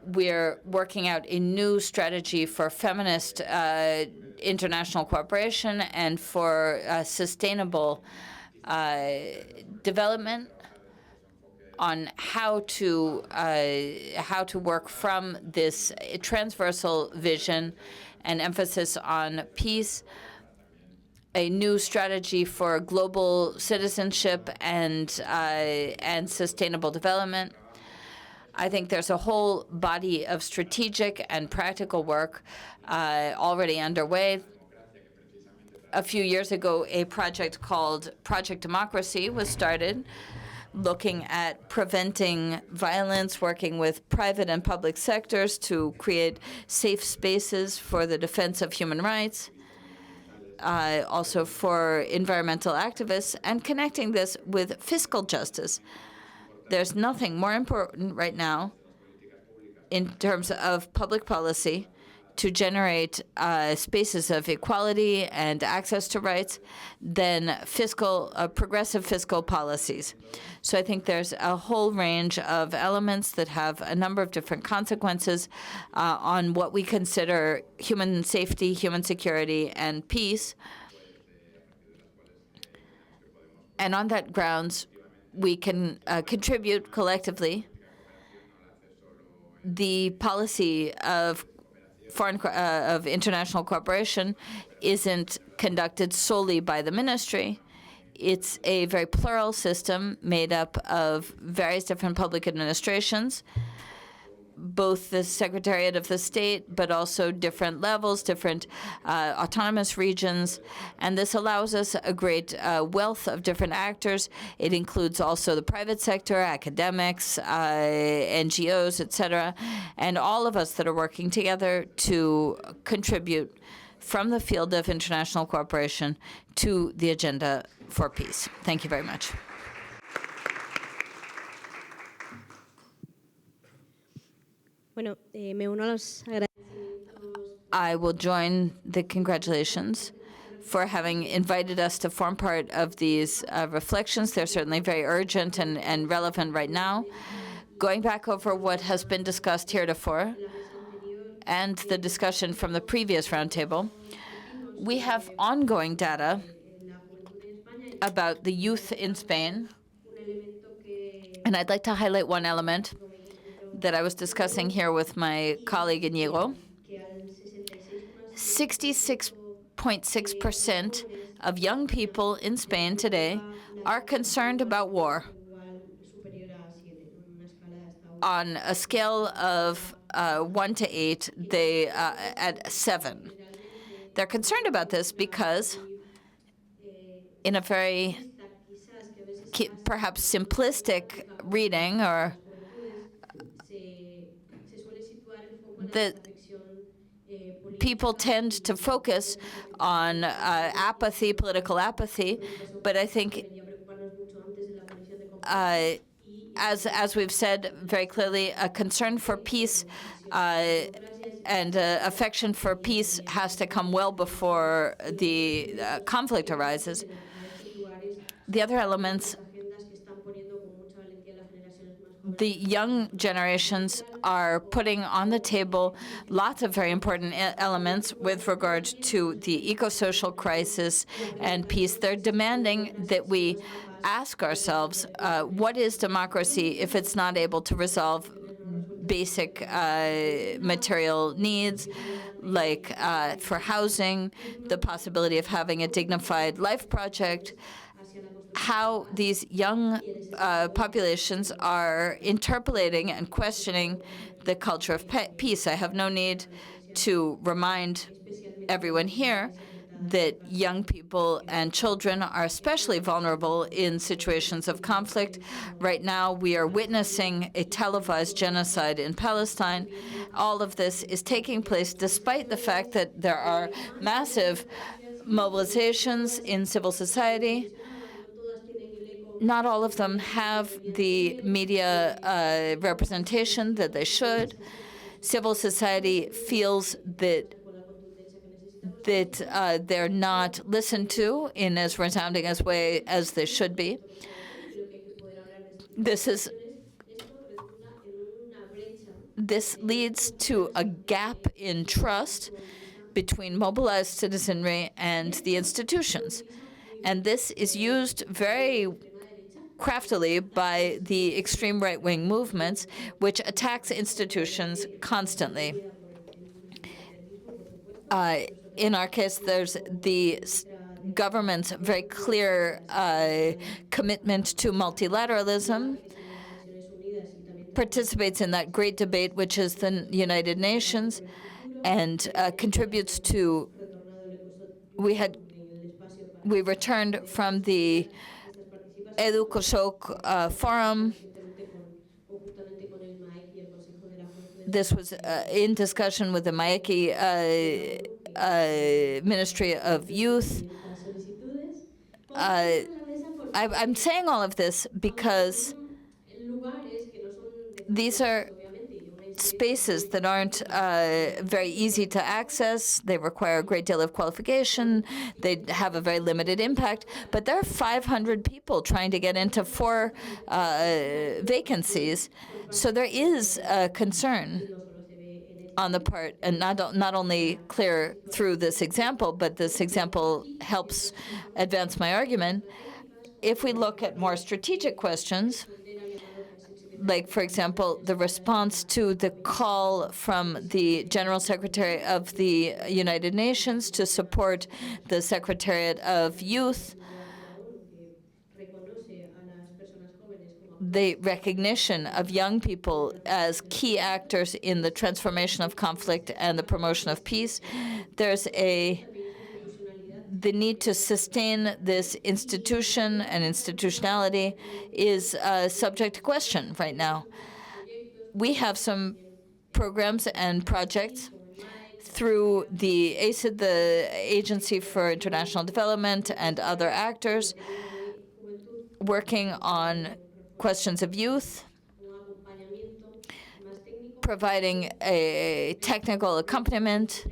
we're working out a new strategy for feminist international cooperation and for sustainable development, on how to work from this transversal vision and emphasis on peace, a new strategy for global citizenship and sustainable development. I think there's a whole body of strategic and practical work already underway. A few years ago, a project called Project Democracy was started, looking at preventing violence, working with private and public sectors to create safe spaces for the defense of human rights, also for environmental activists, and connecting this with fiscal justice. There's nothing more important right now in terms of public policy to generate spaces of equality and access to rights than progressive fiscal policies. So I think there's a whole range of elements that have a number of different consequences on what we consider human safety, human security, and peace. And on that grounds, we can contribute collectively. The policy of international cooperation isn't conducted solely by the ministry. It's a very plural system made up of various different public administrations, both the Secretariat of the State, but also different levels, different autonomous regions. And this allows us a great wealth of different actors. It includes also the private sector, academics, NGOs, etc., and all of us that are working together to contribute from the field of international cooperation to the agenda for peace. Thank you very much. Bueno, me uno a los I will join the congratulations for having invited us to form part of these reflections. They're certainly very urgent and relevant right now. Going back over what has been discussed heretofore and the discussion from the previous roundtable, we have ongoing data about the youth in Spain. And I'd like to highlight one element that I was discussing here with my colleague Inigo. 66.6% of young people in Spain today are concerned about war. On a scale of 1 to 8, they at 7. They're concerned about this because, in a very perhaps simplistic reading, or the people tend to focus on apathy, political apathy, but I think, as we've said very clearly, a concern for peace and affection for peace has to come well before the conflict arises. The other elements, the young generations are putting on the table lots of very important elements with regard to the eco-social crisis and peace. They're demanding that we ask ourselves, what is democracy if it's not able to resolve basic material needs, like for housing, the possibility of having a dignified life project, how these young populations are interpolating and questioning the culture of peace. I have no need to remind everyone here that young people and children are especially vulnerable in situations of conflict. Right now, we are witnessing a televised genocide in Palestine. All of this is taking place despite the fact that there are massive mobilizations in civil society. Not all of them have the media representation that they should. Civil society feels that they're not listened to in as resounding as way as they should be. This leads to a gap in trust between mobilized citizenry and the institutions. And this is used very craftily by the extreme right-wing movements, which attacks institutions constantly. In our case, there's the government's very clear commitment to multilateralism, participates in that great debate, which is the United Nations, and contributes to. We returned from the EduCoshoc Forum. This was in discussion with the Maeki Ministry of Youth. I'm saying all of this because these are spaces that aren't very easy to access. They require a great deal of qualification. They have a very limited impact. But there are 500 people trying to get into 4 vacancies. So there is a concern on the part, and not only clear through this example, but this example helps advance my argument. If we look at more strategic questions, like, for example, the response to the call from the General Secretary of the United Nations to support the Secretariat of Youth, the recognition of young people as key actors in the transformation of conflict and the promotion of peace. There's the need to sustain this institution and institutionality is subject to question right now. We have some programs and projects through the ACID, the Agency for International Development, and other actors working on questions of youth, providing a technical accompaniment.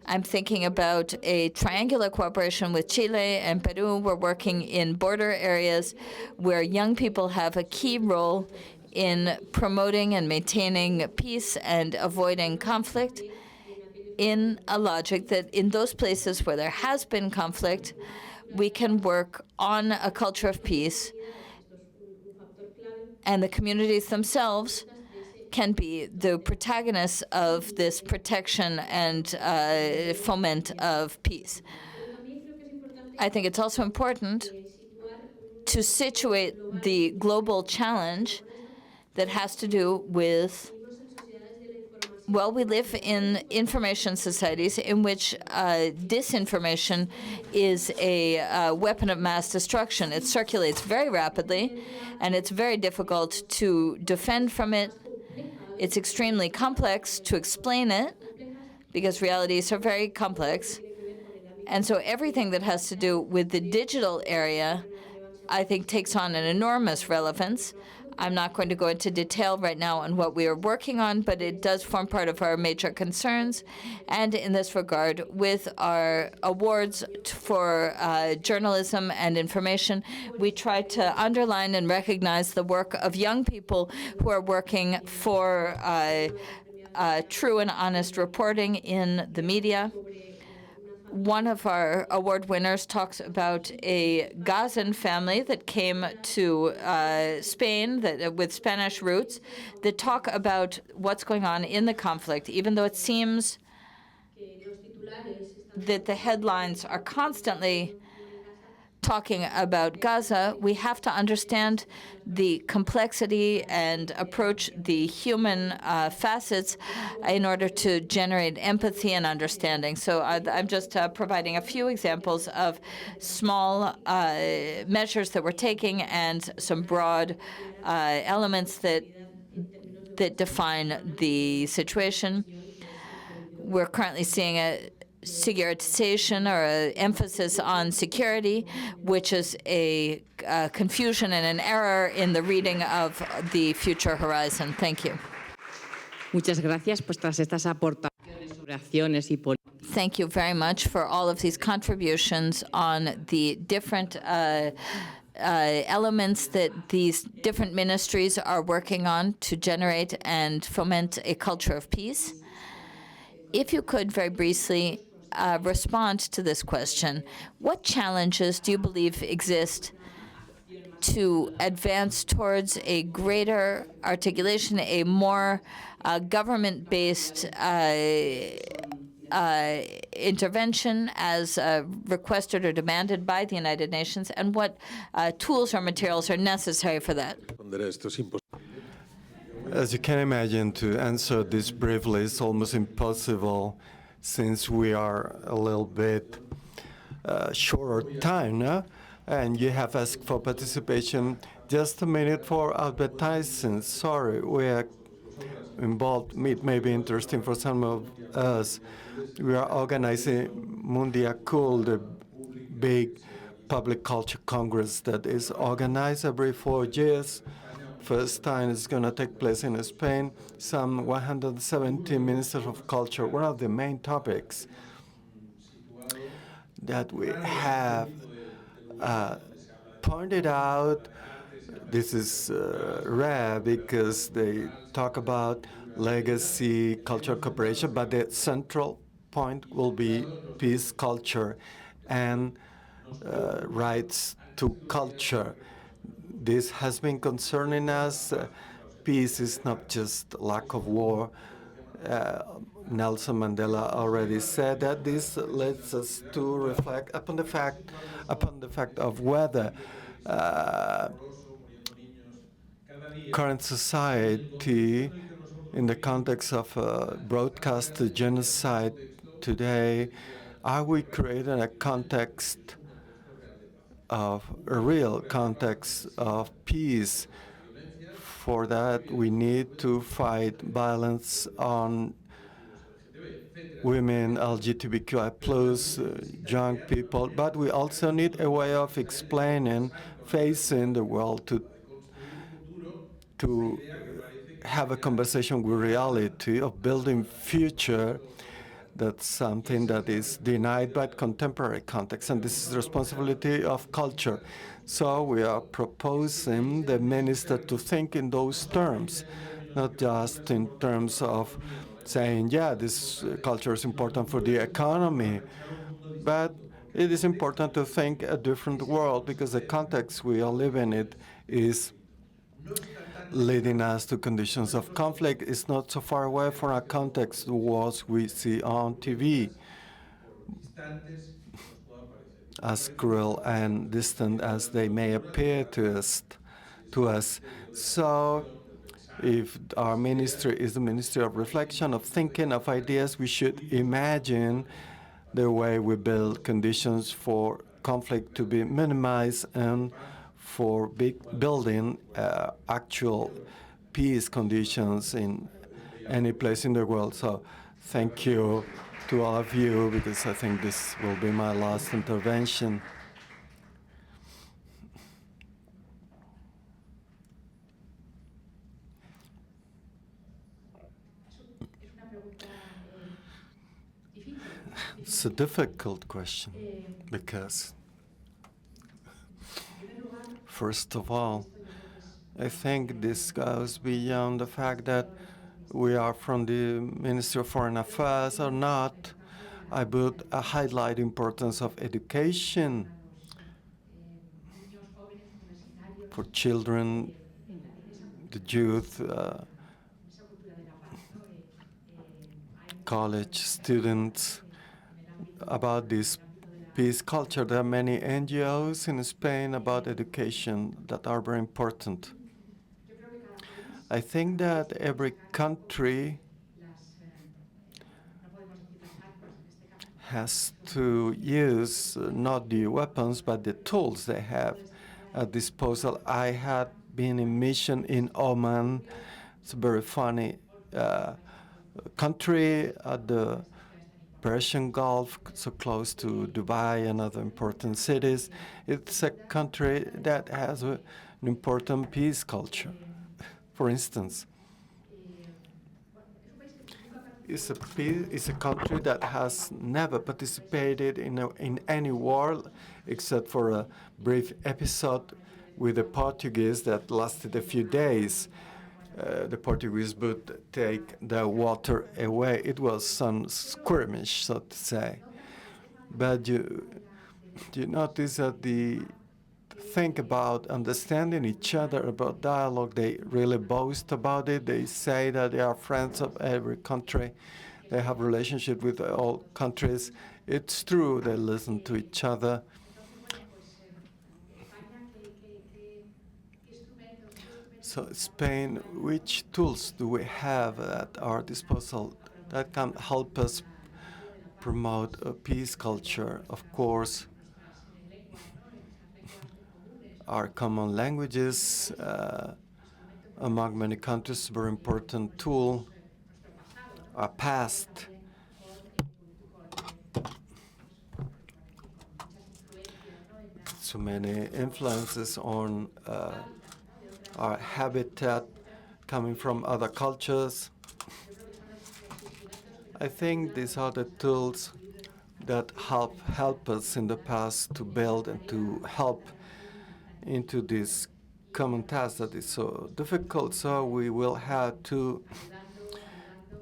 I'm thinking about a triangular cooperation with Chile and Peru. We're working in border areas where young people have a key role in promoting and maintaining peace and avoiding conflict, in a logic that in those places where there has been conflict, we can work on a culture of peace, and the communities themselves can be the protagonists of this protection and foment of peace. I think it's also important to situate the global challenge that has to do with, well, we live in information societies in which disinformation is a weapon of mass destruction. It circulates very rapidly, and it's very difficult to defend from it. It's extremely complex to explain it, because realities are very complex. And so everything that has to do with the digital area, I think, takes on an enormous relevance. I'm not going to go into detail right now on what we are working on, but it does form part of our major concerns. And in this regard, with our awards for journalism and information, we try to underline and recognize the work of young people who are working for true and honest reporting in the media. One of our award winners talks about a Gazan family that came to Spain with Spanish roots that talk about what's going on in the conflict, even though it seems that the headlines are constantly talking about Gaza, we have to understand the complexity and approach the human facets in order to generate empathy and understanding. So I'm just providing a few examples of small measures that we're taking and some broad elements that define the situation. We're currently seeing a securitization or an emphasis on security, which is a confusion and an error in the reading of the future horizon. Thank you. Muchas gracias. Pues tras estas aportaciones sobre acciones y políticas. Thank you very much for all of these contributions on the different elements that these different ministries are working on to generate and foment a culture of peace. If you could very briefly respond to this question, what challenges do you believe exist to advance towards a greater articulation, a more government-based intervention as requested or demanded by the United Nations, and what tools or materials are necessary for that? As you can imagine, to answer this briefly is almost impossible since we are a little bit short on time, no? And you have asked for participation. Just a minute for advertising. Sorry, we are involved. It may be interesting for some of us. We are organizing Mundia Cool, the big public culture congress that is organized every 4 years. First time it's going to take place in Spain. Some 170 ministers of culture. One of the main topics that we have pointed out, this is rare because they talk about legacy, cultural cooperation, but the central point will be peace, culture, and rights to culture. This has been concerning us. Peace is not just lack of war. Nelson Mandela already said that. This leads us to reflect upon the fact of whether current society, in the context of broadcast genocide today, are we creating a context of a real context of peace? For that, we need to fight violence on women, LGBTQI+, young people, but we also need a way of explaining, facing the world to have a conversation with reality, of building future. That's something that is denied by contemporary context, and this is the responsibility of culture. So we are proposing the minister to think in those terms, not just in terms of saying, yeah, this culture is important for the economy, but it is important to think a different world, because the context we are living in is leading us to conditions of conflict. It's not so far away from our context, the wars we see on TV, as cruel and distant as they may appear to us. So if our ministry is the ministry of reflection, of thinking, of ideas, we should imagine the way we build conditions for conflict to be minimized and for building actual peace conditions in any place in the world. So thank you to all of you, because I think this will be my last intervention. It's a difficult question because, first of all, I think this goes beyond the fact that we are from the Ministry of Foreign Affairs or not. I would highlight the importance of education for children, the youth, college students, about this peace culture. There are many NGOs in Spain about education that are very important. I think that every country has to use not the weapons but the tools they have at disposal. I had been in mission in Oman. It's a very funny country at the Persian Gulf, so close to Dubai and other important cities. It's a country that has an important peace culture. For instance, it's a country that has never participated in any war except for a brief episode with the Portuguese that lasted a few days. The Portuguese would take the water away. It was some skirmish, so to say. But you notice that the think about understanding each other, about dialogue, they really boast about it. They say that they are friends of every country. They have relationship with all countries. It's true, they listen to each other. So Spain, which tools do we have at our disposal that can help us promote a peace culture? Of course, our common languages among many countries, very important tool. Our past. So many influences on our habitat coming from other cultures. I think these are the tools that help us in the past to build and to help into this common task that is so difficult. So we will have to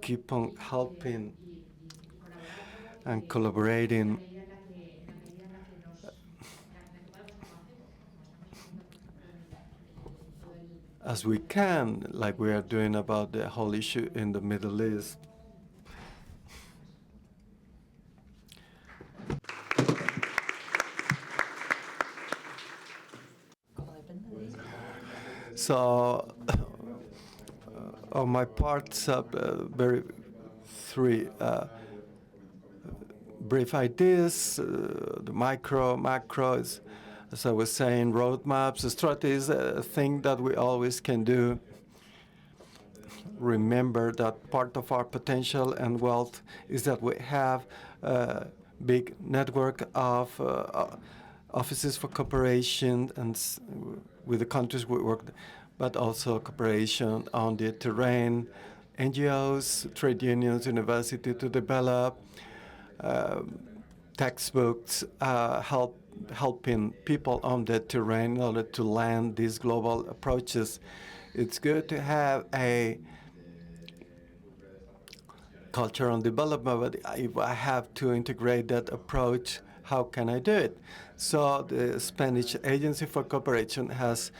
keep on helping and collaborating as we can, like we are doing about the whole issue in the Middle East. So, on my part, very three brief ideas. The macro is, as I was saying, roadmaps, strategies, a thing that we always can do. Remember that part of our potential and wealth is that we have a big network of offices for cooperation and with the countries we work, but also cooperation on the terrain, NGOs, trade unions, university to develop textbooks, helping people on the terrain in order to land these global approaches. It's good to have a culture on development, but if I have to integrate that approach, how can I do it? So the Spanish Agency for Cooperation has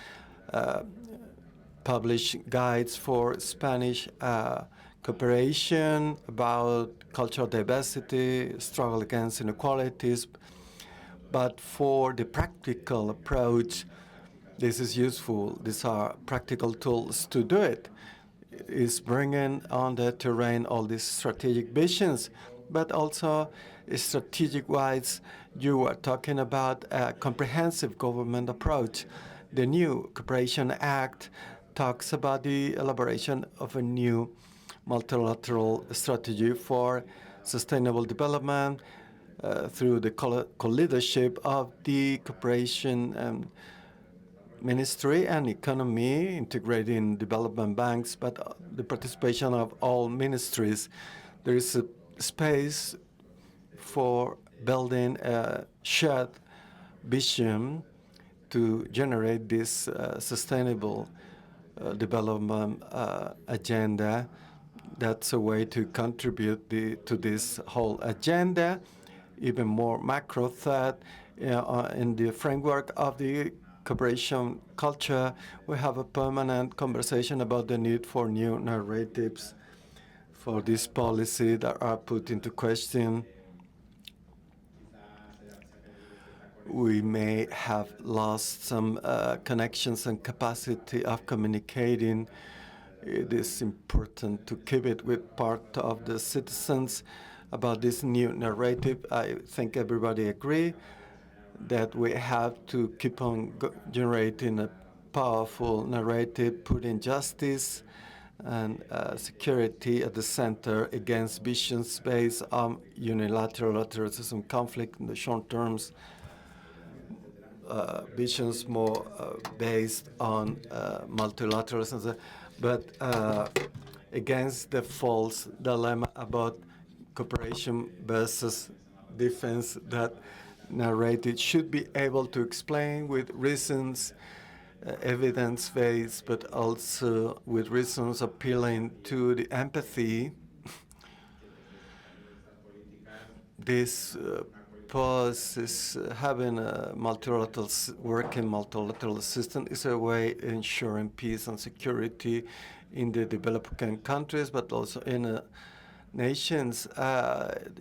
published guides for Spanish cooperation about cultural diversity, struggle against inequalities. But for the practical approach, this is useful. These are practical tools to do it. Is bringing on the terrain all these strategic visions, but also strategic-wise, you were talking about a comprehensive government approach. The new Cooperation Act talks about the elaboration of a new multilateral strategy for sustainable development through the co-leadership of the cooperation ministry and economy, integrating development banks, but the participation of all ministries. There is a space for building a shared vision to generate this sustainable development agenda. That's a way to contribute to this whole agenda. Even more macro thought in the framework of the cooperation culture, we have a permanent conversation about the need for new narratives for this policy that are put into question. we may have lost some connections and capacity of communicating. It is important to keep it with part of the citizens about this new narrative. I think everybody agree that we have to keep on generating a powerful narrative, putting justice and security at the center against visions based on unilateral authoritarian conflict in the short terms, visions more based on multilateralism, but against the false dilemma about cooperation versus defense. That narrative should be able to explain with reasons, evidence-based, but also with reasons appealing to the empathy. This is having a working multilateral system is a way ensuring peace and security in the developing countries, but also in nations.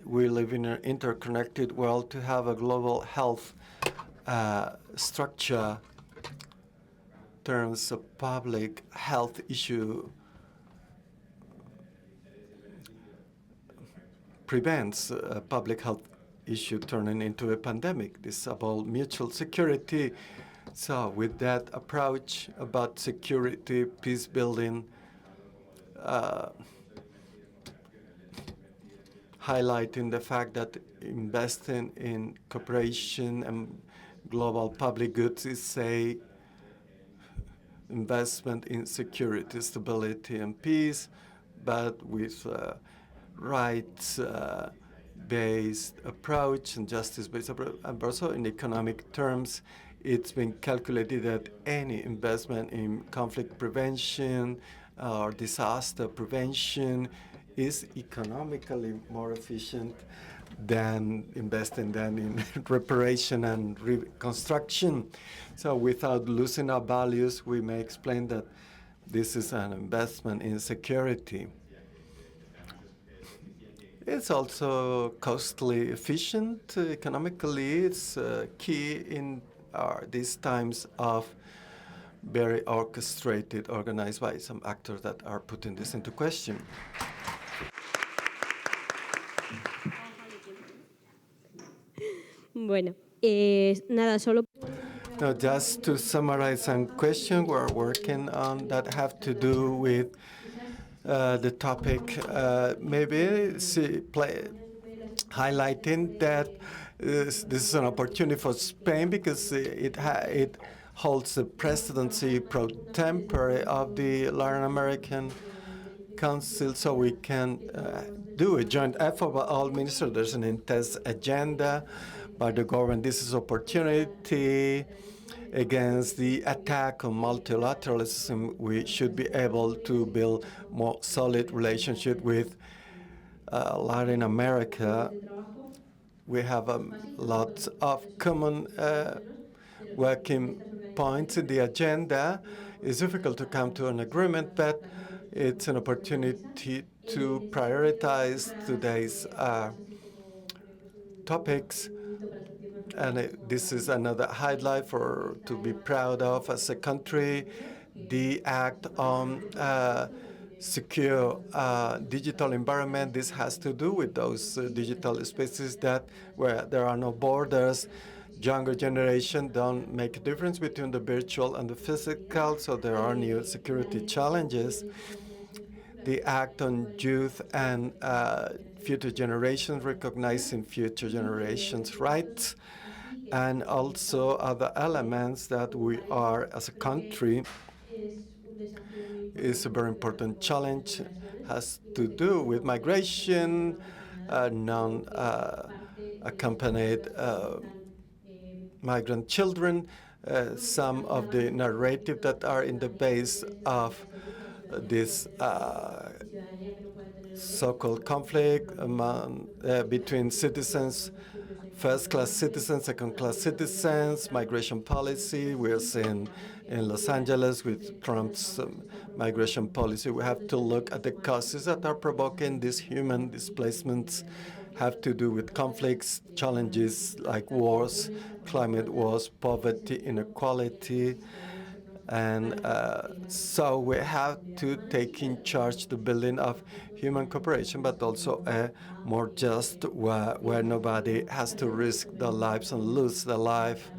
We live in an interconnected world. To have a global health structure in terms of public health issue prevents a public health issue turning into a pandemic. This is about mutual security. So with that approach about security, peace building, highlighting the fact that investing in cooperation and global public goods is a investment in security, stability, and peace, but with rights-based approach and justice-based approach. And also in economic terms, it's been calculated that any investment in conflict prevention or disaster prevention is economically more efficient than investing then in reparation and reconstruction. So without losing our values, we may explain that this is an investment in security. It's also costly efficient. Economically, it's key in these times of very orchestrated, organized by some actors that are putting this into question. Bueno, nada, solo. Now, just to summarize some questions we're working on that have to do with the topic, highlighting that this is an opportunity for Spain because it holds the presidency pro tempore of the Latin American Council, so we can do a joint effort by all ministers. There's an intense agenda by the government. This is opportunity against the attack on multilateralism. We should be able to build more solid relationship with Latin America. We have lots of common working points in the agenda. It's difficult to come to an agreement, but it's an opportunity to prioritize today's topics. And this is another highlight to be proud of as a country. The act on secure digital environment. This has to do with those digital spaces where there are no borders. Younger generation don't make a difference between the virtual and the physical, so there are new security challenges. The act on youth and future generations, recognizing future generations' rights, and also other elements that we are, as a country, is a very important challenge, has to do with migration, non-accompanied migrant children, some of the narrative that are in the base of this so-called conflict between citizens, first-class citizens, second-class citizens, migration policy. We're seeing in Los Angeles with Trump's migration policy. We have to look at the causes that are provoking these human displacements have to do with conflicts, challenges like wars, climate wars, poverty, inequality. And so we have to take in charge the building of human cooperation, but also a more just where nobody has to risk their lives and lose their life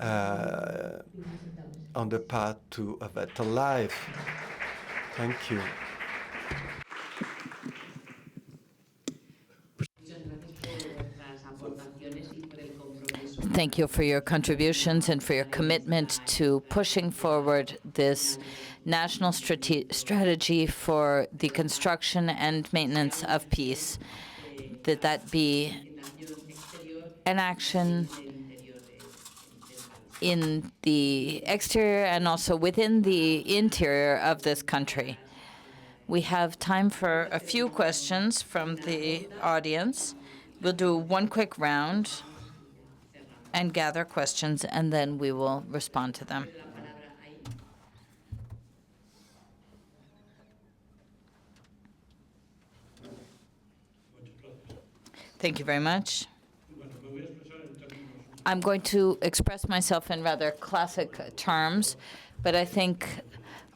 on the path to a better life. Thank you. Thank you for your contributions and for your commitment to pushing forward this national strategy for the construction and maintenance of peace, that be an action in the exterior and also within the interior of this country. We have time for a few questions from the audience. We'll do one quick round and gather questions, and then we will respond to them. Thank you very much. I'm going to express myself in rather classic terms, but I think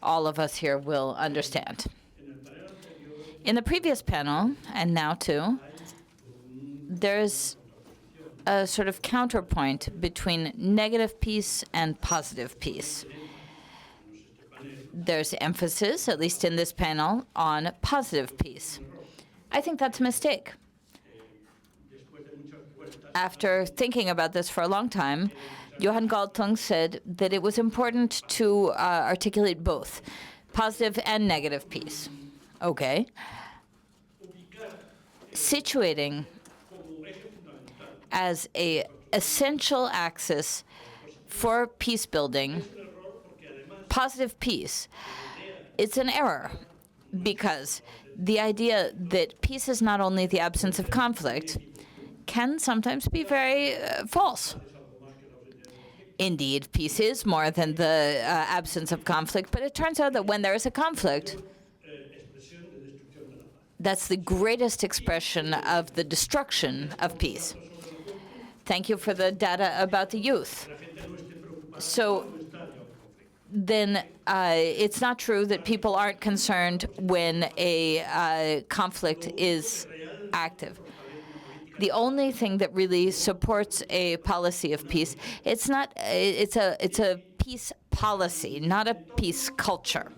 all of us here will understand. In the previous panel, and now too, there's a sort of counterpoint between negative peace and positive peace. There's emphasis, at least in this panel, on positive peace. I think that's a mistake. After thinking about this for a long time, Johan Galtung said that it was important to articulate both positive and negative peace. Okay. Situating as an essential axis for peace building, positive peace, it's an error, because the idea that peace is not only the absence of conflict can sometimes be very false. Indeed, peace is more than the absence of conflict, but it turns out that when there is a conflict, that's the greatest expression of the destruction of peace. Thank you for the data about the youth. So then it's not true that people aren't concerned when a conflict is active. The only thing that really supports a policy of peace, it's a peace policy, not a peace culture.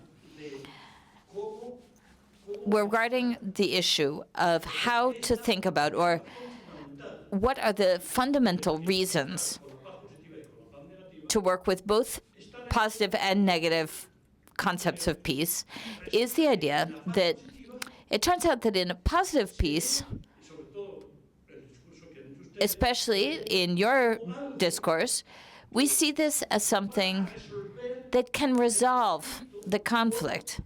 We're regarding the issue of how to think about, or what are the fundamental reasons to work with both positive and negative concepts of peace, is the idea that it turns out that in a positive peace, especially in your discourse, we see this as something that can resolve the conflict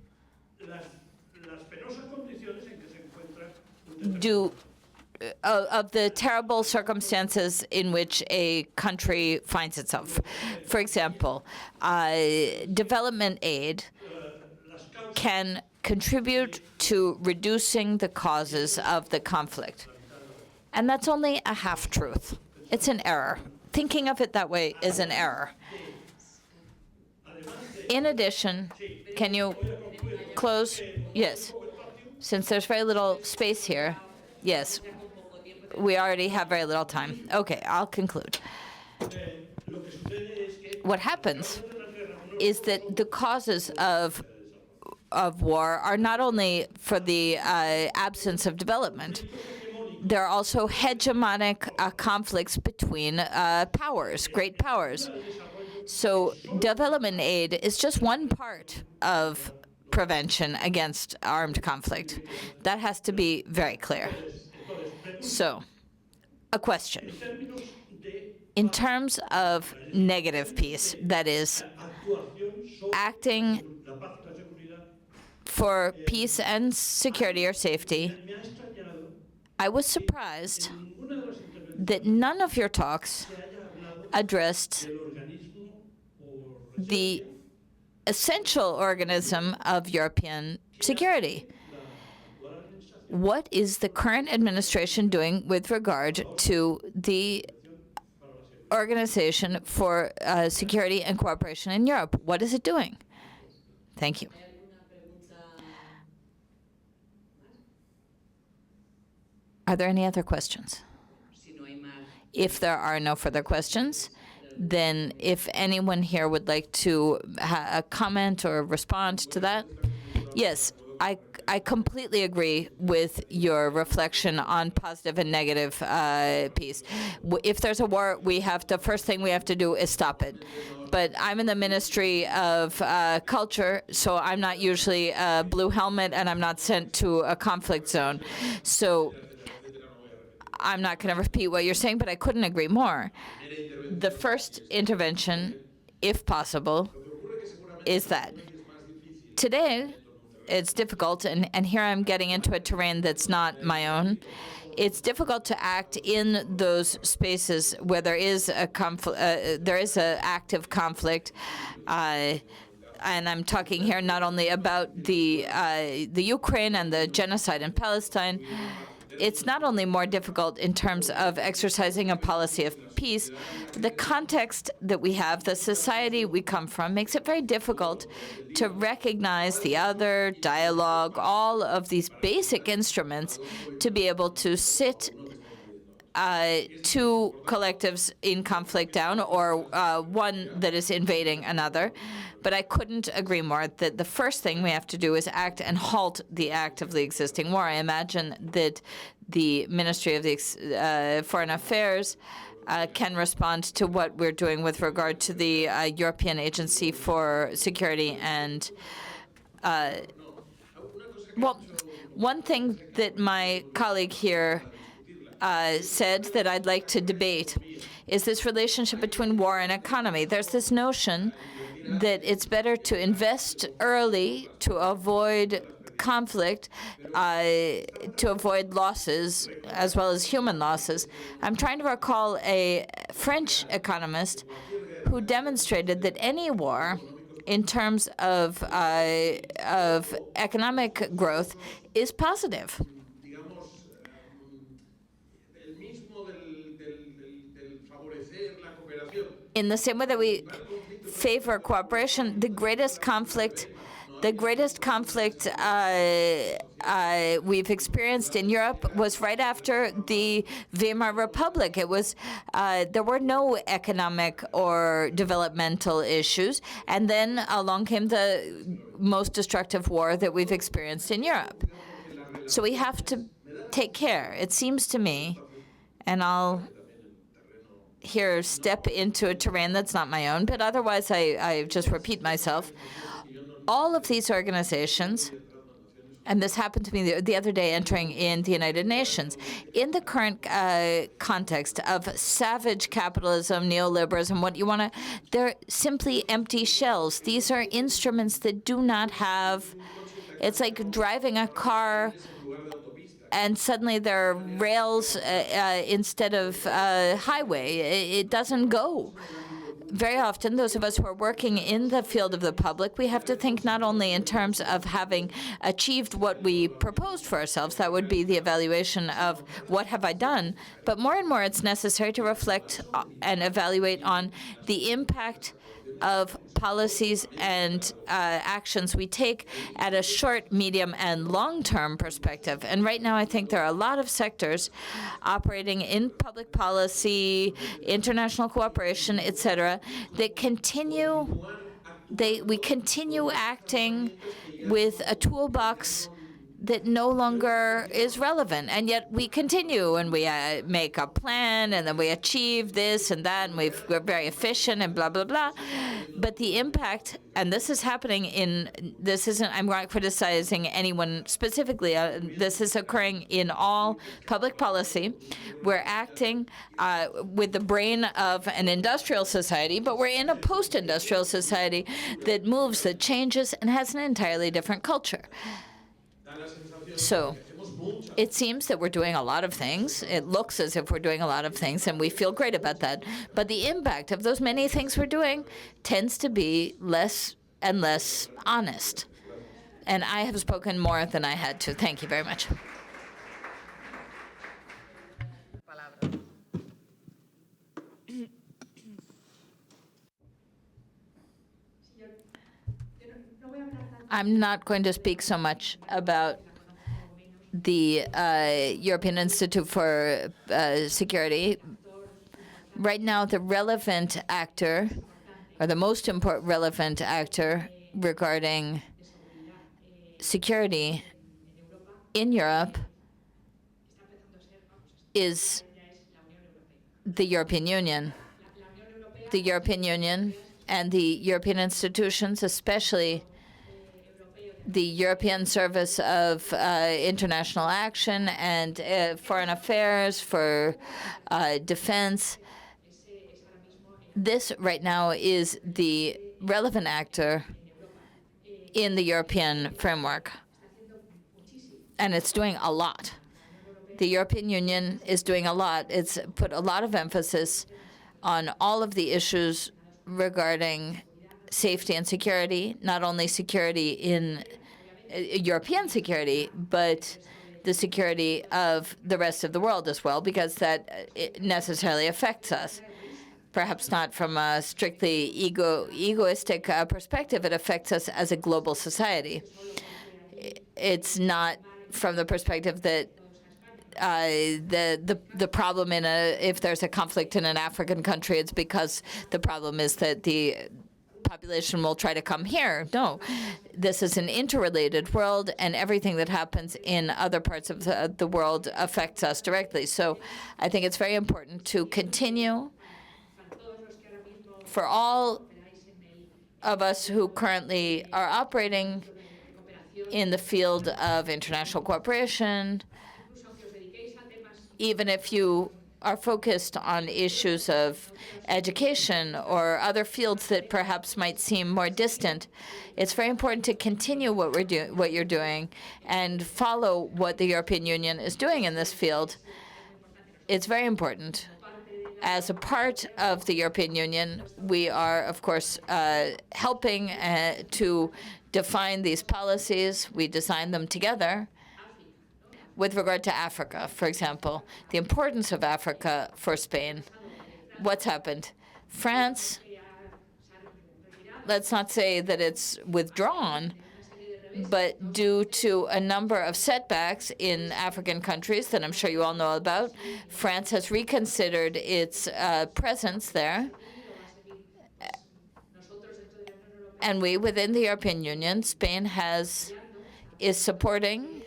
of the terrible circumstances in which a country finds itself. For example, development aid can contribute to reducing the causes of the conflict. And that's only a half-truth. It's an error. Thinking of it that way is an error. In addition, can you close? Yes. Since there's very little space here, yes. We already have very little time. Okay, I'll conclude. What happens is that the causes of war are not only for the absence of development. There are also hegemonic conflicts between powers, great powers. So development aid is just one part of prevention against armed conflict. That has to be very clear. So, a question. In terms of negative peace, that is, acting for peace and security or safety, I was surprised that none of your talks addressed the essential organism of European security. What is the current administration doing with regard to the Organization for Security and Cooperation in Europe? What is it doing? Thank you. Are there any other questions? If there are no further questions, then if anyone here would like to comment or respond to that. Yes, I completely agree with your reflection on positive and negative peace. If there's a war, first thing we have to do is stop it. But I'm in the Ministry of Culture, so I'm not usually a blue helmet, and I'm not sent to a conflict zone. So I'm not going to repeat what you're saying, but I couldn't agree more. The first intervention, if possible, is that today it's difficult, and here I'm getting into a terrain that's not my own. It's difficult to act in those spaces where there is a active conflict, and I'm talking here not only about the Ukraine and the genocide in Palestine. It's not only more difficult in terms of exercising a policy of peace, but the context that we have, the society we come from, makes it very difficult to recognize the other, dialogue, all of these basic instruments to be able to sit two collectives in conflict down, or one that is invading another. But I couldn't agree more that the first thing we have to do is act and halt the actively existing war. I imagine that the Ministry of the Foreign Affairs can respond to what we're doing with regard to the European Agency for Security and well, one thing that my colleague here said that I'd like to debate is this relationship between war and economy. There's this notion that it's better to invest early to avoid conflict, to avoid losses, as well as human losses. I'm trying to recall a French economist who demonstrated that any war, in terms of economic growth, is positive. In the same way that we favor cooperation, the greatest conflict we've experienced in Europe was right after the Weimar Republic. It was there were no economic or developmental issues, and then along came the most destructive war that we've experienced in Europe. So we have to take care. It seems to me, and I'll here step into a terrain that's not my own, but otherwise I just repeat myself. All of these organizations, and this happened to me the other day entering in the United Nations, in the current context of savage capitalism, neoliberalism, what you want to, they're simply empty shells. These are instruments that do not have, it's like driving a car and suddenly there are rails instead of highway. It doesn't go. Very often, those of us who are working in the field of the public, we have to think not only in terms of having achieved what we proposed for ourselves, that would be the evaluation of what have I done, but more and more it's necessary to reflect and evaluate on the impact of policies and actions we take at a short, medium, and long-term perspective. And right now, I think there are a lot of sectors operating in public policy, international cooperation, etc., that we continue acting with a toolbox that no longer is relevant, and yet we continue and we make a plan and then we achieve this and that and we're very efficient and blah blah blah. But the impact, and this is happening I'm not criticizing anyone specifically, this is occurring in all public policy. We're acting with the brain of an industrial society, but we're in a post-industrial society that moves, that changes, and has an entirely different culture. So it seems that we're doing a lot of things. It looks as if we're doing a lot of things, and we feel great about that. But the impact of those many things we're doing tends to be less and less honest. And I have spoken more than I had to. Thank you very much. I'm not going to speak so much about the European Institute for Security. Right now, the relevant actor, or the most important relevant actor regarding security in Europe is the European Union. The European Union and the European institutions, especially the European Service of International Action and Foreign Affairs for Defense. This right now is the relevant actor in the European framework, and it's doing a lot. The European Union is doing a lot. It's put a lot of emphasis on all of the issues regarding safety and security, not only security in European security, but the security of the rest of the world as well, because that necessarily affects us. Perhaps not from a strictly egoistic perspective, it affects us as a global society. It's not from the perspective that the problem if there's a conflict in an African country, it's because the problem is that the population will try to come here. No, this is an interrelated world, and everything that happens in other parts of the world affects us directly. So I think it's very important to continue for all of us who currently are operating in the field of international cooperation, even if you are focused on issues of education or other fields that perhaps might seem more distant, it's very important to continue what you're doing and follow what the European Union is doing in this field. It's very important. As a part of the European Union, we are, of course, helping to define these policies. We design them together. With regard to Africa, for example, the importance of Africa for Spain, what's happened? France, let's not say that it's withdrawn, but due to a number of setbacks in African countries that I'm sure you all know about, France has reconsidered its presence there. And we, within the European Union, Spain is supporting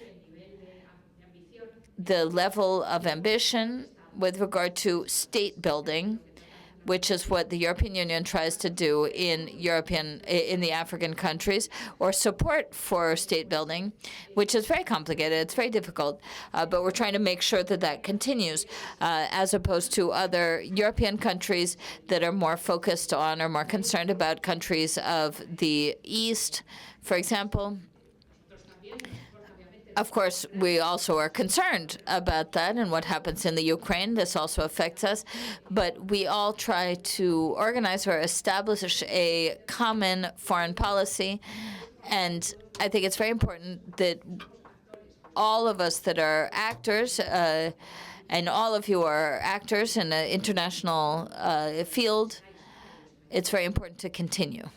the level of ambition with regard to state building, which is what the European Union tries to do in the African countries, or support for state building, which is very complicated. It's very difficult, but we're trying to make sure that that continues, as opposed to other European countries that are more focused on or more concerned about countries of the East, for example. Of course, we also are concerned about that and what happens in the Ukraine. This also affects us. But we all try to organize or establish a common foreign policy. And I think it's very important that all of us that are actors, and all of you are actors in the international field, it's very important to continue.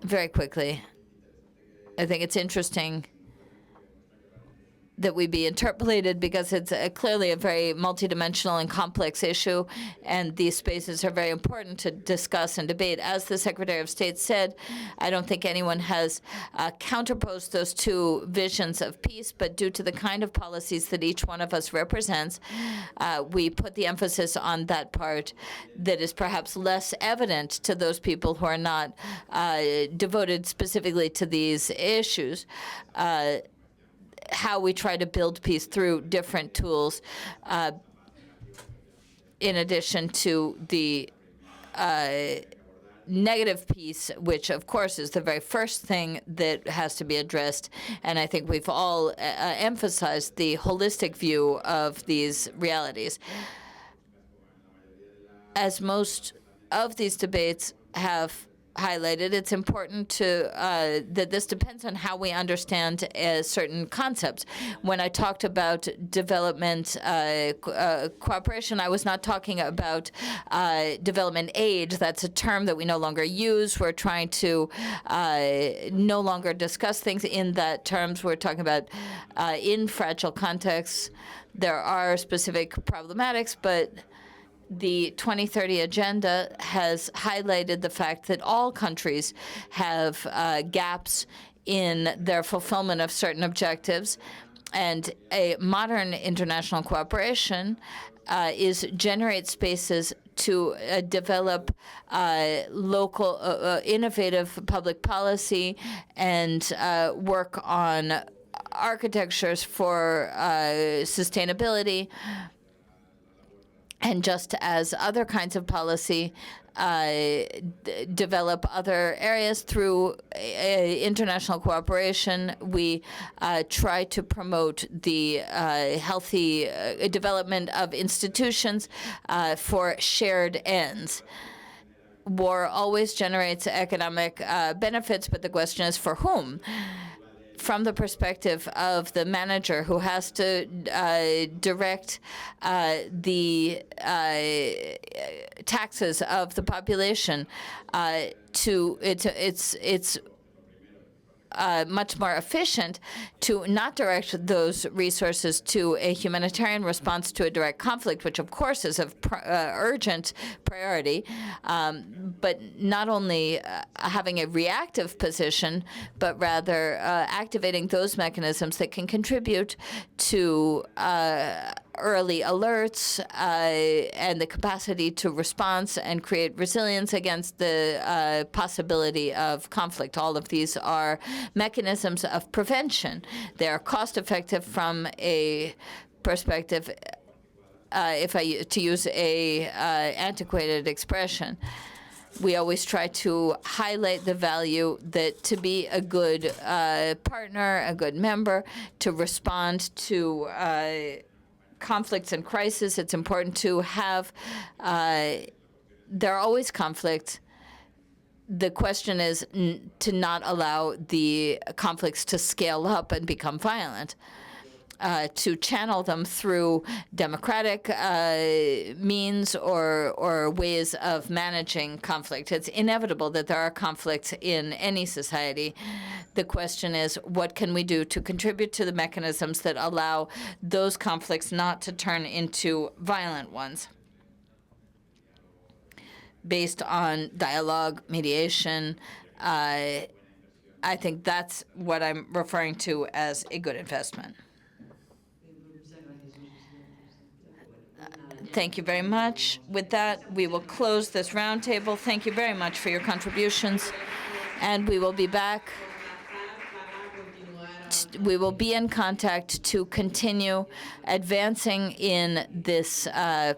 Very quickly, I think it's interesting that we be interpolated because it's clearly a very multidimensional and complex issue, and these spaces are very important to discuss and debate. As the Secretary of State said, I don't think anyone has counterposed those two visions of peace, but due to the kind of policies that each one of us represents, we put the emphasis on that part that is perhaps less evident to those people who are not devoted specifically to these issues. How we try to build peace through different tools, in addition to the negative peace, which of course is the very first thing that has to be addressed. And I think we've all emphasized the holistic view of these realities. As most of these debates have highlighted, it's important to that this depends on how we understand certain concepts. When I talked about development cooperation, I was not talking about development aid. That's a term that we no longer use. We're trying to no longer discuss things in that terms. We're talking about in fragile contexts. There are specific problematics, but the 2030 agenda has highlighted the fact that all countries have gaps in their fulfillment of certain objectives, and a modern international cooperation generates spaces to develop local innovative public policy and work on architectures for sustainability. And just as other kinds of policy develop other areas through international cooperation, we try to promote the healthy development of institutions for shared ends. War always generates economic benefits, but the question is for whom? From the perspective of the manager who has to direct the taxes of the population, it's much more efficient to not direct those resources to a humanitarian response to a direct conflict, which of course is of urgent priority, but not only having a reactive position, but rather activating those mechanisms that can contribute to early alerts and the capacity to respond and create resilience against the possibility of conflict. All of these are mechanisms of prevention. They are cost-effective from a perspective, to use a antiquated expression. We always try to highlight the value that to be a good partner, a good member, to respond to conflicts and crises. It's important to have, there are always conflicts. The question is to not allow the conflicts to scale up and become violent, to channel them through democratic means or ways of managing conflict. It's inevitable that there are conflicts in any society. The question is, what can we do to contribute to the mechanisms that allow those conflicts not to turn into violent ones? Based on dialogue, mediation, I think that's what I'm referring to as a good investment. Thank you very much. With that, we will close this roundtable. Thank you very much for your contributions, and we will be back. We will be in contact to continue advancing in this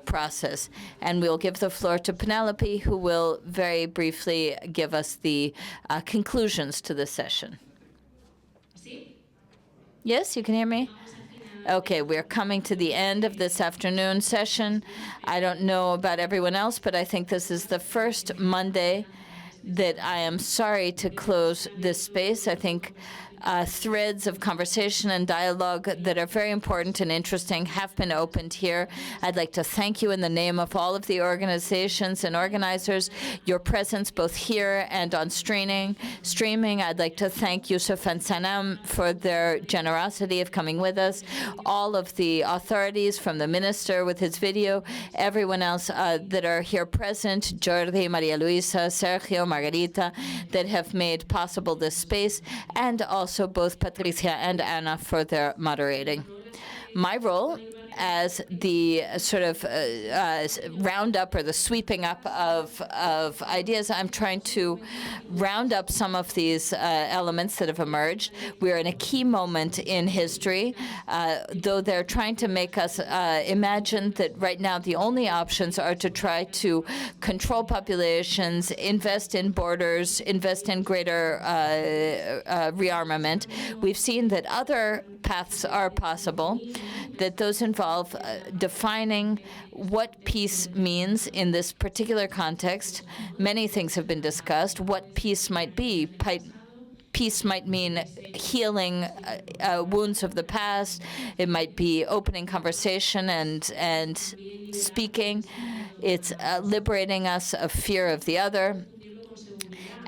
process. And we'll give the floor to Penelope, who will very briefly give us the conclusions to this session. Yes, you can hear me? Okay, we're coming to the end of this afternoon session. I don't know about everyone else, but I think this is the first Monday that I am sorry to close this space. I think threads of conversation and dialogue that are very important and interesting have been opened here. I'd like to thank you in the name of all of the organizations and organizers, your presence both here and on streaming. I'd like to thank Yusuf and Sanam for their generosity of coming with us, all of the authorities from the minister with his video, everyone else that are here present, Jordi, Maria Luisa, Sergio, Margarita, that have made possible this space, and also both Patricia and Anna for their moderating. My role as the sort of roundup or the sweeping up of ideas, I'm trying to round up some of these elements that have emerged. We're in a key moment in history, though they're trying to make us imagine that right now the only options are to try to control populations, invest in borders, invest in greater rearmament. We've seen that other paths are possible, that those involved involve defining what peace means in this particular context. Many things have been discussed. What peace might be. Peace might mean healing wounds of the past. It might be opening conversation and speaking. It's liberating us of fear of the other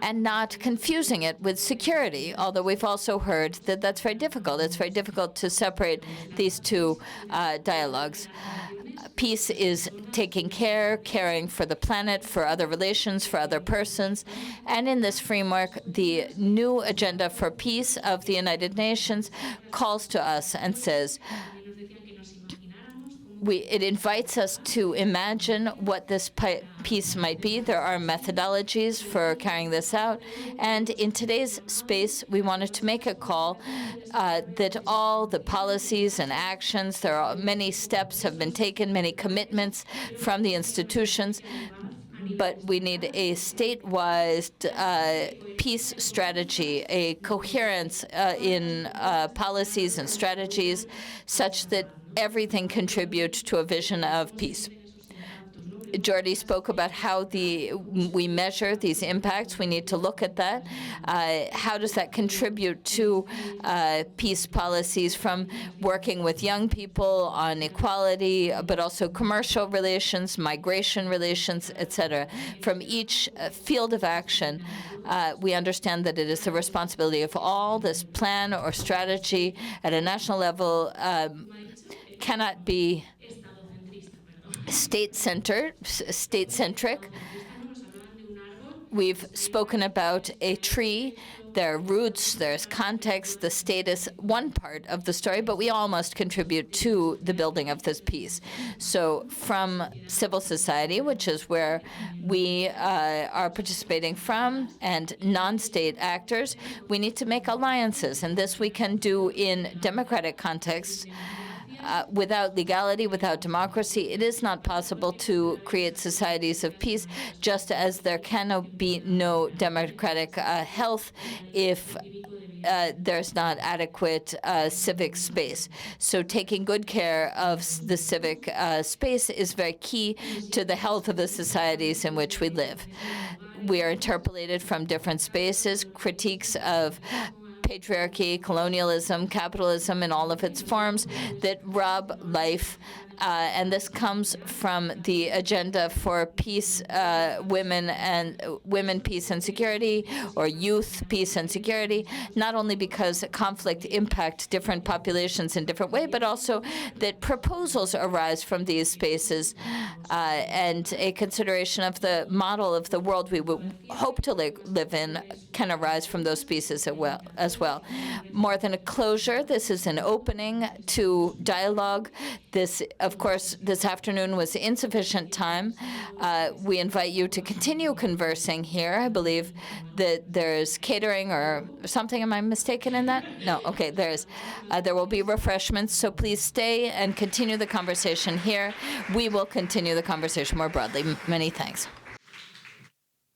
and not confusing it with security, although we've also heard that that's very difficult. It's very difficult to separate these two dialogues. Peace is taking care, caring for the planet, for other relations, for other persons. And in this framework, the new agenda for peace of the United Nations calls to us and says, it invites us to imagine what this peace might be. There are methodologies for carrying this out. And in today's space, we wanted to make a call that all the policies and actions, there are many steps have been taken, many commitments from the institutions, but we need a statewide peace strategy, a coherence in policies and strategies such that everything contributes to a vision of peace. Jordi spoke about how we measure these impacts. We need to look at that. How does that contribute to peace policies, from working with young people on equality, but also commercial relations, migration relations, etc. From each field of action, we understand that it is the responsibility of all. This plan or strategy at a national level cannot be state-centric. We've spoken about a tree. There are roots, there's context. The state is one part of the story, but we all must contribute to the building of this peace. So from civil society, which is where we are participating from, and non-state actors, we need to make alliances. And this we can do in democratic contexts. Without legality, without democracy, it is not possible to create societies of peace, just as there cannot be no democratic health if there's not adequate civic space. So taking good care of the civic space is very key to the health of the societies in which we live. We are interpolated from different spaces, critiques of patriarchy, colonialism, capitalism in all of its forms that rob life. And this comes from the agenda for peace, women, peace and security, or youth, peace and security, not only because conflict impacts different populations in different ways, but also that proposals arise from these spaces and a consideration of the model of the world we would hope to live in can arise from those pieces as well. More than a closure, this is an opening to dialogue. This, of course, this afternoon was insufficient time. We invite you to continue conversing here. I believe that there's catering or something. Am I mistaken in that? No. Okay, there will be refreshments, so please stay and continue the conversation here. We will continue the conversation more broadly. Many thanks.